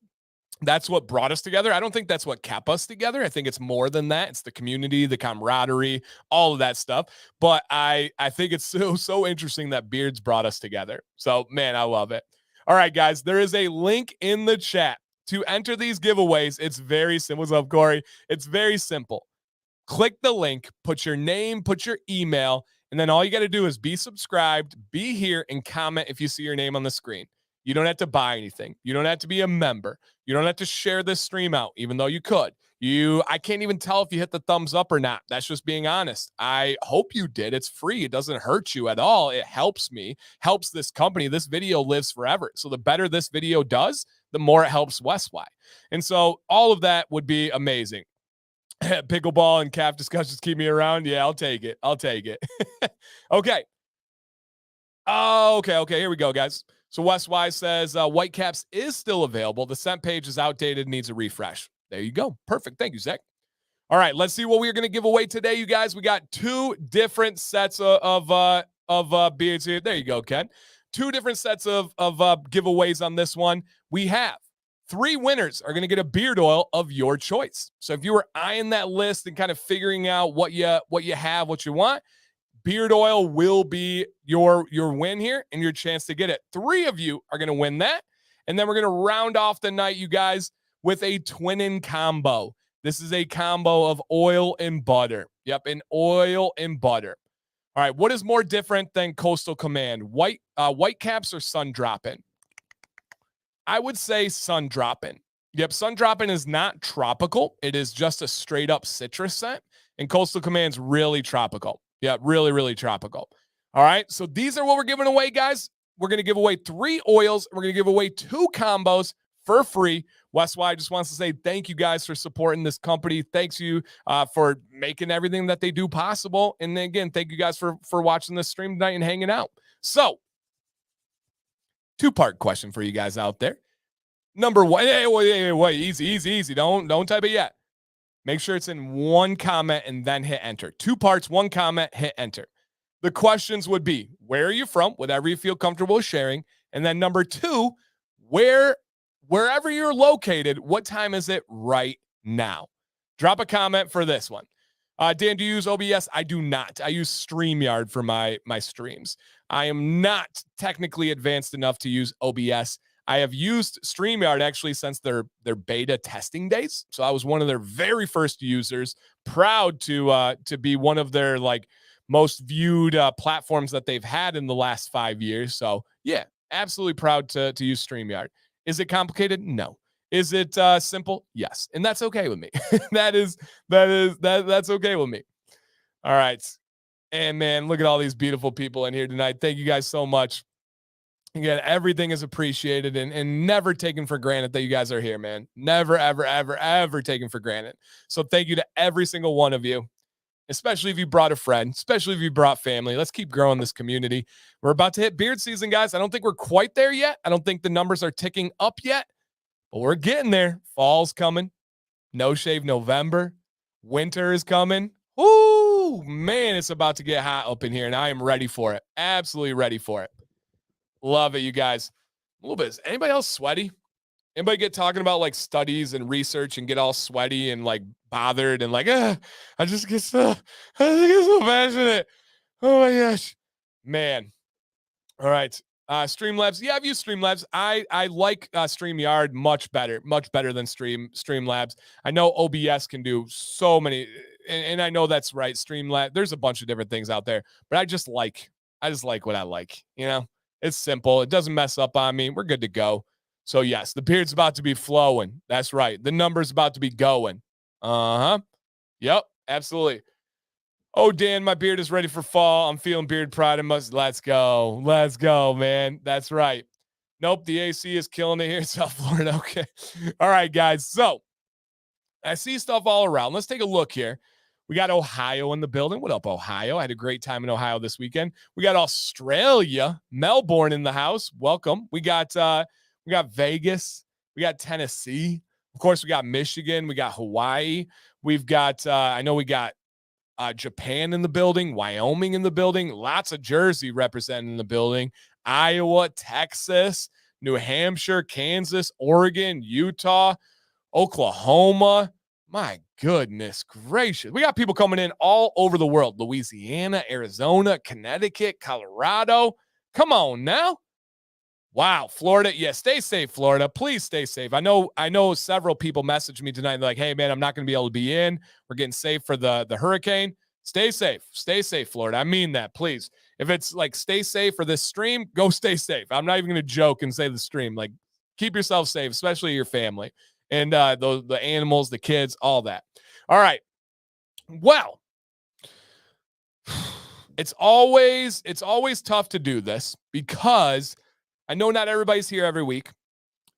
That's what brought us together. I don't think that's what kept us together. I think it's more than that. It's the community, the camaraderie, all of that stuff. But I think it's so interesting that beards brought us together. So, man, I love it. All right, guys, there is a link in the chat to enter these giveaways. It's very simple. What's up, Corey? It's very simple. Click the link, put your name, put your email, and then all you got to do is be subscribed, be here, and comment if you see your name on the screen. You don't have to buy anything. You don't have to be a member. You don't have to share this stream out, even though you could. I can't even tell if you hit the thumbs up or not. That's just being honest. I hope you did. It's free. It doesn't hurt you at all. It helps me, helps this company. This video lives forever. So the better this video does, the more it helps WesWy. And so all of that would be amazing. Pickleball and calf discussions keep me around. Yeah, I'll take it. I'll take it. Okay. Oh, okay. Here we go, guys. So WesWy says Whitecaps is still available. The scent page is outdated, needs a refresh. There you go. Perfect. Thank you, Zach. All right, let's see what we're going to give away today, you guys. We got two different sets of beards here. There you go, Ken. Two different sets of giveaways on this one. We have 3 winners are going to get a beard oil of your choice. So if you were eyeing that list and kind of figuring out what you have, what you want, beard oil will be your win here and your chance to get it. 3 of you are going to win that. And then we're going to round off the night, you guys, with a twinning combo. This is a combo of oil and butter. Yep, an oil and butter. All right, what is more different than Coastal Command? Whitecaps or sun dropping? I would say sun dropping. Yep, sun dropping is not tropical. It is just a straight up citrus scent. And Coastal Command's really tropical. Yeah, really, really tropical. All right, so these are what we're giving away, guys. We're going to give away 3 oils. We're going to give away 2 combos for free. WesWy just wants to say thank you guys for supporting this company. Thanks you for making everything that they do possible. And then again, thank you guys for watching this stream tonight and hanging out. So, 2-part question for you guys out there. Number 1, wait, easy. Don't type it yet. Make sure it's in 1 comment and then hit enter. 2 parts, 1 comment, hit enter. The questions would be, where are you from? Whatever you feel comfortable sharing. And then number 2, wherever you're located, what time is it right now? Drop a comment for this one. Dan, do you use OBS? I do not. I use StreamYard for my streams. I am not technically advanced enough to use OBS. I have used StreamYard actually since their beta testing days. So I was one of their very first users, proud to be one of their most viewed platforms that they've had in the last 5 years. So yeah, absolutely proud to use StreamYard. Is it complicated? No. Is it simple? Yes. And that's okay with me. That's okay with me. All right. And man, look at all these beautiful people in here tonight. Thank you guys so much. Again, everything is appreciated and never taken for granted that you guys are here, man. Never, ever taken for granted. So thank you to every single one of you, especially if you brought a friend, especially if you brought family. Let's keep growing this community. We're about to hit beard season, guys. I don't think we're quite there yet. I don't think the numbers are ticking up yet, but we're getting there. Fall's coming. No shave November. Winter is coming. Ooh, man, it's about to get hot up in here, and I am ready for it. Absolutely ready for it. Love it, you guys. A little bit. Is anybody else sweaty? Anybody get talking about studies and research and get all sweaty and bothered and I just get so passionate. Oh my gosh, man. All right. Streamlabs. Yeah, I've used Streamlabs. I like StreamYard much better than Streamlabs. I know OBS can do so many, and I know that's right. Streamlabs. There's a bunch of different things out there, but I just like what I like. You know, it's simple. It doesn't mess up on me. We're good to go. So yes, the beard's about to be flowing. That's right. The number's about to be going. Yep, absolutely. Oh, Dan, my beard is ready for fall. I'm feeling beard pride. Let's go, man. That's right. Nope, the AC is killing it here in South Florida. Okay. All right, guys. So I see stuff all around. Let's take a look here. We got Ohio in the building. What up, Ohio? I had a great time in Ohio this weekend. We got Australia, Melbourne in the house. Welcome. We got Vegas. We got Tennessee. Of course, we got Michigan. We got Hawaii. We've got, I know we got Japan in the building, Wyoming in the building, lots of Jersey representing in the building, Iowa, Texas, New Hampshire, Kansas, Oregon, Utah, Oklahoma. My goodness gracious. We got people coming in all over the world. Louisiana, Arizona, Connecticut, Colorado. Come on now. Wow, Florida. Yeah, stay safe, Florida. Please stay safe. I know several people messaged me tonight. They're like, hey, man, I'm not going to be able to be in. We're getting safe for the hurricane. Stay safe. Stay safe, Florida. I mean that, please. If it's stay safe for this stream, go stay safe. I'm not even going to joke and say the stream. Keep yourself safe, especially your family and the animals, the kids, all that. All right. Well, it's always tough to do this because I know not everybody's here every week.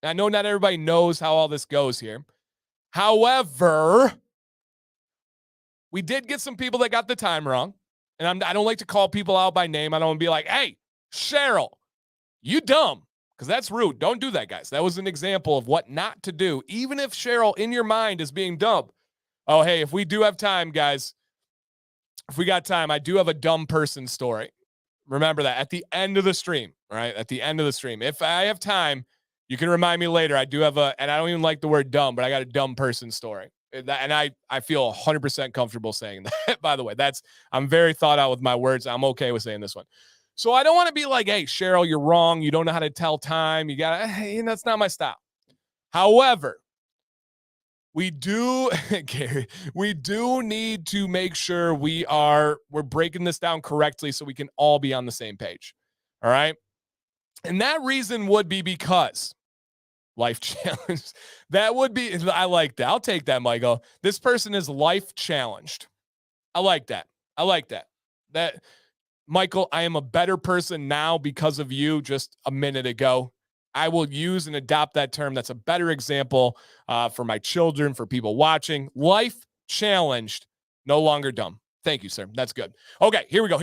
I know not everybody knows how all this goes here. However, we did get some people that got the time wrong. And I don't like to call people out by name. I don't want to be like, hey, Cheryl, you dumb. Because that's rude. Don't do that, guys. That was an example of what not to do. Even if Cheryl in your mind is being dumb. Oh, hey, if we do have time, guys, if we got time, I do have a dumb person story. Remember that at the end of the stream, right? At the end of the stream. If I have time, you can remind me later. I do have and I don't even like the word dumb, but I got a dumb person story. And I feel 100% comfortable saying that. By the way, I'm very thought out with my words. I'm okay with saying this one. So I don't want to be like, hey, Cheryl, you're wrong. You don't know how to tell time. You got to, that's not my style. However, we do, Gary, we do need to make sure we're breaking this down correctly so we can all be on the same page. All right. And that reason would be because life challenge. That would be, I like that. I'll take that, Michael. This person is life challenged. I like that. Michael, I am a better person now because of you just a minute ago. I will use and adopt that term. That's a better example for my children, for people watching. Life challenged, no longer dumb. Thank you, sir. That's good. Okay, here we go.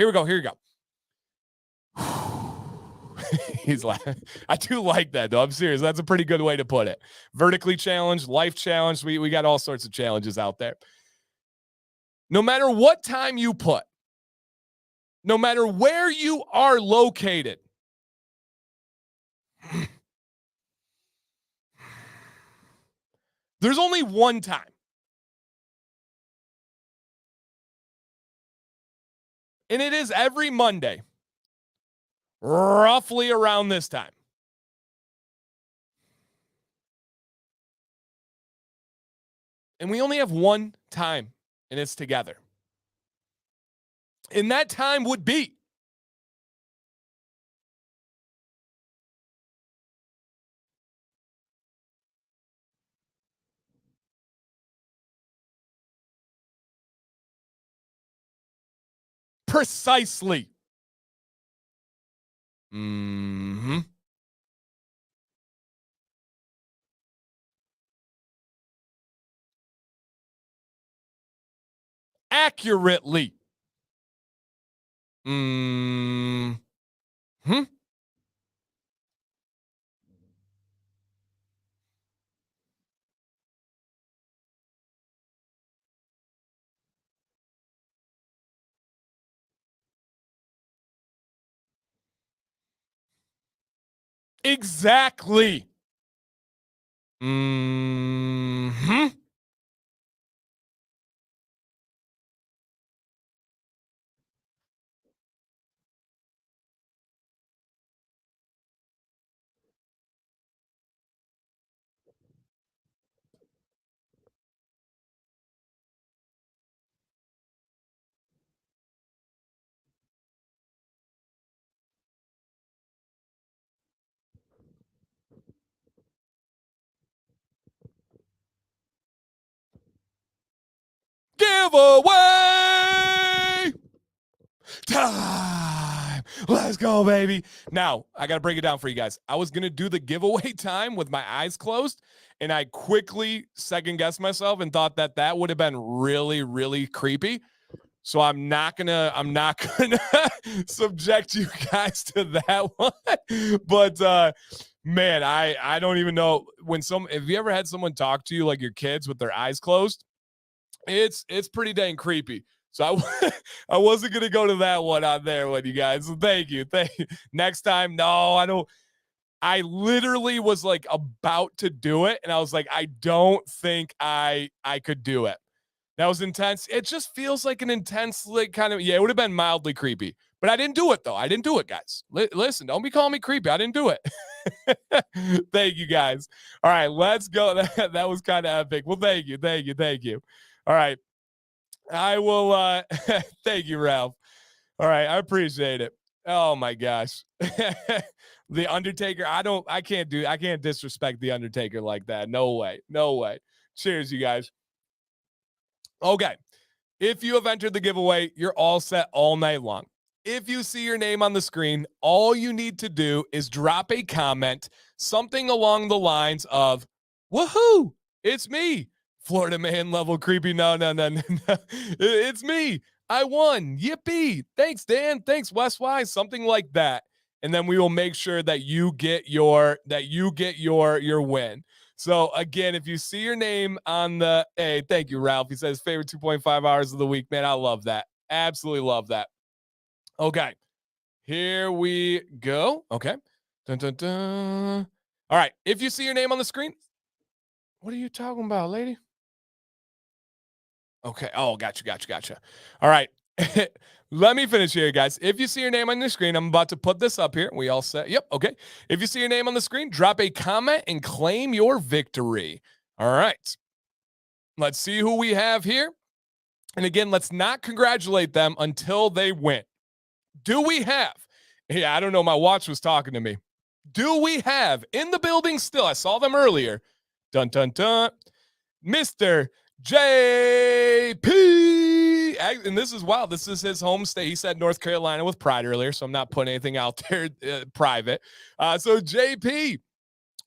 He's laughing. I do like that, though. I'm serious. That's a pretty good way to put it. Vertically challenged, life challenged. We got all sorts of challenges out there. No matter what time you put, no matter where you are located, there's only one time. And it is every Monday, roughly around this time. And we only have one time, and it's together. And that time would be precisely. Accurately. Exactly. Giveaway time. Let's go, baby. Now, I got to break it down for you guys. I was going to do the giveaway time with my eyes closed, and I quickly second-guessed myself and thought that would have been really, really creepy. So I'm not gonna subject you guys to that one. But man, I don't even know have you ever had someone talk to you like your kids with their eyes closed? It's pretty dang creepy. So I wasn't gonna go to that one on there with you guys. So thank you. Next time, no, I don't. I literally was like about to do it, and I was like, I don't think I could do it. That was intense. It just feels like an intense, like kind of, it would have been mildly creepy. But I didn't do it, though. I didn't do it, guys. Listen, don't be calling me creepy. I didn't do it. Thank you, guys. All right, let's go. That was kind of epic. Well, thank you. All right. I will, thank you, Ralph. All right, I appreciate it. Oh, my gosh. The Undertaker, I can't disrespect The Undertaker like that. No way. Cheers, you guys. Okay. If you have entered the giveaway, you're all set all night long. if you see your name on the screen, all you need to do is drop a comment, something along the lines of, woohoo, it's me, Florida man level creepy. No. It's me. I won. Yippee. Thanks, Dan. Thanks, WesWy. Something like that. And then we will make sure that you get your win. So again, if you see your name on the, hey, thank you, Ralph. He says favorite 2.5 hours of the week. Man, I love that. Absolutely love that. Okay, here we go. Okay. Dun, dun, dun. All right. If you see your name on the screen, what are you talking about, lady? Okay. Oh, gotcha. All right. Let me finish here, guys. If you see your name on the screen, I'm about to put this up here. We all set. Yep. Okay. If you see your name on the screen, drop a comment and claim your victory. All right. Let's see who we have here. And again, let's not congratulate them until they win. Do we have? Yeah, I don't know. My watch was talking to me. Do we have in the building still? I saw them earlier. Dun, dun, dun. Mr. JP. And this is wild. This is his home state. He said North Carolina with pride earlier, so I'm not putting anything out there private. So JP,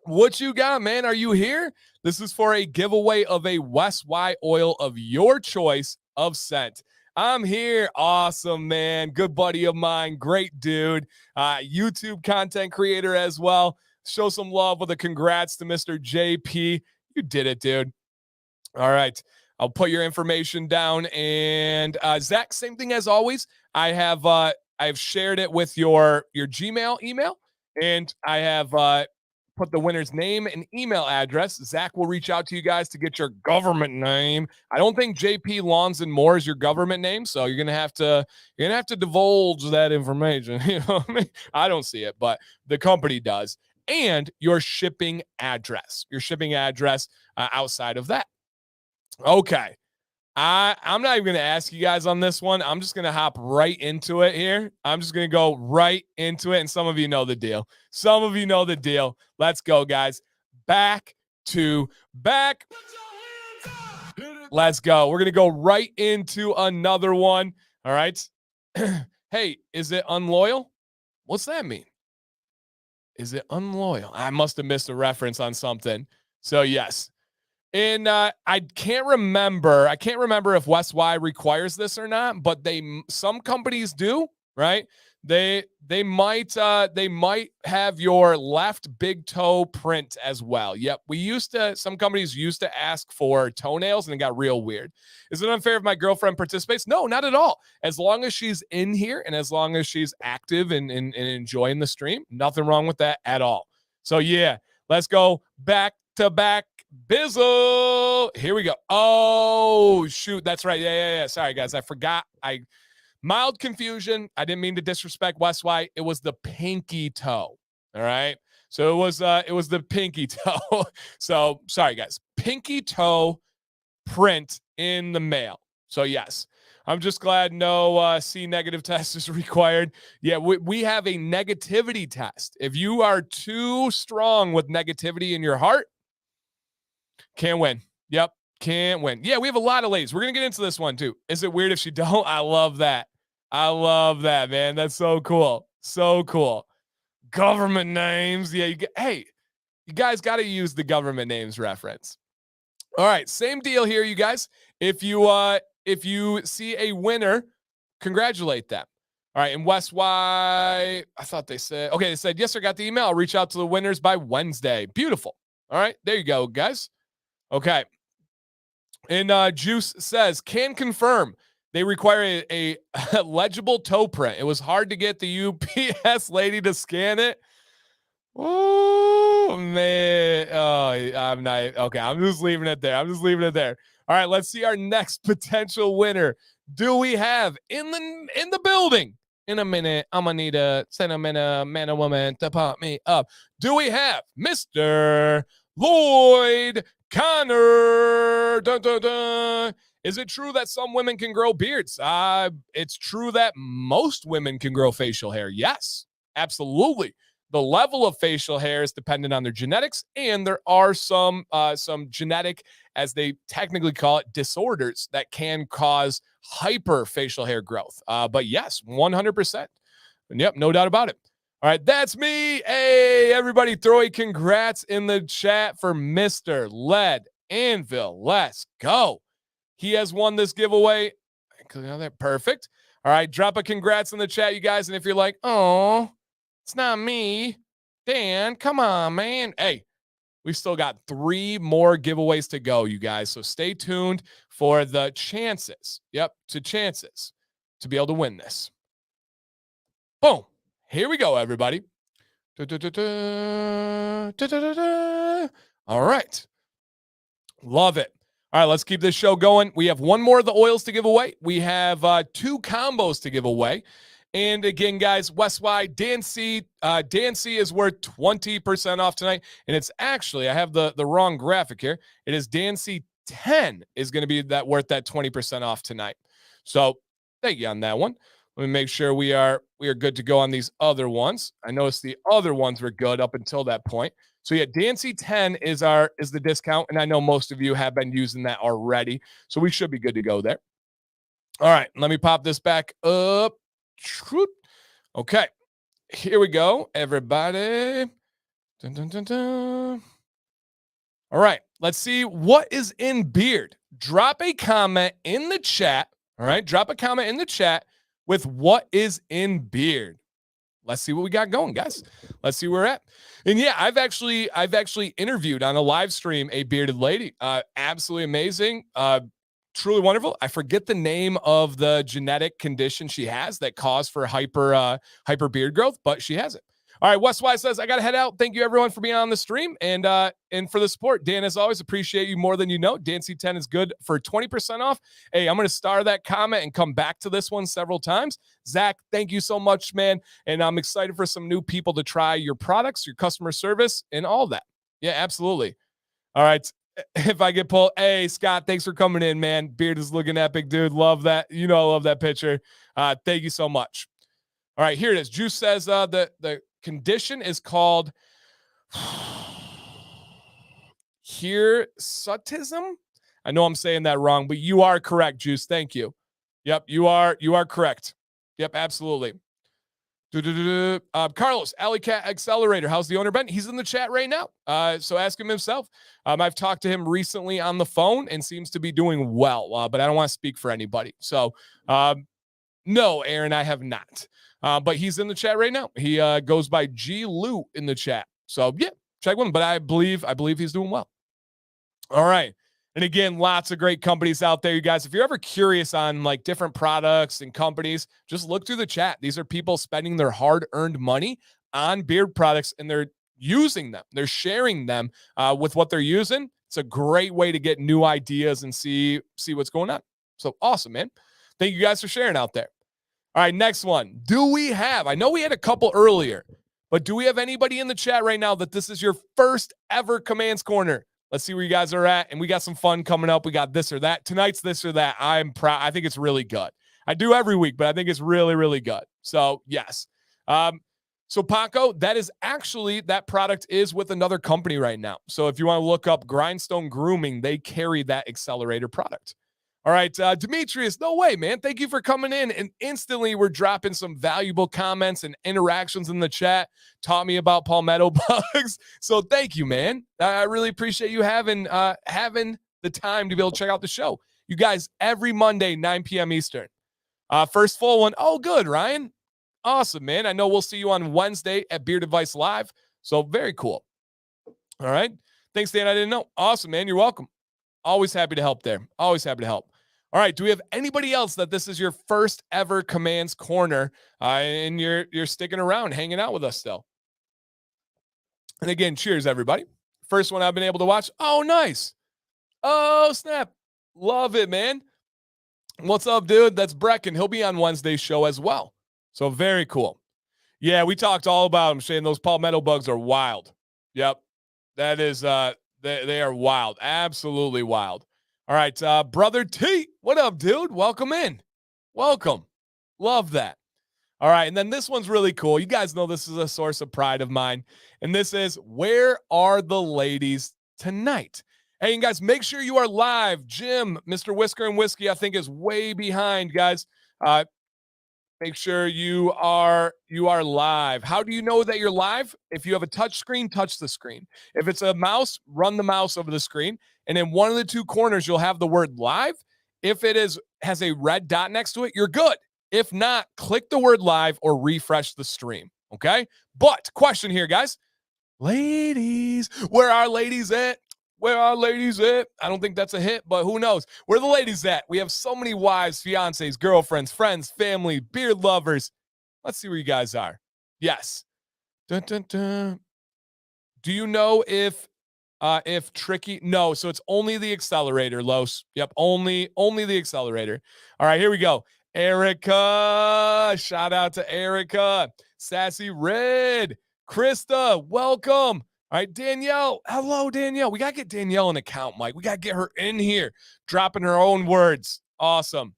what you got, man? Are you here? This is for a giveaway of a WesWy oil of your choice of scent. I'm here. Awesome, man. Good buddy of mine. Great dude. YouTube content creator as well. Show some love with a congrats to Mr. JP. You did it, dude. All right. I'll put your information down. And Zach, same thing as always. I've shared it with your Gmail email, and I have put the winner's name and email address. Zach will reach out to you guys to get your government name. I don't think JP Lawns and More is your government name, so you're gonna have to divulge that information. You know what I mean? I don't see it, but the company does. And your shipping address. Outside of that. Okay. I'm not even going to ask you guys on this one. I'm just going to hop right into it here. I'm just going to go right into it. And some of you know the deal. Let's go, guys. Back to back. Let's go. We're going to go right into another one. All right. Hey, is it unloyal? What's that mean? Is it unloyal? I must have missed a reference on something. So yes. And I can't remember if WesWy requires this or not, but some companies do, right? They might have your left big toe print as well. Yep, some companies used to ask for toenails, and it got real weird. Is it unfair if my girlfriend participates? No, not at all. As long as she's in here and as long as she's active and enjoying the stream, nothing wrong with that at all. So yeah, let's go back to back. Bizzle. Here we go. Oh, shoot. That's right. Yeah. Sorry, guys. I forgot. Mild confusion. I didn't mean to disrespect WesWy. It was the pinky toe. All right. So it was the pinky toe. So sorry, guys. Pinky toe print in the mail. So yes, I'm just glad no C negative test is required. Yeah, we have a negativity test. If you are too strong with negativity in your heart, can't win. Yep, can't win. Yeah, we have a lot of ladies. We're going to get into this one, too. Is it weird if she don't? I love that. Man. That's so cool. Government names. Yeah, you guys got to use the government names reference. All right, same deal here, you guys. If you see a winner, congratulate them. All right, and WesWy, I thought they said, okay, they said, yes, I got the email. I'll reach out to the winners by Wednesday. Beautiful. All right, there you go, guys. Okay. And Juice says, can confirm they require a legible toe print. It was hard to get the UPS lady to scan it. Oh, man. Oh, I'm not. Okay, I'm just leaving it there. All right, let's see our next potential winner. Do we have in the building? In a minute, I'm going to need a sentimental man or woman to pump me up. Do we have Mr. Lloyd Connor? Dun, dun, dun. Is it true that some women can grow beards? It's true that most women can grow facial hair. Yes, absolutely. The level of facial hair is dependent on their genetics, and there are some genetic, as they technically call it, disorders that can cause hyper facial hair growth. But yes, 100%. And yep, no doubt about it. All right, that's me. Hey, everybody, throw a congrats in the chat for Mr. Lead Anvil. Let's go. He has won this giveaway. Perfect. All right, drop a congrats in the chat, you guys. And if you're like, oh, it's not me, Dan, come on, man. Hey, we've still got 3 more giveaways to go, you guys. So stay tuned for the chances. Yep, chances to be able to win this. Boom. Here we go, everybody. All right. Love it. All right, let's keep this show going. We have 1 more of the oils to give away. We have 2 combos to give away. And again, guys, WesWy, Dan C is worth 20% off tonight. And it's actually, I have the wrong graphic here. It is Dan C 10 is going to be worth that 20% off tonight. So thank you on that one. Let me make sure we are good to go on these other ones. I noticed the other ones were good up until that point. So yeah, Dancy 10 is the discount, and I know most of you have been using that already. So we should be good to go there. All right, let me pop this back up. Okay, here we go, everybody. Dun, dun, dun, dun. All right, let's see what is in beard. Drop a comment in the chat. All right, drop a comment in the chat with what is in beard. Let's see what we got going, guys. Let's see where we're at. And yeah, I've actually interviewed on a live stream a bearded lady. Absolutely amazing. Truly wonderful. I forget the name of the genetic condition she has that caused for hyper beard growth, but she has it. All right, WesWy says, I got to head out. Thank you, everyone, for being on the stream and for the support. Dan, as always, appreciate you more than you know. Dan C10 is good for 20% off. Hey, I'm going to star that comment and come back to this one several times. Zach, thank you so much, man. And I'm excited for some new people to try your products, your customer service, and all that. Yeah, absolutely. All right. If I get pulled, hey, Scott, thanks for coming in, man. Beard is looking epic, dude. Love that. You know, I love that picture. Thank you so much. All right, here it is. Juice says the condition is called hirsutism. I know I'm saying that wrong, but you are correct, Juice. Thank you. Yep, you are correct. Yep, absolutely. Carlos, Alley Cat Accelerator. How's the owner been? He's in the chat right now. So ask him himself. I've talked to him recently on the phone and seems to be doing well, but I don't want to speak for anybody. So no, Aaron, I have not. But he's in the chat right now. He goes by G Lou in the chat. So yeah, check with him. But I believe he's doing well. All right. And again, lots of great companies out there, you guys. If you're ever curious on like different products and companies, just look through the chat. These are people spending their hard-earned money on beard products, and they're using them. They're sharing them with what they're using. It's a great way to get new ideas and see what's going on. So awesome, man. Thank you guys for sharing out there. All right, next one. I know we had a couple earlier, but do we have anybody in the chat right now that this is your first ever Commands Corner? Let's see where you guys are at. And we got some fun coming up. We got this or that. Tonight's this or that. I'm proud. I think it's really good. I do every week, but I think it's really, really good. So yes. So Paco, that product is with another company right now. So if you want to look up Grindstone Grooming, they carry that accelerator product. All right, Demetrius, no way, man. Thank you for coming in. And instantly we're dropping some valuable comments and interactions in the chat. Taught me about palmetto bugs. So thank you, man. I really appreciate you having the time to be able to check out the show. You guys, every Monday, 9 p.m. Eastern. First full one. Oh, good, Ryan. Awesome, man. I know we'll see you on Wednesday at Beard Advice Live. So very cool. All right. Thanks, Dan. I didn't know. Awesome, man. You're welcome. Always happy to help there. Always happy to help. All right. Do we have anybody else that this is your first ever Commands Corner and you're sticking around, hanging out with us still? And again, cheers, everybody. First one I've been able to watch. Oh, nice. Oh, snap. Love it, man. What's up, dude? That's Brecken. He'll be on Wednesday's show as well. So very cool. Yeah, we talked all about him, Shane. Those palmetto bugs are wild. Yep. That is, they are wild. Absolutely wild. All right, Brother T, what up, dude? Welcome in. Welcome. Love that. All right. And then this one's really cool. You guys know this is a source of pride of mine. And this is, where are the ladies tonight? Hey, and guys, make sure you are live. Jim, Mr. Whisker and Whiskey, I think is way behind, guys. Make sure you are live. How do you know that you're live? If you have a touch screen, touch the screen. If it's a mouse, run the mouse over the screen. And in one of the two corners, you'll have the word live. If it has a red dot next to it, you're good. If not, click the word live or refresh the stream. Okay. But question here, guys. Ladies, where are ladies at? Where are ladies at? I don't think that's a hit, but who knows? Where are the ladies at? We have so many wives, fiancés, girlfriends, friends, family, beard lovers. Let's see where you guys are. Yes. Dun, dun, dun. Do you know if tricky? No, so it's only the accelerator, Los. Yep, only the accelerator. All right, here we go. Erica, shout out to Erica. Sassy Red, Krista, welcome. All right, Danielle. Hello, Danielle. We got to get Danielle an account, Mike. We got to get her in here, dropping her own words. Awesome.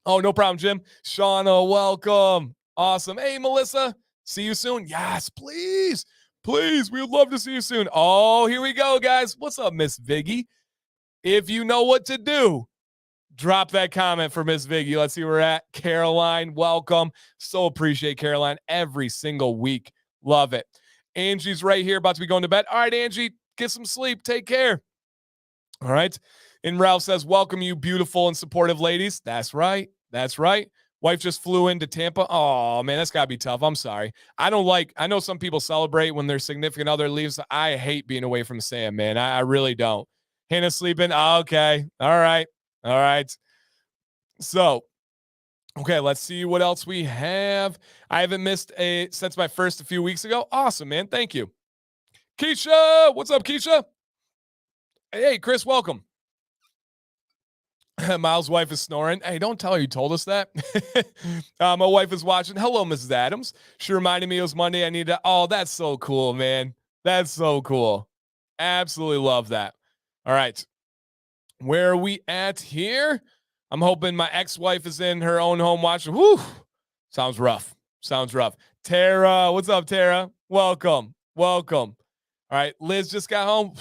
Oh, no problem, Jim. Shauna, welcome. Awesome. Hey, Melissa, see you soon. Yes, please. Please, we would love to see you soon. Oh, here we go, guys. What's up, Miss Viggy? If you know what to do, drop that comment for Miss Viggy. Let's see where we're at. Caroline, welcome. So appreciate Caroline every single week. Love it. Angie's right here, about to be going to bed. All right, Angie, get some sleep. Take care. All right. And Ralph says, welcome, you beautiful and supportive ladies. That's right. That's right. Wife just flew into Tampa. Oh, man, that's got to be tough. I'm sorry. I know some people celebrate when their significant other leaves. I hate being away from Sam, man. I really don't. Hannah sleeping. Oh, okay. All right. All right. So, okay, let's see what else we have. I haven't missed since my first a few weeks ago. Awesome, man. Thank you. Keisha, what's up, Keisha? Hey, Chris, welcome. Miles' wife is snoring. Hey, don't tell her you told us that. My wife is watching. Hello, Mrs. Adams. She reminded me it was Monday. I need to. Oh, that's so cool, man. That's so cool. Absolutely love that. All right. Where are we at here? I'm hoping my ex-wife is in her own home watching. Whew. Sounds rough. Sounds rough. Tara, what's up, Tara? Welcome. Welcome. All right. Liz just got home.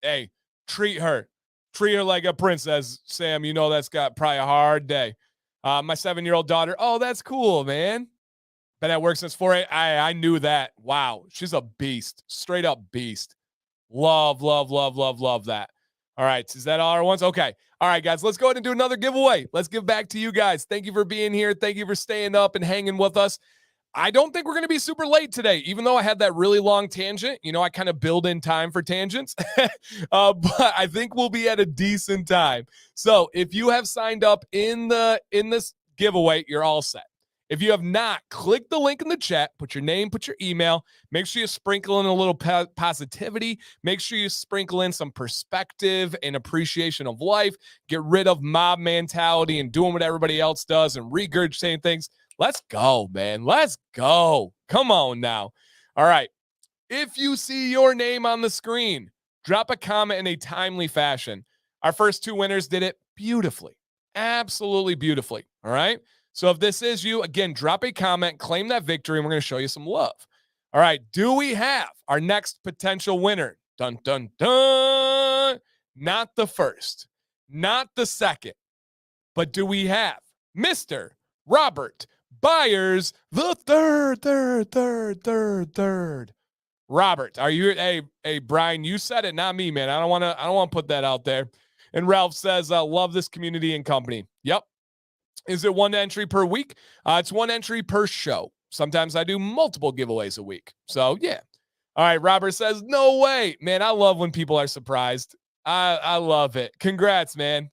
Hey, treat her. Treat her like a princess, Sam. You know that's got probably a hard day. My 7-year-old daughter. Oh, that's cool, man. Been at work since 4 a.m. I knew that. Wow. She's a beast. Straight up beast. Love, love, love, love, love that. All right. Is that all our ones? Okay. All right, guys. Let's go ahead and do another giveaway. Let's give back to you guys. Thank you for being here. Thank you for staying up and hanging with us. I don't think we're going to be super late today, even though I had that really long tangent. You know, I kind of build in time for tangents, but I think we'll be at a decent time. So if you have signed up in this giveaway, you're all set. If you have not, click the link in the chat, put your name, put your email, make sure you sprinkle in a little positivity, make sure you sprinkle in some perspective and appreciation of life, get rid of mob mentality and doing what everybody else does and regurgitating things. Let's go, man. Let's go. Come on now. All right. If you see your name on the screen, drop a comment in a timely fashion. Our first two winners did it beautifully. Absolutely beautifully. All right. So if this is you, again, drop a comment, claim that victory, and we're going to show you some love. All right. Do we have our next potential winner? Dun, dun, dun. Not the first, not the second, but do we have Mr. Robert Byers, the third. Robert, are you? Hey, Brian, you said it, not me, man. I don't want to put that out there. And Ralph says, love this community and company. Yep. Is it one entry per week? It's one entry per show. Sometimes I do multiple giveaways a week. So yeah. All right. Robert says, no way, man. I love when people are surprised. I love it. Congrats, man.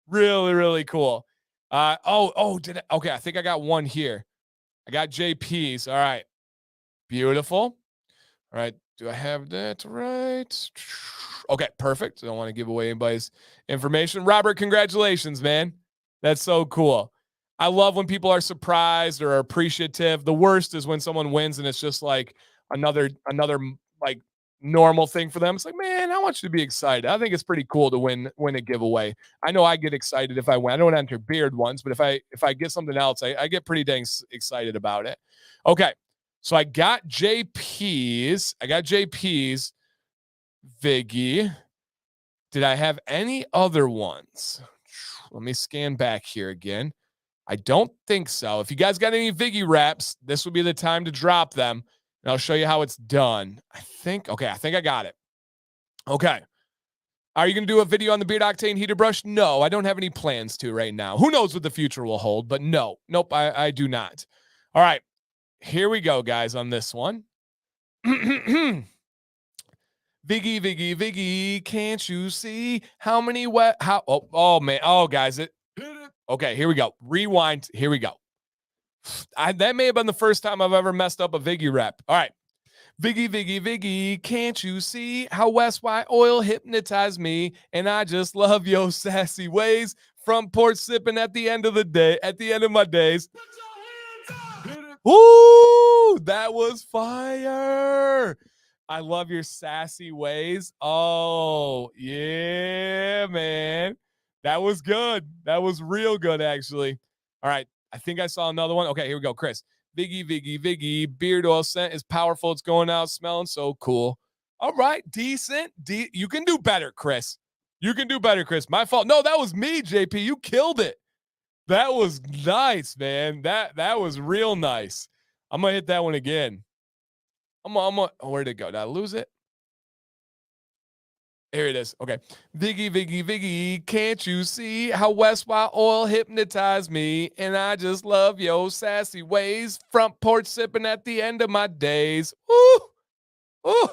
Really, really cool. Okay, I think I got one here. I got JP's. All right. Beautiful. All right. Do I have that right? Okay, perfect. I don't want to give away anybody's information. Robert, congratulations, man. That's so cool. I love when people are surprised or appreciative. The worst is when someone wins and it's just like another like normal thing for them. It's like, man, I want you to be excited. I think it's pretty cool to win a giveaway. I know I get excited if I win. I don't enter beard ones, but if I get something else, I get pretty dang excited about it. Okay, so I got JP's. Viggy. Did I have any other ones? Let me scan back here again. I don't think so. If you guys got any Viggy wraps, this would be the time to drop them. And I'll show you how it's done. I think I got it. Okay. Are you going to do a video on the Beard Octane heater brush? No, I don't have any plans to right now. Who knows what the future will hold, but no. Nope, I do not. All right. Here we go, guys, on this one. Viggy, Viggy, Viggy, can't you see how many oh man. Oh, guys, okay, here we go. Rewind. Here we go. That may have been the first time I've ever messed up a Viggy rep. All right. Viggy, Viggy, Viggy, can't you see how WesWy oil hypnotized me? And I just love your sassy ways. Front porch sipping at the end of the day, at the end of my days. Woo! That was fire. I love your sassy ways. Oh, yeah, man. That was good. That was real good, actually. All right. I think I saw another one. Okay, here we go. Chris. Viggy, Viggy, Viggy. Beard oil scent is powerful. It's going out smelling so cool. All right. Decent. You can do better, Chris. You can do better, Chris. My fault. No, that was me, JP. You killed it. That was nice, man. That was real nice. I'm going to hit that one again. Where'd it go? Did I lose it? Here it is. Okay. Viggy, Viggy, Viggy, can't you see how WesWy oil hypnotized me? And I just love your sassy ways. Front porch sipping at the end of my days. Ooh, ooh.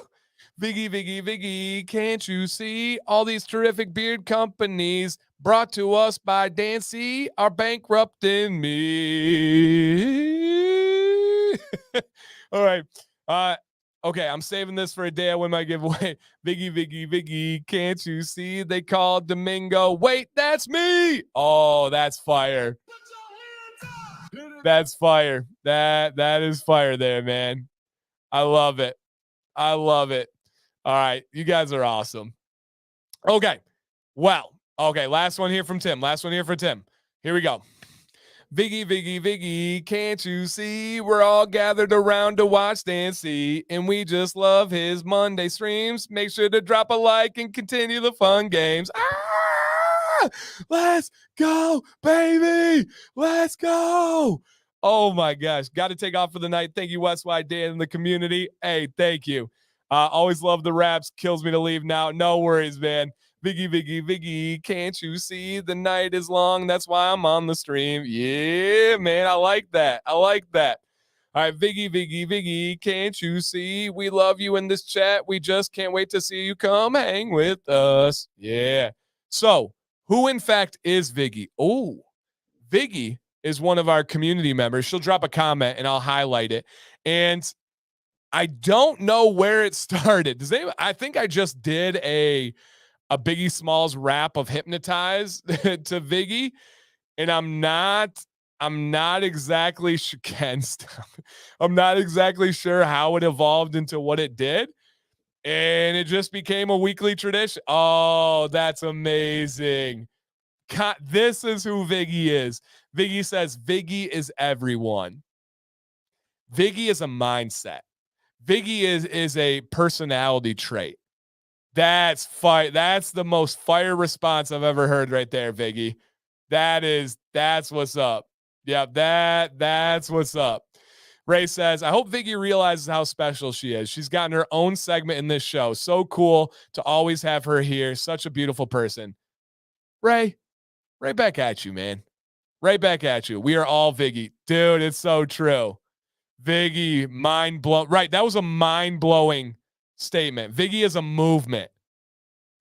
Viggy, Viggy, Viggy, can't you see all these terrific beard companies brought to us by Dancy are bankrupting me? All right. Okay, I'm saving this for a day I win my giveaway. Viggy, Viggy, Viggy, can't you see they called Domingo? Wait, that's me. Oh, that's fire. That's fire. That is fire there, man. I love it. I love it. All right, you guys are awesome. Okay, well, okay, last one here from Tim. Last one here for Tim. Here we go. Viggy, Viggy, Viggy, can't you see? We're all gathered around to watch Dancy, and we just love his Monday streams. Make sure to drop a like and continue the fun games. Ah! Let's go, baby. Let's go. Oh my gosh. Got to take off for the night. Thank you, WesWy Dan and the community. Hey, thank you. Always love the raps. Kills me to leave now. No worries, man. Viggy, Viggy, Viggy, can't you see the night is long? That's why I'm on the stream. Yeah, man, I like that. I like that. All right, Viggy, Viggy, Viggy, can't you see? We love you in this chat. We just can't wait to see you come hang with us. Yeah. So, who in fact is Viggy? Oh, Viggy is one of our community members. She'll drop a comment and I'll highlight it. And I don't know where it started. I think I just did a Biggie Smalls rap of Hypnotize to Viggy, and I'm not exactly I'm not exactly sure how it evolved into what it did, and it just became a weekly tradition. Oh, that's amazing. This is who Viggy is. Viggy says Viggy is everyone. Viggy is a mindset. Viggy is a personality trait. That's fire. That's the most fire response I've ever heard right there, Viggy. That's what's up. Yeah, that's what's up. Ray says, I hope Viggy realizes how special she is. She's gotten her own segment in this show. So cool to always have her here. Such a beautiful person. Ray, right back at you, man. Right back at you. We are all Viggy. Dude, it's so true. Viggy, mind blown. Right. That was a mind blowing statement. Viggy is a movement.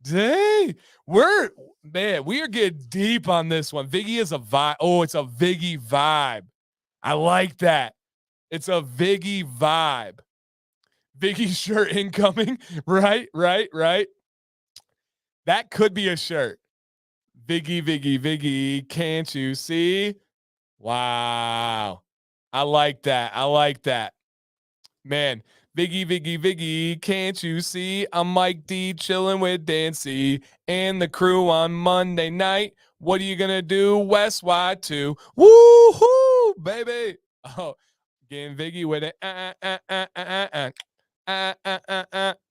Dang, we are getting deep on this one. Viggy is a vibe. Oh, it's a Viggy vibe. I like that. It's a Viggy vibe. Viggy shirt incoming. Right. That could be a shirt. Viggy, Viggy, Viggy. Can't you see? Wow. I like that. Man, Viggy, can't you see? I'm Mike D chilling with Dancy and the crew on Monday night. What are you going to do? WesWy 2. Woo-hoo, baby. Oh, getting Viggy with it.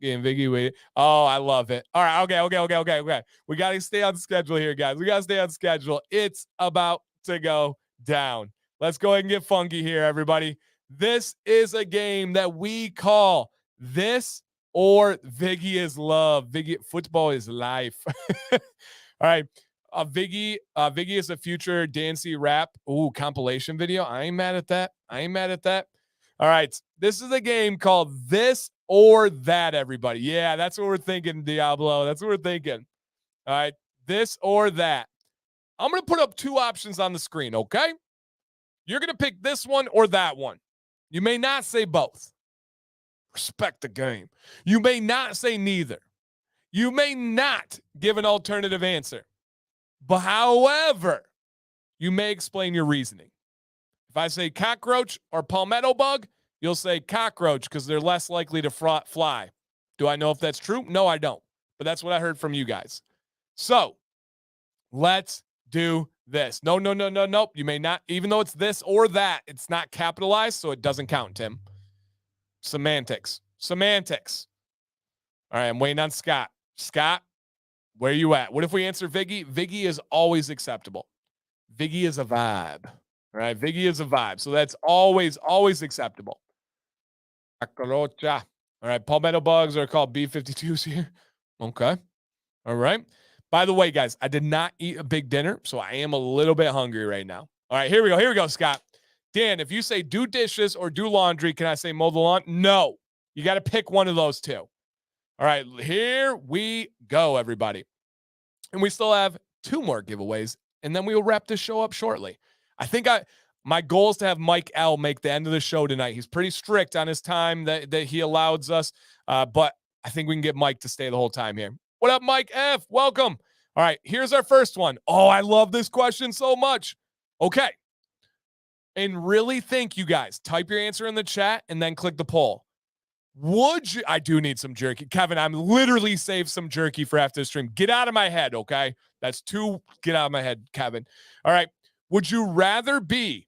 Getting Viggy with it. Oh, I love it. All right, okay. We got to stay on schedule here, guys. We got to stay on schedule. It's about to go down. Let's go ahead and get funky here, everybody. This is a game that we call This or Viggy is Love. Viggy, football is life. All right. Viggy is a future Dancy rap compilation video. I ain't mad at that. All right. This is a game called This or That, everybody. Yeah, that's what we're thinking, Diablo. That's what we're thinking. All right. This or that. I'm going to put up two options on the screen, okay? You're going to pick this one or that one. You may not say both. Respect the game. You may not say neither. You may not give an alternative answer. But however, you may explain your reasoning. If I say cockroach or palmetto bug, you'll say cockroach because they're less likely to fly. Do I know if that's true? No, I don't. But that's what I heard from you guys. So let's do this. No. You may not, even though it's this or that, it's not capitalized, so it doesn't count, Tim. Semantics. All right, I'm waiting on Scott. Scott, where are you at? What if we answer Viggy? Viggy is always acceptable. Viggy is a vibe. All right, Viggy is a vibe. So that's always acceptable. All right, palmetto bugs are called B-52s here. Okay. All right. By the way, guys, I did not eat a big dinner, so I am a little bit hungry right now. All right, here we go, Scott. Dan, if you say do dishes or do laundry, can I say mow the lawn? No. You got to pick one of those two. All right, here we go, everybody. And we still have two more giveaways, and then we will wrap this show up shortly. I think my goal is to have Mike L make the end of the show tonight. He's pretty strict on his time that he allows us, but I think we can get Mike to stay the whole time here. What up, Mike F? Welcome. All right, here's our first one. Oh, I love this question so much. Okay. And really think, you guys. Type your answer in the chat and then click the poll. Would you? I do need some jerky. Kevin, I'm literally saved some jerky for after the stream. Get out of my head, okay? That's two. Get out of my head, Kevin. All right. Would you rather be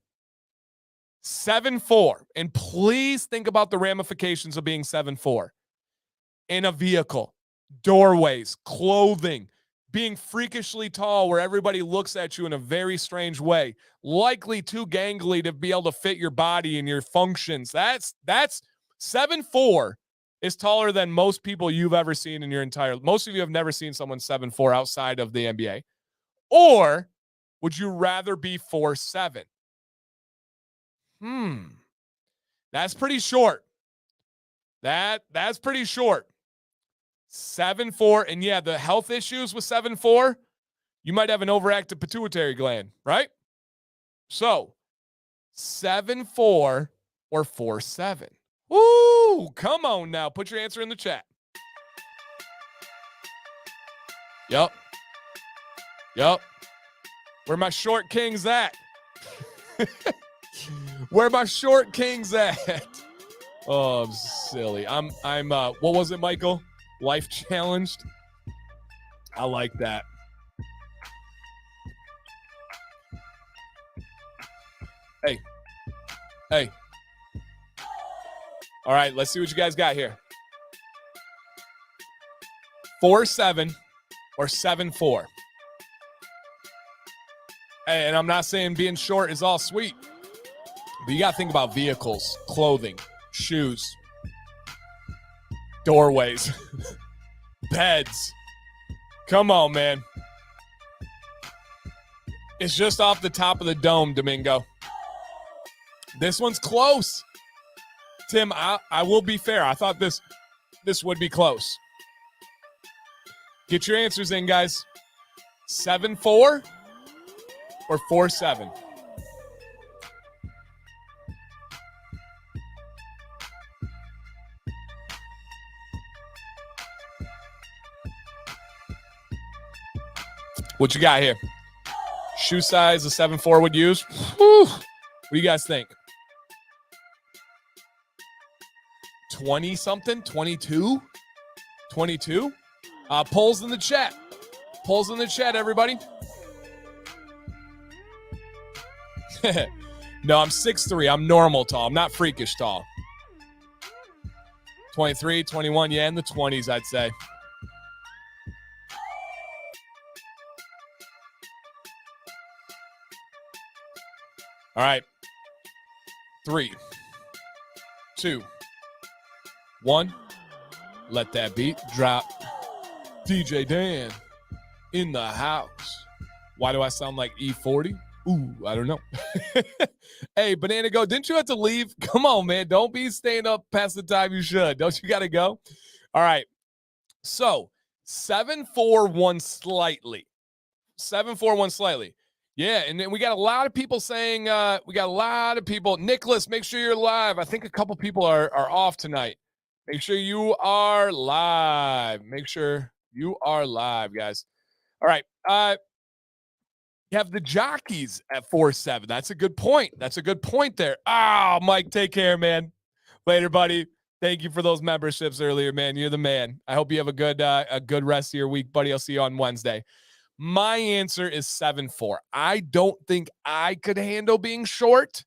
7'4", and please think about the ramifications of being 7'4", in a vehicle, doorways, clothing, being freakishly tall where everybody looks at you in a very strange way, likely too gangly to be able to fit your body and your functions. That's 7'4" is taller than most people you've ever seen in your entire. Most of you have never seen someone 7'4" outside of the NBA. Or would you rather be 4'7"? That's pretty short. That's pretty short. 7'4", and yeah, the health issues with 7'4", you might have an overactive pituitary gland, right? So 7'4" or 4'7". Ooh, come on now. Put your answer in the chat. Yep. Where my short kings at? Where my short kings at? Oh, I'm silly. I'm what was it, Michael? Life challenged. I like that. Hey. All right, let's see what you guys got here. 4'7" or 7'4". Hey, and I'm not saying being short is all sweet, but you got to think about vehicles, clothing, shoes, doorways, beds. Come on, man. It's just off the top of the dome, Domingo. This one's close. Tim, I will be fair. I thought this would be close. Get your answers in, guys. 7'4" or 4'7"? What you got here? Shoe size a 7'4" would use? Whew. What do you guys think? 20 something, 22, 22. Polls in the chat. Polls in the chat, everybody. No, I'm 6'3". I'm normal tall. I'm not freakish tall. 23, 21, yeah, in the 20s, I'd say. All right. 3, 2, 1. Let that beat drop. DJ Dan in the house. Why do I sound like E40? Ooh, I don't know. Hey, Banana Go, didn't you have to leave? Come on, man. Don't be staying up past the time you should. Don't you got to go? All right. So 741 slightly. 741 slightly. Yeah, and then we got a lot of people saying, Nicholas, make sure you're live. I think a couple people are off tonight. Make sure you are live. Make sure you are live, guys. All right. You have the jockeys at 4-7. That's a good point. That's a good point there. Oh, Mike, take care, man. Later, buddy. Thank you for those memberships earlier, man. You're the man. I hope you have a good rest of your week, buddy. I'll see you on Wednesday. My answer is 7-4. I don't think I could handle being short.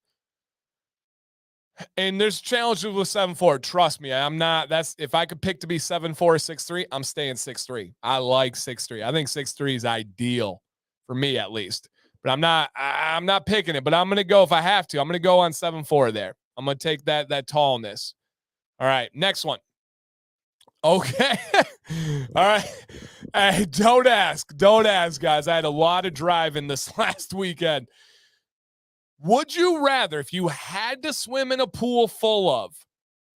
And there's challenges with 7-4. Trust me, I'm not. If I could pick to be 7-4 or 6-3, I'm staying 6-3. I like 6-3. I think 6-3 is ideal for me, at least. But I'm not picking it. But I'm gonna go if I have to. I'm gonna go on 7-4 there. I'm gonna take that tallness. All right, next one. Okay. All right. Hey, don't ask, guys. I had a lot of driving this last weekend. Would you rather, if you had to swim in a pool full of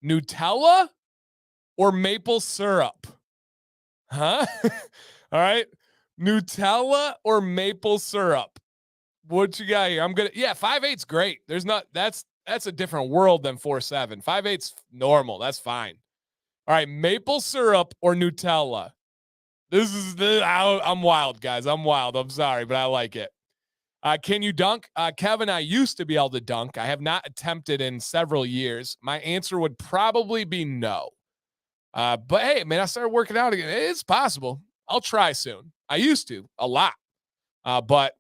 Nutella or maple syrup? Huh? All right. Nutella or maple syrup? What you got here? 5-8's great. That's a different world than 4-7. 5-8's normal. That's fine. All right, maple syrup or Nutella? I'm wild, guys. I'm wild. I'm sorry, but I like it. Can you dunk? Kevin, I used to be able to dunk. I have not attempted in several years. My answer would probably be no. But hey, man, I started working out again. It's possible. I'll try soon. I used to a lot. But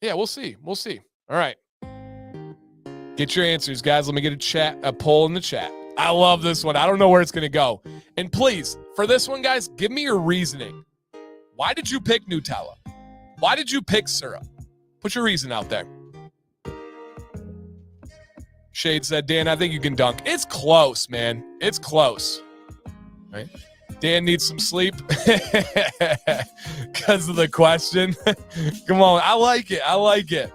yeah, we'll see. We'll see. All right. Get your answers, guys. Let me get a poll in the chat. I love this one. I don't know where it's going to go. And please, for this one, guys, give me your reasoning. Why did you pick Nutella? Why did you pick syrup? Put your reason out there. Shade said, Dan, I think you can dunk. It's close, man. It's close. Right? Dan needs some sleep because of the question. Come on. I like it. I like it.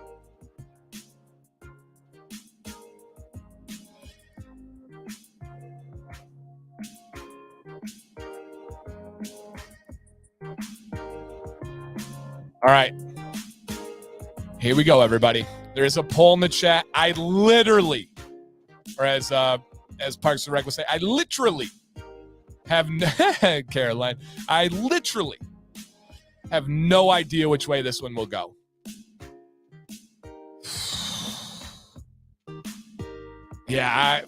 All right. Here we go, everybody. There is a poll in the chat. I literally, or as Parks and Rec would say, I literally have, Caroline, I literally have no idea which way this one will go. Yeah,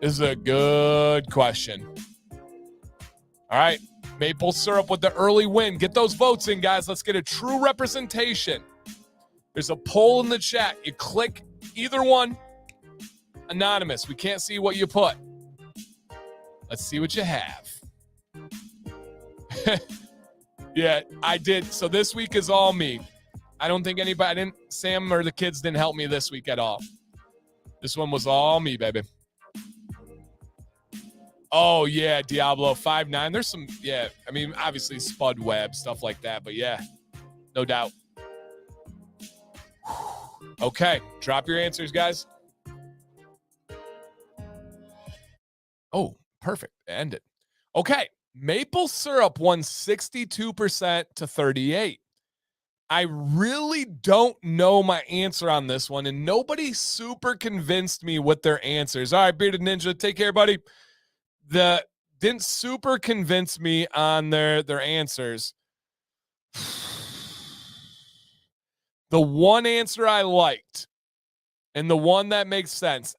this is a good question. All right. Maple syrup with the early win. Get those votes in, guys. Let's get a true representation. There's a poll in the chat. You click either one. Anonymous. We can't see what you put. Let's see what you have. Yeah, I did. So this week is all me. I don't think Sam or the kids didn't help me this week at all. This one was all me, baby. Oh, yeah, Diablo 5'9". There's some, yeah, I mean, obviously Spud Webb, stuff like that, but yeah, no doubt. Okay, drop your answers, guys. Oh, perfect. End it. Okay, maple syrup won 62% to 38%. I really don't know my answer on this one, and nobody super convinced me with their answers. All right, Bearded Ninja, take care, buddy. Didn't super convince me on their answers. The one answer I liked and the one that makes sense,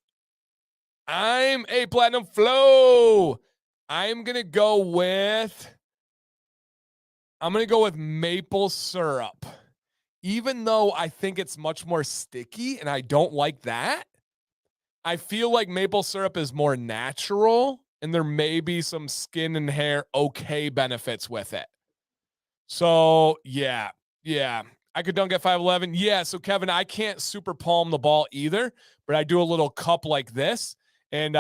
I'm a Platinum Flow. I'm going to go with maple syrup. Even though I think it's much more sticky and I don't like that, I feel like maple syrup is more natural and there may be some skin and hair okay benefits with it. So, yeah. I could dunk at 5'11". Yeah, so Kevin, I can't super palm the ball either, but I do a little cup like this, and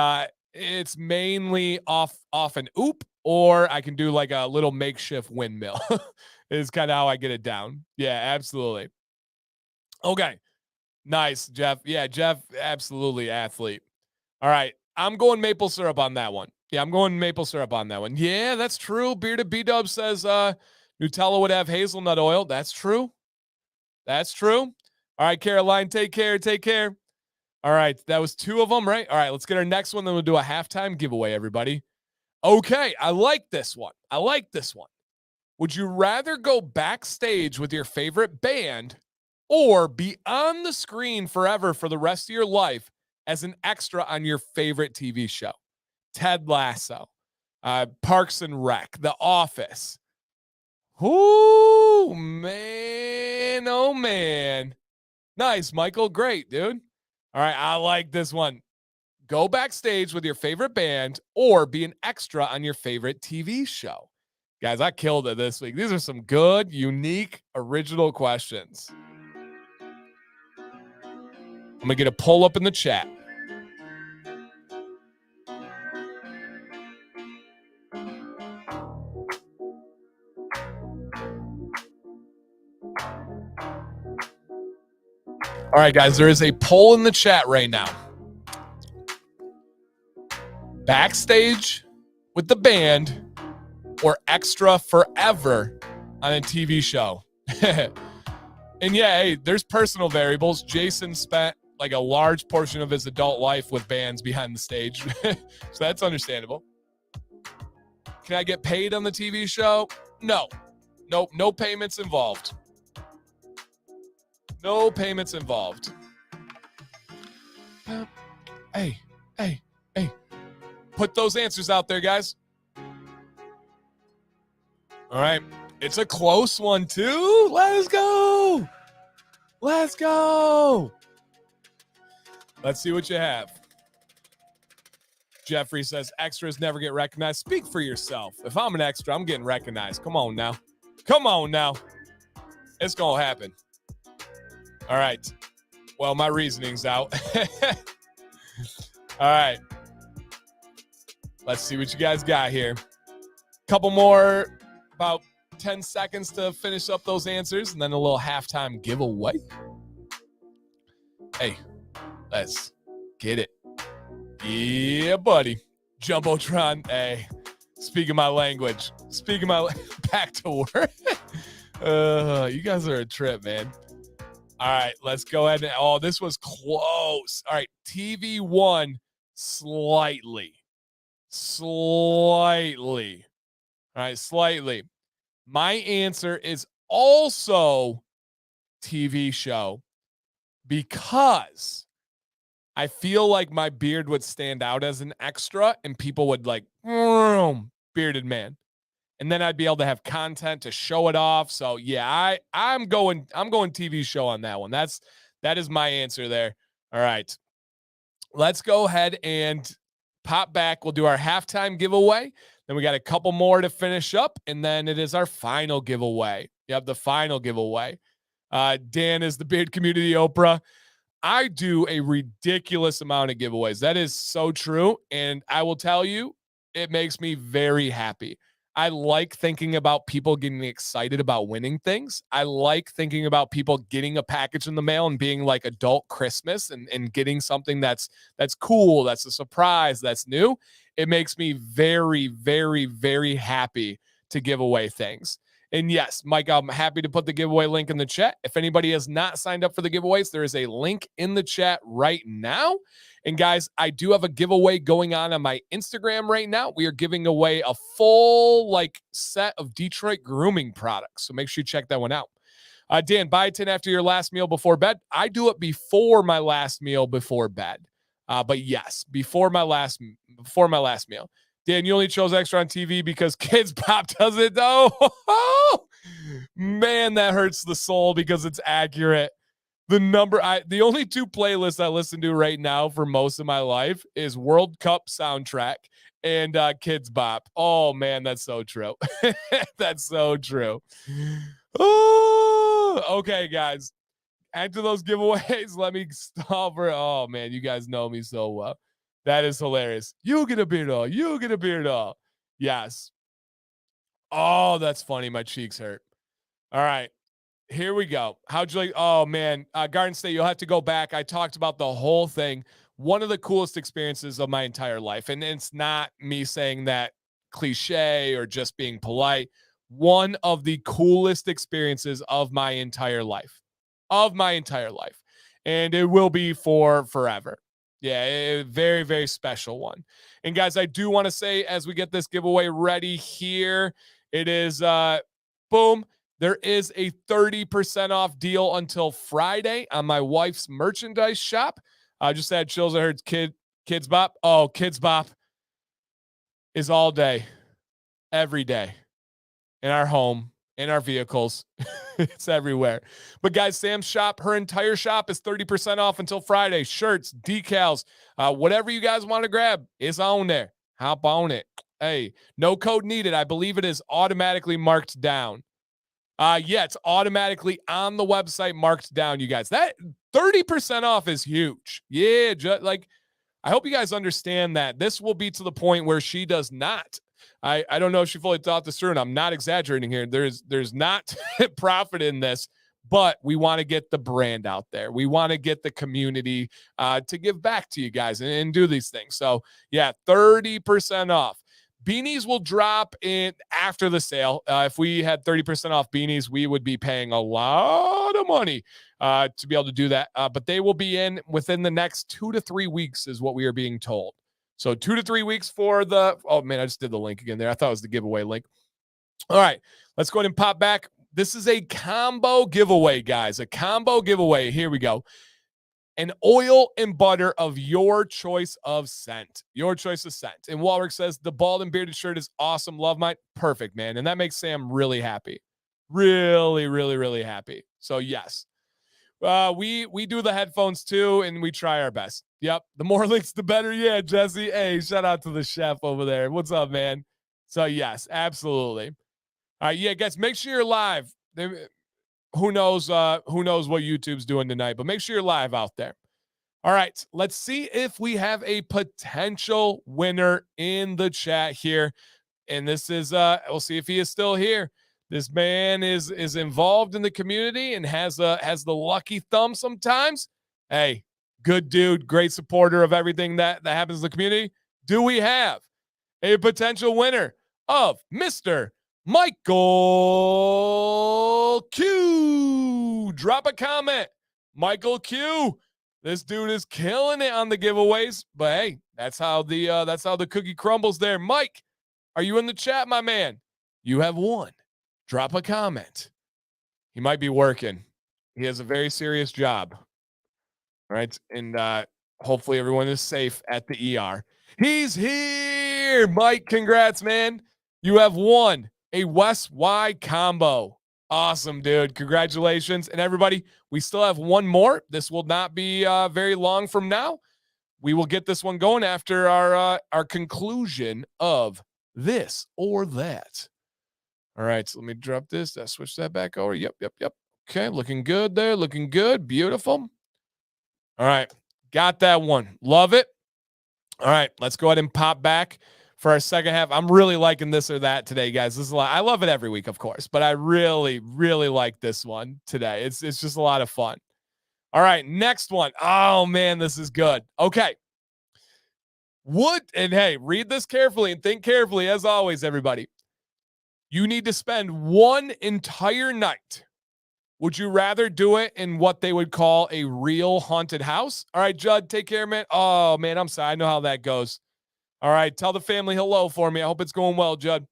it's mainly off an oop, or I can do like a little makeshift windmill. Is kind of how I get it down. Yeah, absolutely. Okay. Nice, Jeff. Yeah, Jeff, absolutely athlete. All right. I'm going maple syrup on that one. Yeah, I'm going maple syrup on that one. Yeah, that's true. Bearded B-Dub says Nutella would have hazelnut oil. That's true. That's true. All right, Caroline, take care. Take care. All right, that was 2 of them, right? All right, let's get our next one. Then we'll do a halftime giveaway, everybody. Okay, I like this one. Would you rather go backstage with your favorite band or be on the screen forever for the rest of your life as an extra on your favorite TV show? Ted Lasso, Parks and Rec, The Office. Oh, man. Oh, man. Nice, Michael. Great, dude. All right, I like this one. Go backstage with your favorite band or be an extra on your favorite TV show. Guys, I killed it this week. These are some good, unique, original questions. I'm going to get a poll up in the chat. All right, guys, there is a poll in the chat right now. Backstage with the band or extra forever on a TV show. And yeah, hey, there's personal variables. Jason spent like a large portion of his adult life with bands behind the stage. So that's understandable. Can I get paid on the TV show? No. Nope, no payments involved. No payments involved. Hey. Put those answers out there, guys. All right. It's a close one, too. Let's go. Let's see what you have. Jeffrey says, extras never get recognized. Speak for yourself. If I'm an extra, I'm getting recognized. Come on now. It's going to happen. All right. Well, my reasoning's out. All right. Let's see what you guys got here. Couple more, about 10 seconds to finish up those answers, and then a little halftime giveaway. Hey, let's get it. Yeah, buddy. Jumbotron. Hey, speaking my language. Back to work. You guys are a trip, man. All right, let's go ahead. This was close. All right, TV won slightly. All right, slightly. My answer is also TV show because I feel like my beard would stand out as an extra and people would like, bearded man. And then I'd be able to have content to show it off. So yeah, I'm going TV show on that one. That is my answer there. All right. Let's go ahead and pop back. We'll do our halftime giveaway. Then we got a couple more to finish up, and then it is our final giveaway. Yep, the final giveaway. Dan is the Beard Community Oprah. I do a ridiculous amount of giveaways. That is so true, and I will tell you, it makes me very happy. I like thinking about people getting excited about winning things. I like thinking about people getting a package in the mail and being like adult Christmas and getting something that's cool, that's a surprise, that's new. It makes me very, very, very happy to give away things. And yes, Mike, I'm happy to put the giveaway link in the chat. If anybody has not signed up for the giveaways, there is a link in the chat right now. And guys, I do have a giveaway going on my Instagram right now. We are giving away a full set of Detroit grooming products. So make sure you check that one out. Dan, biotin after your last meal before bed. I do it before my last meal before bed. But yes, before my last meal. Dan, you only chose extra on TV because Kids Pop does it though. Man, that hurts the soul because it's accurate. The only two playlists I listen to right now for most of my life is World Cup soundtrack and Kids Bop. Oh man, that's so true. That's so true. Oh, okay, guys. After those giveaways, let me stop for. Oh man, you guys know me so well. That is hilarious. You get a beard all. You get a beard all. Yes. Oh, that's funny. My cheeks hurt. All right. Here we go. How'd you like? Oh man, Garden State, you'll have to go back. I talked about the whole thing. One of the coolest experiences of my entire life. And it's not me saying that cliche or just being polite. One of the coolest experiences of my entire life. Of my entire life. And it will be for forever. Yeah, a very, very special one. And guys, I do want to say as we get this giveaway ready here, it is boom. There is a 30% off deal until Friday on my wife's merchandise shop. I just had chills. I heard Kids Bop. Oh, Kids Bop is all day, every day, in our home, in our vehicles. It's everywhere. But guys, Sam's shop, her entire shop is 30% off until Friday. Shirts, decals, whatever you guys want to grab is on there. Hop on it. Hey, no code needed. I believe it is automatically marked down. Yeah, it's automatically on the website marked down, you guys. That 30% off is huge. Yeah, I hope you guys understand that. This will be to the point where she does not. I don't know if she fully thought this through, and I'm not exaggerating here. There's not profit in this, but we want to get the brand out there. We want to get the community to give back to you guys and do these things. So, yeah, 30% off. Beanies will drop in after the sale. If we had 30% off beanies, we would be paying a lot of money to be able to do that. But they will be in within the next 2 to 3 weeks is what we are being told. So 2 to 3 weeks for the, oh man, I just did the link again there. I thought it was the giveaway link. All right, let's go ahead and pop back. This is a combo giveaway, guys. A combo giveaway. Here we go. An oil and butter of your choice of scent. Your choice of scent. And Walrick says, the bald and bearded shirt is awesome. Love mine. Perfect, man. And that makes Sam really happy. Really, really, really happy. So, yes. We do the headphones, too, and we try our best. Yep. The more links, the better. Yeah, Jesse. Hey, shout out to the chef over there. What's up, man? So, yes, absolutely. All right, yeah, guys, make sure you're live. Who knows what YouTube's doing tonight, but make sure you're live out there. All right, let's see if we have a potential winner in the chat here. And this is we'll see if he is still here. This man is involved in the community and has the lucky thumb sometimes. Hey, good dude, great supporter of everything that happens in the community. Do we have a potential winner of Mr. Michael Q? Drop a comment. Michael Q. This dude is killing it on the giveaways. But hey, that's how the cookie crumbles there. Mike, are you in the chat, my man? You have won. Drop a comment. He might be working. He has a very serious job. All right. And hopefully everyone is safe at the ER. He's here. Mike, congrats, man. You have won a WesWy combo. Awesome, dude. Congratulations. And everybody, we still have one more. This will not be very long from now. We will get this one going after our conclusion of this or that. All right, so let me drop this. I'll switch that back over. Yep. Okay, looking good there. Looking good. Beautiful. All right, got that one. Love it. All right, let's go ahead and pop back for our second half. I'm really liking this or that today, guys. This is a lot. I love it every week, of course, but I really, really like this one today. It's just a lot of fun. All right, next one. Oh, man, this is good. Okay. And hey, read this carefully and think carefully, as always, everybody. You need to spend one entire night. Would you rather do it in what they would call a real haunted house? All right, Judd, take care, man. Oh, man, I'm sorry. I know how that goes. All right, tell the family hello for me. I hope it's going well, Judd.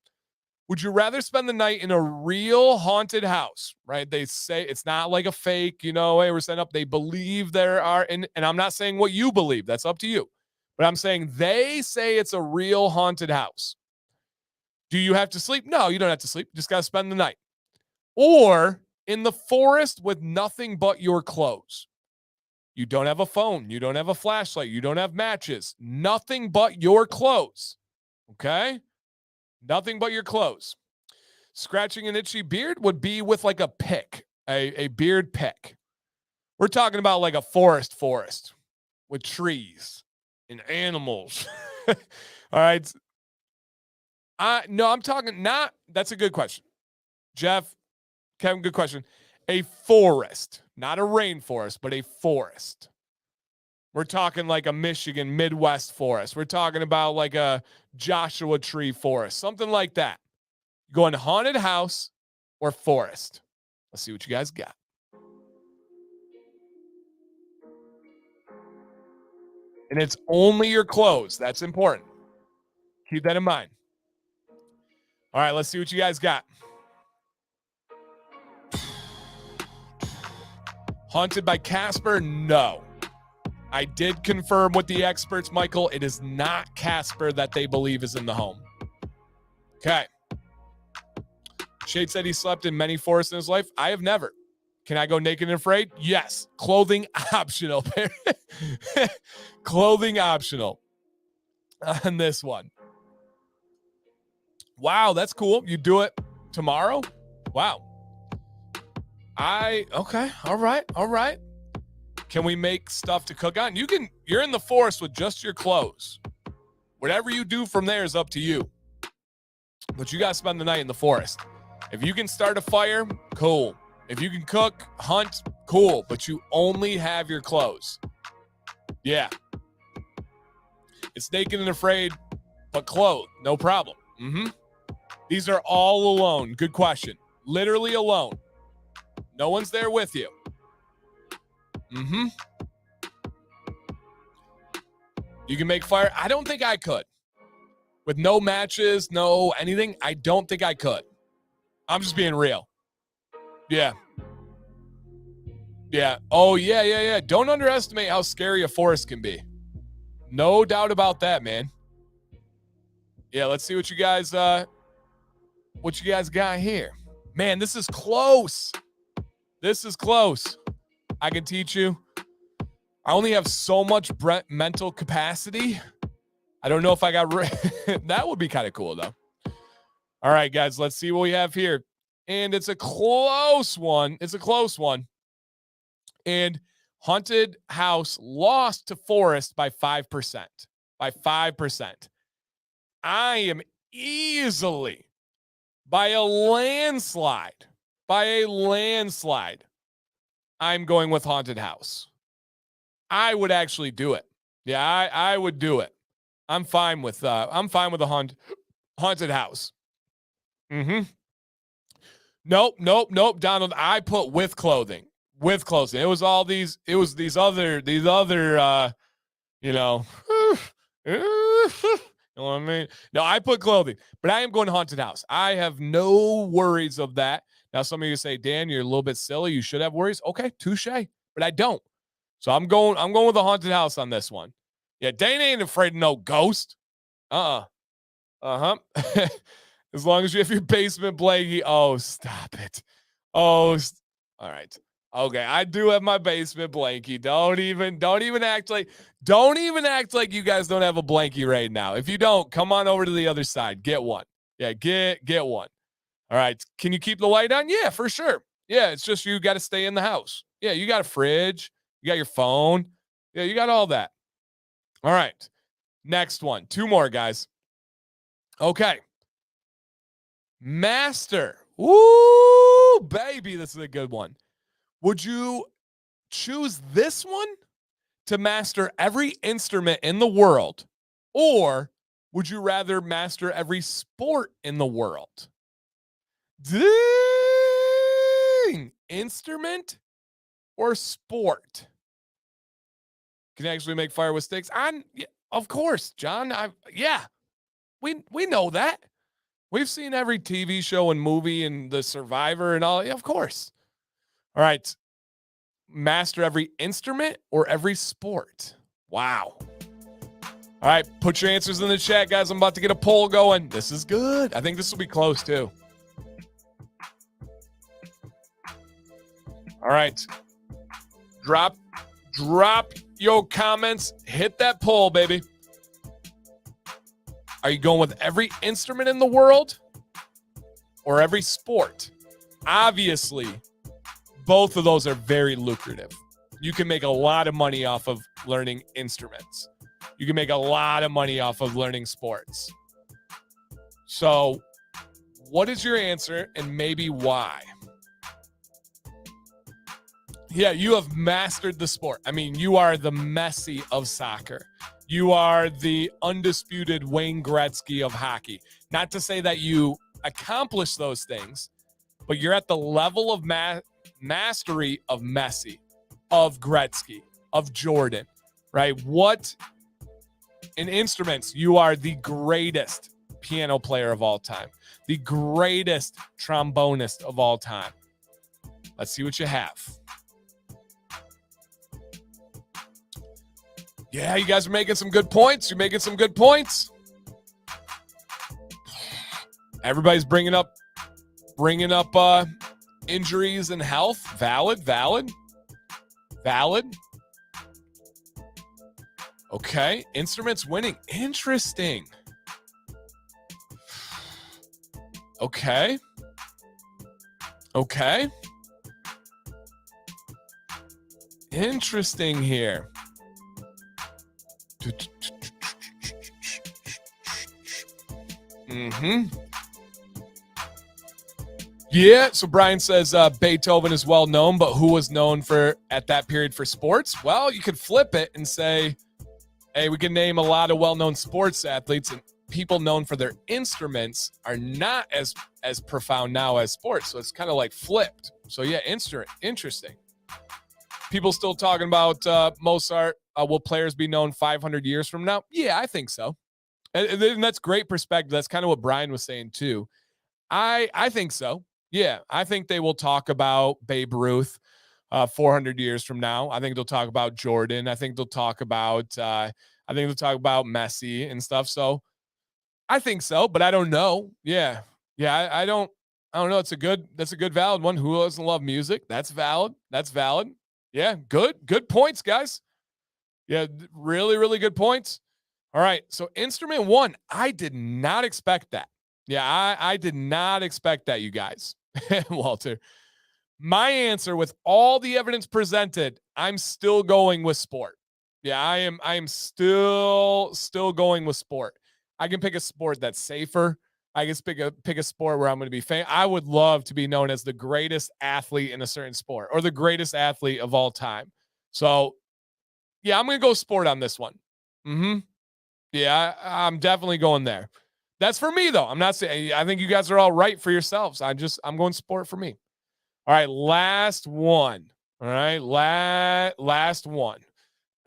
Would you rather spend the night in a real haunted house, right? They say it's not like a fake, hey, we're setting up. They believe there are, and I'm not saying what you believe. That's up to you. But I'm saying they say it's a real haunted house. Do you have to sleep? No, you don't have to sleep. You just got to spend the night. Or in the forest with nothing but your clothes. You don't have a phone. You don't have a flashlight. You don't have matches. Nothing but your clothes. Okay? Nothing but your clothes. Scratching an itchy beard would be with like a pick, a beard pick. We're talking about like a forest with trees and animals. All right. No, I'm talking not. That's a good question. Jeff, Kevin, good question. A forest, not a rainforest, but a forest. We're talking like a Michigan Midwest forest. We're talking about like a Joshua Tree forest, something like that. Going haunted house or forest. Let's see what you guys got. And it's only your clothes. That's important. Keep that in mind. All right, let's see what you guys got. Haunted by Casper? No. I did confirm with the experts, Michael. It is not Casper that they believe is in the home. Okay. Shade said he slept in many forests in his life. I have never. Can I go naked and afraid? Yes. Clothing optional. Clothing optional on this one. Wow, that's cool. You do it tomorrow? Wow. Okay. All right. Can we make stuff to cook on? You're in the forest with just your clothes. Whatever you do from there is up to you. But you got to spend the night in the forest. If you can start a fire, cool. If you can cook, hunt, cool. But you only have your clothes. Yeah. It's naked and afraid, but clothed. No problem. These are all alone. Good question. Literally alone. No one's there with you. You can make fire. I don't think I could. With no matches, no anything, I don't think I could. I'm just being real. Yeah. Oh, yeah. Don't underestimate how scary a forest can be. No doubt about that, man. Yeah, let's see what you guys got here. Man, this is close. I can teach you. I only have so much mental capacity. I don't know if I got that would be kind of cool though. All right, guys, let's see what we have here. And it's a close one. And haunted house lost to forest by 5%. By 5%. I am easily by a landslide. I'm going with haunted house. I would actually do it. Yeah, I would do it. I'm fine with a haunted house. Nope, Donald. I put with clothing. It was all these. It was these other. You know. You know what I mean? No, I put clothing, but I am going to haunted house. I have no worries of that. Now, some of you say, Dan, you're a little bit silly. You should have worries. Okay, touche, but I don't. So I'm going with a haunted house on this one. Yeah, Dane ain't afraid of no ghost. As long as you have your basement blankie. Oh, stop it. All right. Okay, I do have my basement blankie. Don't even act like you guys don't have a blankie right now. If you don't, come on over to the other side. Get one. Yeah, get one. All right. Can you keep the light on? Yeah, for sure. Yeah, it's just you got to stay in the house. Yeah, you got a fridge. You got your phone. Yeah, you got all that. All right. Next one. 2 more, guys. Okay. Master. Woo, baby. This is a good one. Would you choose this one to master every instrument in the world, or would you rather master every sport in the world? Dang! Instrument or sport? Can you actually make fire with sticks? Of course, John. We know that. We've seen every TV show and movie and The Survivor and all. Yeah, of course. All right. Master every instrument or every sport? Wow. All right. Put your answers in the chat, guys. I'm about to get a poll going. This is good. I think this will be close, too. All right. Drop your comments. Hit that poll, baby. Are you going with every instrument in the world or every sport? Obviously, both of those are very lucrative. You can make a lot of money off of learning instruments. You can make a lot of money off of learning sports. So, what is your answer and maybe why? Yeah, you have mastered the sport. I mean, you are the Messi of soccer. You are the undisputed Wayne Gretzky of hockey. Not to say that you accomplish those things, but you're at the level of mastery of Messi, of Gretzky, of Jordan, right? What in instruments, you are the greatest piano player of all time, the greatest trombonist of all time. Let's see what you have. Yeah, you guys are making some good points. You're making some good points. Everybody's bringing up injuries and health. Valid. Okay, instruments winning. Interesting. Okay. Interesting here. Yeah, so Brian says Beethoven is well known, but who was known for at that period for sports? Well, you could flip it and say, hey, we can name a lot of well-known sports athletes, and people known for their instruments are not as profound now as sports. So it's kind of like flipped. So yeah, interesting. People still talking about Mozart. Will players be known 500 years from now? Yeah, I think so. And that's great perspective. That's kind of what Brian was saying too. I think so. Yeah, I think they will talk about Babe Ruth 400 years from now. I think they'll talk about Jordan. I think they'll talk about Messi and stuff. So I think so, but I don't know. Yeah. I don't know. That's a good valid one. Who doesn't love music? That's valid. Yeah, good points, guys. Yeah, really, really good points. All right, so instrument one, I did not expect that. Yeah, I did not expect that, you guys. Walter, my answer with all the evidence presented, I'm still going with sport. Yeah, I am still going with sport. I can pick a sport that's safer. I can pick a sport where I'm going to be famous. I would love to be known as the greatest athlete in a certain sport or the greatest athlete of all time. So, yeah, I'm going to go sport on this one. Yeah, I'm definitely going there. That's for me, though. I'm not saying, I think you guys are all right for yourselves. I'm going sport for me. All right, last one. All right, last one.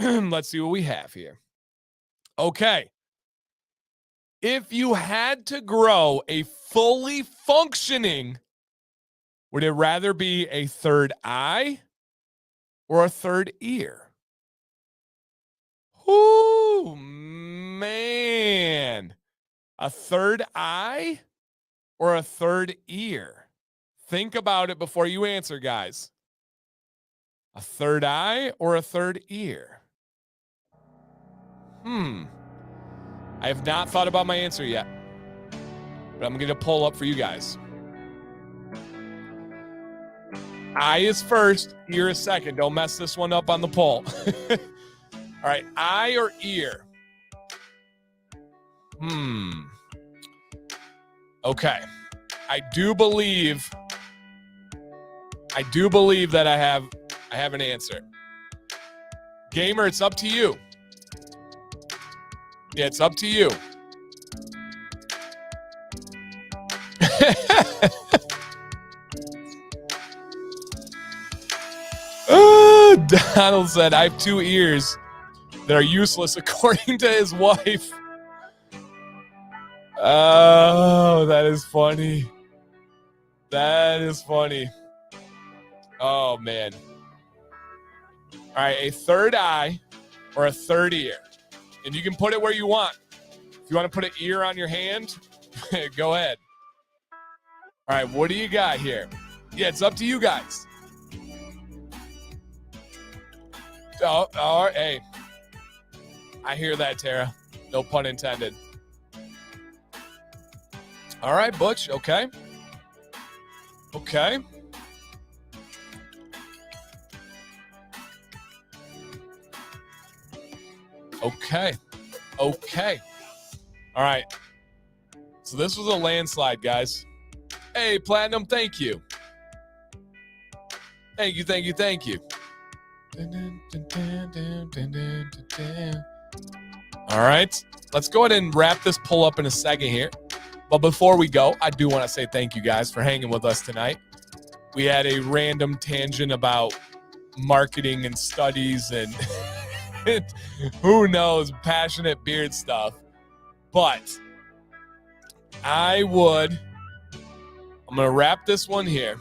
Let's see what we have here. Okay. If you had to grow a fully functioning, would it rather be a third eye or a third ear? Oh, man. A third eye or a third ear? Think about it before you answer, guys. A third eye or a third ear? I have not thought about my answer yet, but I'm going to pull up for you guys. Eye is first, ear is second. Don't mess this one up on the poll. All right, eye or ear? Okay. I do believe that I have an answer. Gamer, it's up to you. Yeah, it's up to you. Donald said, I have 2 ears that are useless according to his wife. Oh, that is funny. That is funny. Oh, man. All right, a third eye or a third ear. And you can put it where you want. If you want to put an ear on your hand, go ahead. All right, what do you got here? Yeah, it's up to you guys. Oh, all right, hey. I hear that, Tara. No pun intended. All right, Butch, okay. Okay. Okay. Okay. All right. So this was a landslide, guys. Hey, Platinum, thank you. Thank you, thank you, thank you. All right. Let's go ahead and wrap this pull up in a second here. But before we go, I do want to say thank you guys for hanging with us tonight. We had a random tangent about marketing and studies and who knows, passionate beard stuff. But I'm going to wrap this one here.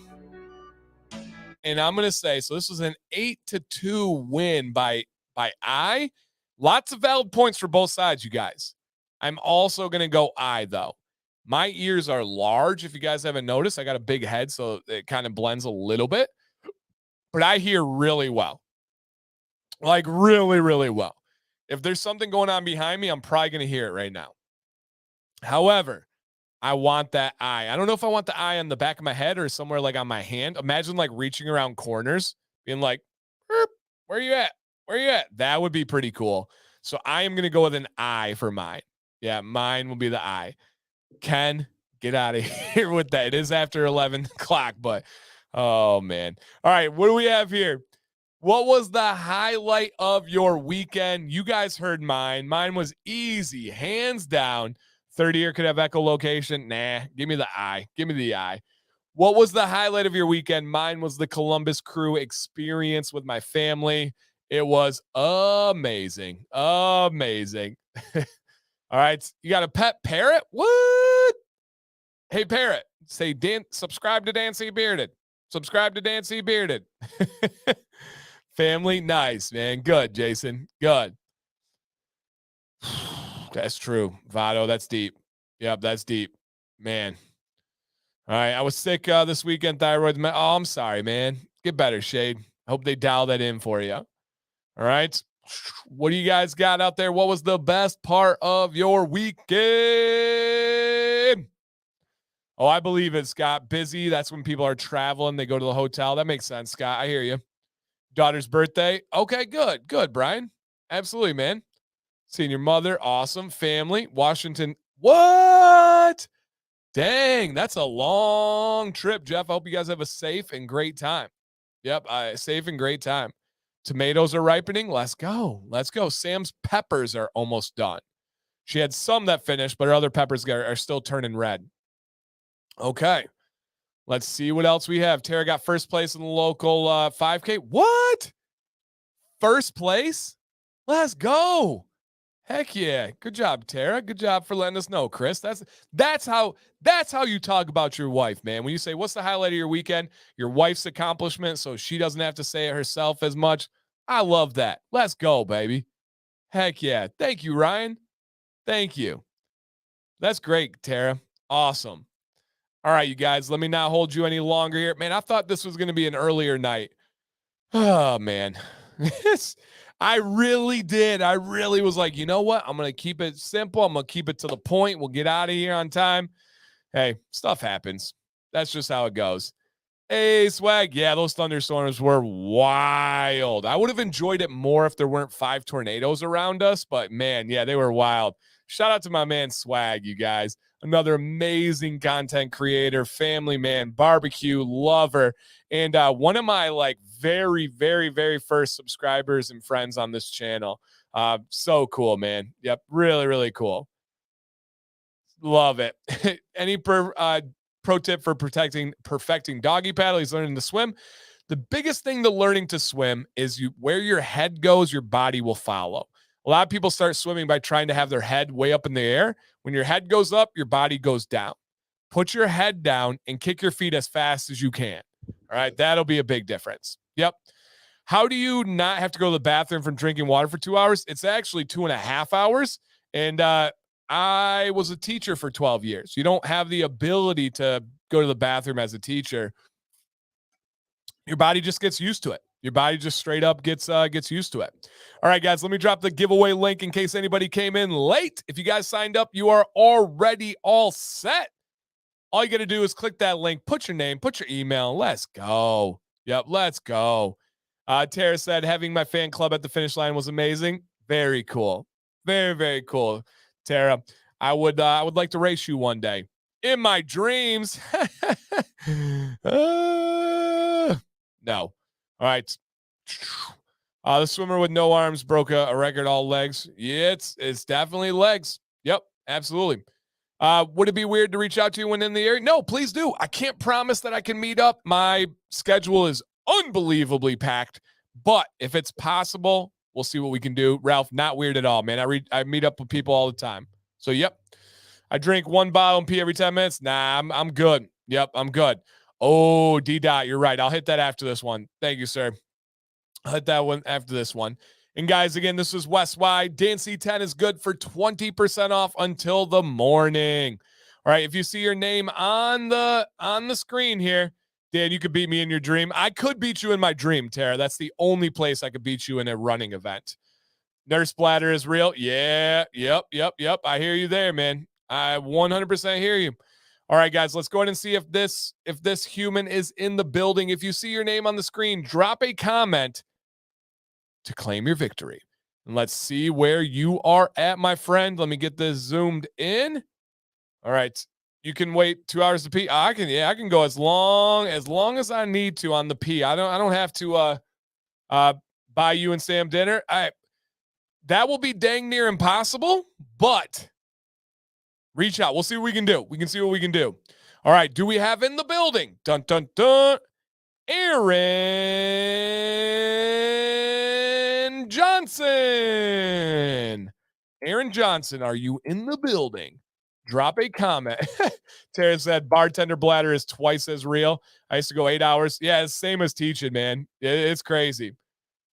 And I'm going to say, so this was an 8-2 win by I. Lots of valid points for both sides, you guys. I'm also going to go I, though. My ears are large. If you guys haven't noticed, I got a big head, so it kind of blends a little bit. But I hear really well. Like really, really well. If there's something going on behind me, I'm probably going to hear it right now. However, I want that eye. I don't know if I want the eye on the back of my head or somewhere like on my hand. Imagine like reaching around corners, being like, where are you at? Where are you at? That would be pretty cool. So I am going to go with an eye for mine. Yeah, mine will be the eye. Ken, get out of here with that. It is after 11 o'clock, but oh, man. All right, what do we have here? What was the highlight of your weekend? You guys heard mine. Mine was easy, hands down. Third ear could have echolocation. Nah, give me the eye. Give me the eye. What was the highlight of your weekend? Mine was the Columbus Crew experience with my family. It was amazing. Amazing. All right. You got a pet parrot? What? Hey, parrot. Say, subscribe to Dan C. Bearded. Subscribe to Dan C. Bearded. Family. Nice, man. Good, Jason. Good. That's true. Vado, that's deep. Yep, that's deep. Man. All right. I was sick this weekend. Thyroid. Oh, I'm sorry, man. Get better, Shade. I hope they dial that in for you. All right. What do you guys got out there? What was the best part of your weekend? Oh, I believe it, Scott. Busy. That's when people are traveling. They go to the hotel. That makes sense, Scott. I hear you. Daughter's birthday. Okay, good. Good, Brian. Absolutely, man. Seeing your mother. Awesome. Family. Washington. What? Dang, that's a long trip, Jeff. I hope you guys have a safe and great time. Yep, safe and great time. Tomatoes are ripening. Let's go. Let's go. Sam's peppers are almost done. She had some that finished, but her other peppers are still turning red. Okay. Let's see what else we have. Tara got first place in the local 5K. What? First place? Let's go. Heck yeah. Good job, Tara. Good job for letting us know, Chris. That's how you talk about your wife, man. When you say, what's the highlight of your weekend? Your wife's accomplishment, so she doesn't have to say it herself as much. I love that. Let's go, baby. Heck yeah. Thank you, Ryan. Thank you. That's great, Tara. Awesome. All right, you guys, let me not hold you any longer here. Man, I thought this was going to be an earlier night. Oh, man. I really did. I really was like, you know what? I'm going to keep it simple. I'm going to keep it to the point. We'll get out of here on time. Hey, stuff happens. That's just how it goes. Hey, Swag. Yeah, those thunderstorms were wild. I would have enjoyed it more if there weren't 5 tornadoes around us, but man, yeah, they were wild. Shout out to my man Swag, you guys. Another amazing content creator, family man, barbecue lover, and one of my very, very, very first subscribers and friends on this channel. So cool, man. Yep, really, really cool. Love it. Any pro tip for perfecting doggy paddle? He's learning to swim. The biggest thing to learning to swim is where your head goes, your body will follow. A lot of people start swimming by trying to have their head way up in the air. When your head goes up, your body goes down. Put your head down and kick your feet as fast as you can. All right, that'll be a big difference. Yep. How do you not have to go to the bathroom from drinking water for 2 hours? It's actually 2.5 hours. And I was a teacher for 12 years. You don't have the ability to go to the bathroom as a teacher. Your body just gets used to it. Your body just straight up gets used to it. All right, guys, let me drop the giveaway link in case anybody came in late. If you guys signed up, you are already all set. All you got to do is click that link, put your name, put your email. Let's go. Yep, let's go. Tara said, having my fan club at the finish line was amazing. Very cool. Very, very cool. Tara, I would like to race you one day. In my dreams. No. All right. The swimmer with no arms broke a record, all legs. Yeah, it's definitely legs. Yep, absolutely. Would it be weird to reach out to you when in the area? No, please do. I can't promise that I can meet up. My schedule is unbelievably packed, but if it's possible, we'll see what we can do. Ralph, not weird at all, man. I meet up with people all the time. So, yep. I drink one bottle and pee every 10 minutes. Nah, I'm good. Yep, I'm good. Oh, D-Dot, you're right. I'll hit that after this one. Thank you, sir. I'll hit that one after this one. And guys, again, this is WesWy. Dan C10 is good for 20% off until the morning. All right, if you see your name on the screen here, Dan, you could beat me in your dream. I could beat you in my dream, Tara. That's the only place I could beat you in a running event. Nurse bladder is real. Yeah, yep. I hear you there, man. I 100% hear you. All right, guys, let's go ahead and see if this human is in the building. If you see your name on the screen, drop a comment to claim your victory. And let's see where you are at, my friend. Let me get this zoomed in. All right. You can wait 2 hours to pee. I can go as long as I need to on the pee. I don't have to buy you and Sam dinner. That will be dang near impossible, but reach out. We'll see what we can do. We can see what we can do. All right. Do we have in the building? Dun, dun, dun. Aaron Johnson. Aaron Johnson, are you in the building? Drop a comment. Tara said, bartender bladder is twice as real. I used to go 8 hours. Yeah, it's same as teaching, man. It's crazy.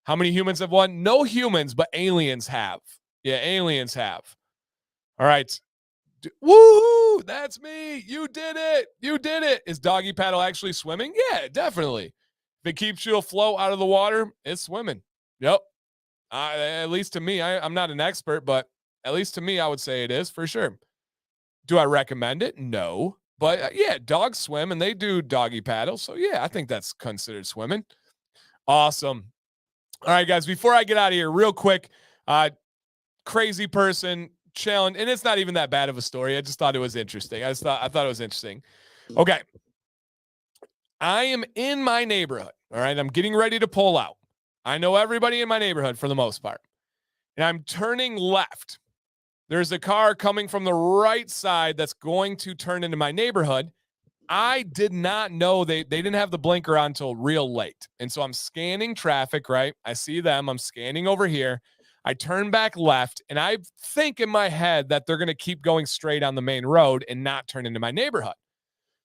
How many humans have won? No humans, but aliens have. Yeah, aliens have. All right. Woo! That's me. You did it. You did it. Is doggy paddle actually swimming? Yeah, definitely. If it keeps you afloat out of the water, it's swimming. Yep. At least to me, I'm not an expert, but at least to me, I would say it is for sure. Do I recommend it? No. But yeah, dogs swim and they do doggy paddle. So yeah, I think that's considered swimming. Awesome. All right, guys, before I get out of here, real quick, crazy person challenge, and it's not even that bad of a story. I just thought it was interesting. I thought it was interesting. Okay. I am in my neighborhood. All right. I'm getting ready to pull out. I know everybody in my neighborhood for the most part. And I'm turning left. There's a car coming from the right side that's going to turn into my neighborhood. I did not know they didn't have the blinker on until real late. And so I'm scanning traffic, right? I see them. I'm scanning over here. I turn back left, and I think in my head that they're going to keep going straight on the main road and not turn into my neighborhood.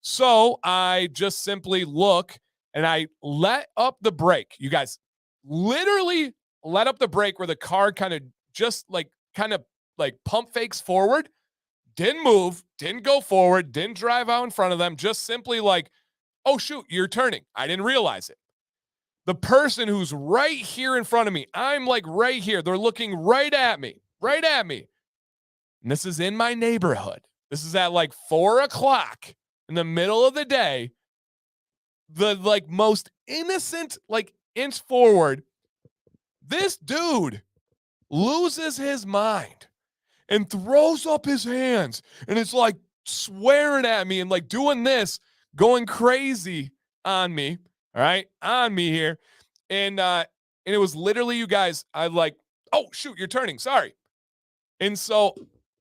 So I just simply look, and I let up the brake. You guys literally let up the brake where the car kind of pump fakes forward. Didn't move, didn't go forward, didn't drive out in front of them, just simply like, oh, shoot, you're turning. I didn't realize it. The person who's right here in front of me, I'm like right here. They're looking right at me. And this is in my neighborhood. This is at like 4 o'clock in the middle of the day. The most innocent, inch forward. This dude loses his mind and throws up his hands, and it's like swearing at me and like doing this, going crazy on me. All right, on me here. And it was literally, you guys, I like, oh shoot, you're turning. Sorry. And so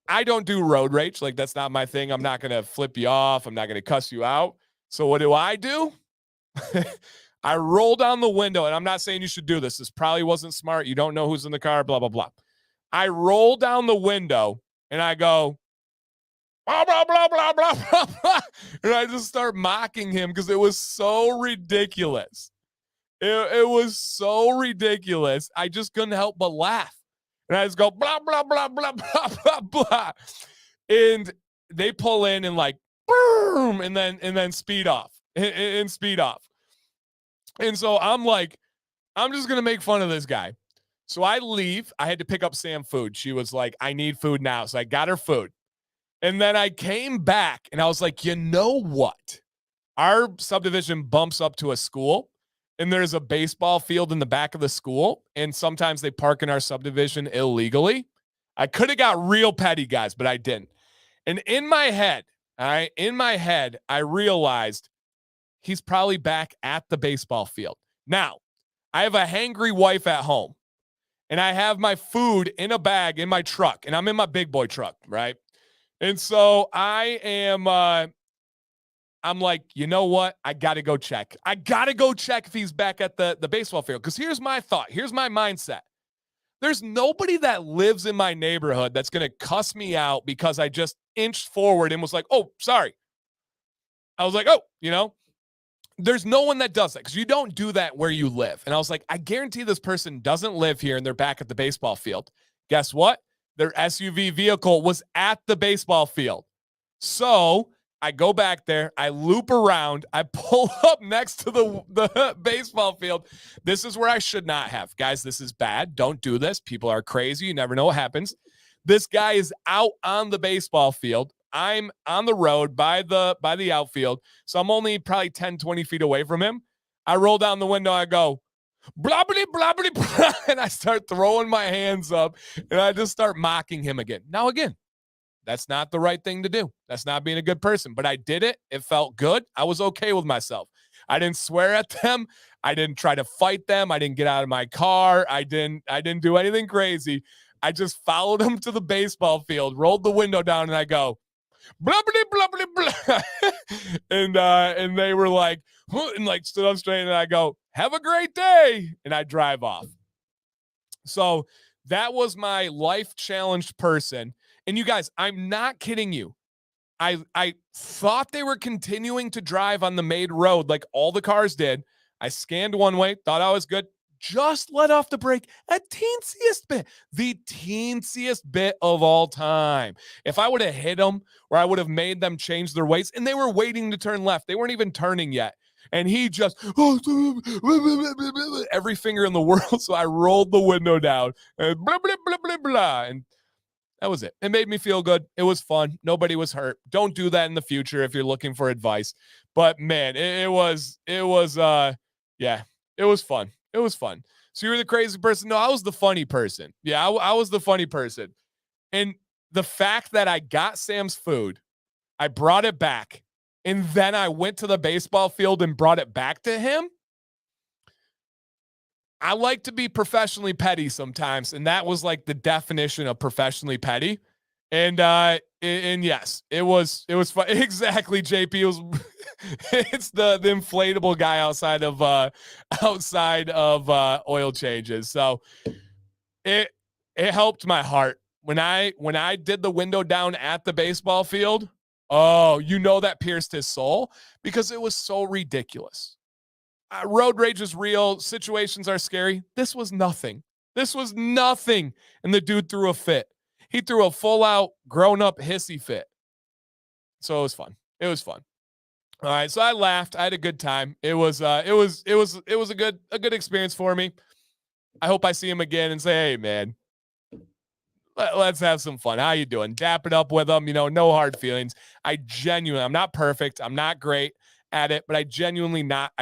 I don't do road rage. Like, that's not my thing. I'm not gonna flip you off. I'm not gonna cuss you out. So what do? I roll down the window, and I'm not saying you should do this. This probably wasn't smart. You don't know who's in the car, blah, blah, blah. I roll down the window and I go, blah, blah, blah, blah, blah, blah, blah. And I just start mocking him because it was so ridiculous. It was so ridiculous. I just couldn't help but laugh. And I just go, blah, blah, blah, blah, blah, blah, blah. And they pull in and like, boom, and then speed off and speed off. And so I'm like, I'm just going to make fun of this guy. So I leave. I had to pick up Sam food. She was like, I need food now. So I got her food. And then I came back and I was like, you know what? Our subdivision bumps up to a school and there's a baseball field in the back of the school. And sometimes they park in our subdivision illegally. I could have got real petty, guys, but I didn't. And in my head, all right, I realized he's probably back at the baseball field. Now, I have a hangry wife at home and I have my food in a bag in my truck and I'm in my big boy truck, right? And so I'm like, you know what? I got to go check. I got to go check if he's back at the baseball field. Because here's my thought. Here's my mindset. There's nobody that lives in my neighborhood that's going to cuss me out because I just inched forward and was like, oh, sorry. I was like, oh, there's no one that does that because you don't do that where you live. And I was like, I guarantee this person doesn't live here and they're back at the baseball field. Guess what? Their SUV vehicle was at the baseball field. So I go back there, I loop around, I pull up next to the baseball field. This is where I should not have. Guys, this is bad. Don't do this. People are crazy. You never know what happens. This guy is out on the baseball field. I'm on the road by the outfield. So I'm only probably 10, 20 feet away from him. I roll down the window. I go, blah, blah, blah, blah, blah, and I start throwing my hands up and I just start mocking him again. Now, again, that's not the right thing to do. That's not being a good person, but I did it. It felt good. I was okay with myself. I didn't swear at them. I didn't try to fight them. I didn't get out of my car. I didn't do anything crazy. I just followed them to the baseball field, rolled the window down, and I go, blah, blah, blah, blah, blah. and they were like, and like stood up straight, and I go, have a great day. And I drive off. So that was my life challenged person. And you guys, I'm not kidding you. I thought they were continuing to drive on the made road like all the cars did. I scanned one way, thought I was good. Just let off the brake a teensiest bit, the teensiest bit of all time. If I would have hit them or I would have made them change their ways, and they were waiting to turn left. They weren't even turning yet. And he just, every finger in the world. So I rolled the window down and blah, blah, blah, blah, blah. And that was it. It made me feel good. It was fun. Nobody was hurt. Don't do that in the future if you're looking for advice. But man, it was fun. It was fun. So you were the crazy person? No, I was the funny person. Yeah, I was the funny person. And the fact that I got Sam's food, I brought it back, and then I went to the baseball field and brought it back to him. I like to be professionally petty sometimes, and that was like the definition of professionally petty. And yes, it was fun. Exactly, JP was it's the inflatable guy outside of oil changes. So it helped my heart when I did the window down at the baseball field. Oh, that pierced his soul because it was so ridiculous. Road rage is real. Situations are scary. This was nothing. And the dude threw a fit. He threw a full out grown up hissy fit. So it was fun. All right. So I laughed. I had a good time. It was a good experience for me. I hope I see him again and say, hey man, let's have some fun. How you doing? Dap it up with him. No hard feelings. I'm not perfect. I'm not great at it, but I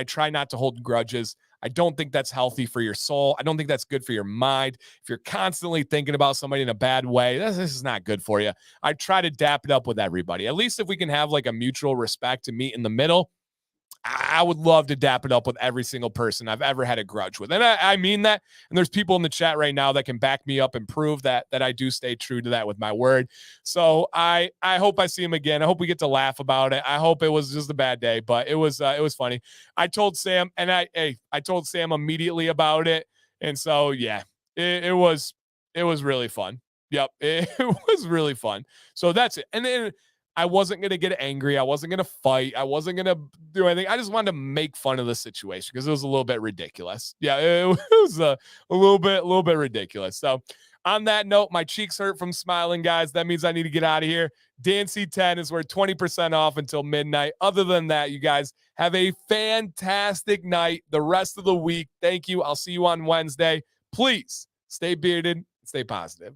try not to hold grudges. I don't think that's healthy for your soul. I don't think that's good for your mind. If you're constantly thinking about somebody in a bad way, this is not good for you. I try to dap it up with everybody. At least if we can have like a mutual respect and meet in the middle, I would love to dap it up with every single person I've ever had a grudge with. And I mean that. And there's people in the chat right now that can back me up and prove that I do stay true to that with my word. So I hope I see him again. I hope we get to laugh about it. I hope it was just a bad day, but it was funny. I told Sam and I told Sam immediately about it. And so, yeah, it was It was really fun. Yep, it was really fun. So that's it. And then I wasn't gonna get angry. I wasn't gonna fight. I wasn't gonna do anything. I just wanted to make fun of the situation because it was a little bit ridiculous. Yeah, it was a little bit ridiculous. So on that note, my cheeks hurt from smiling, guys. That means I need to get out of here. Dancy 10 is worth 20% off until midnight. Other than that, you guys have a fantastic night the rest of the week. Thank you. I'll see you on Wednesday. Please stay bearded, stay positive.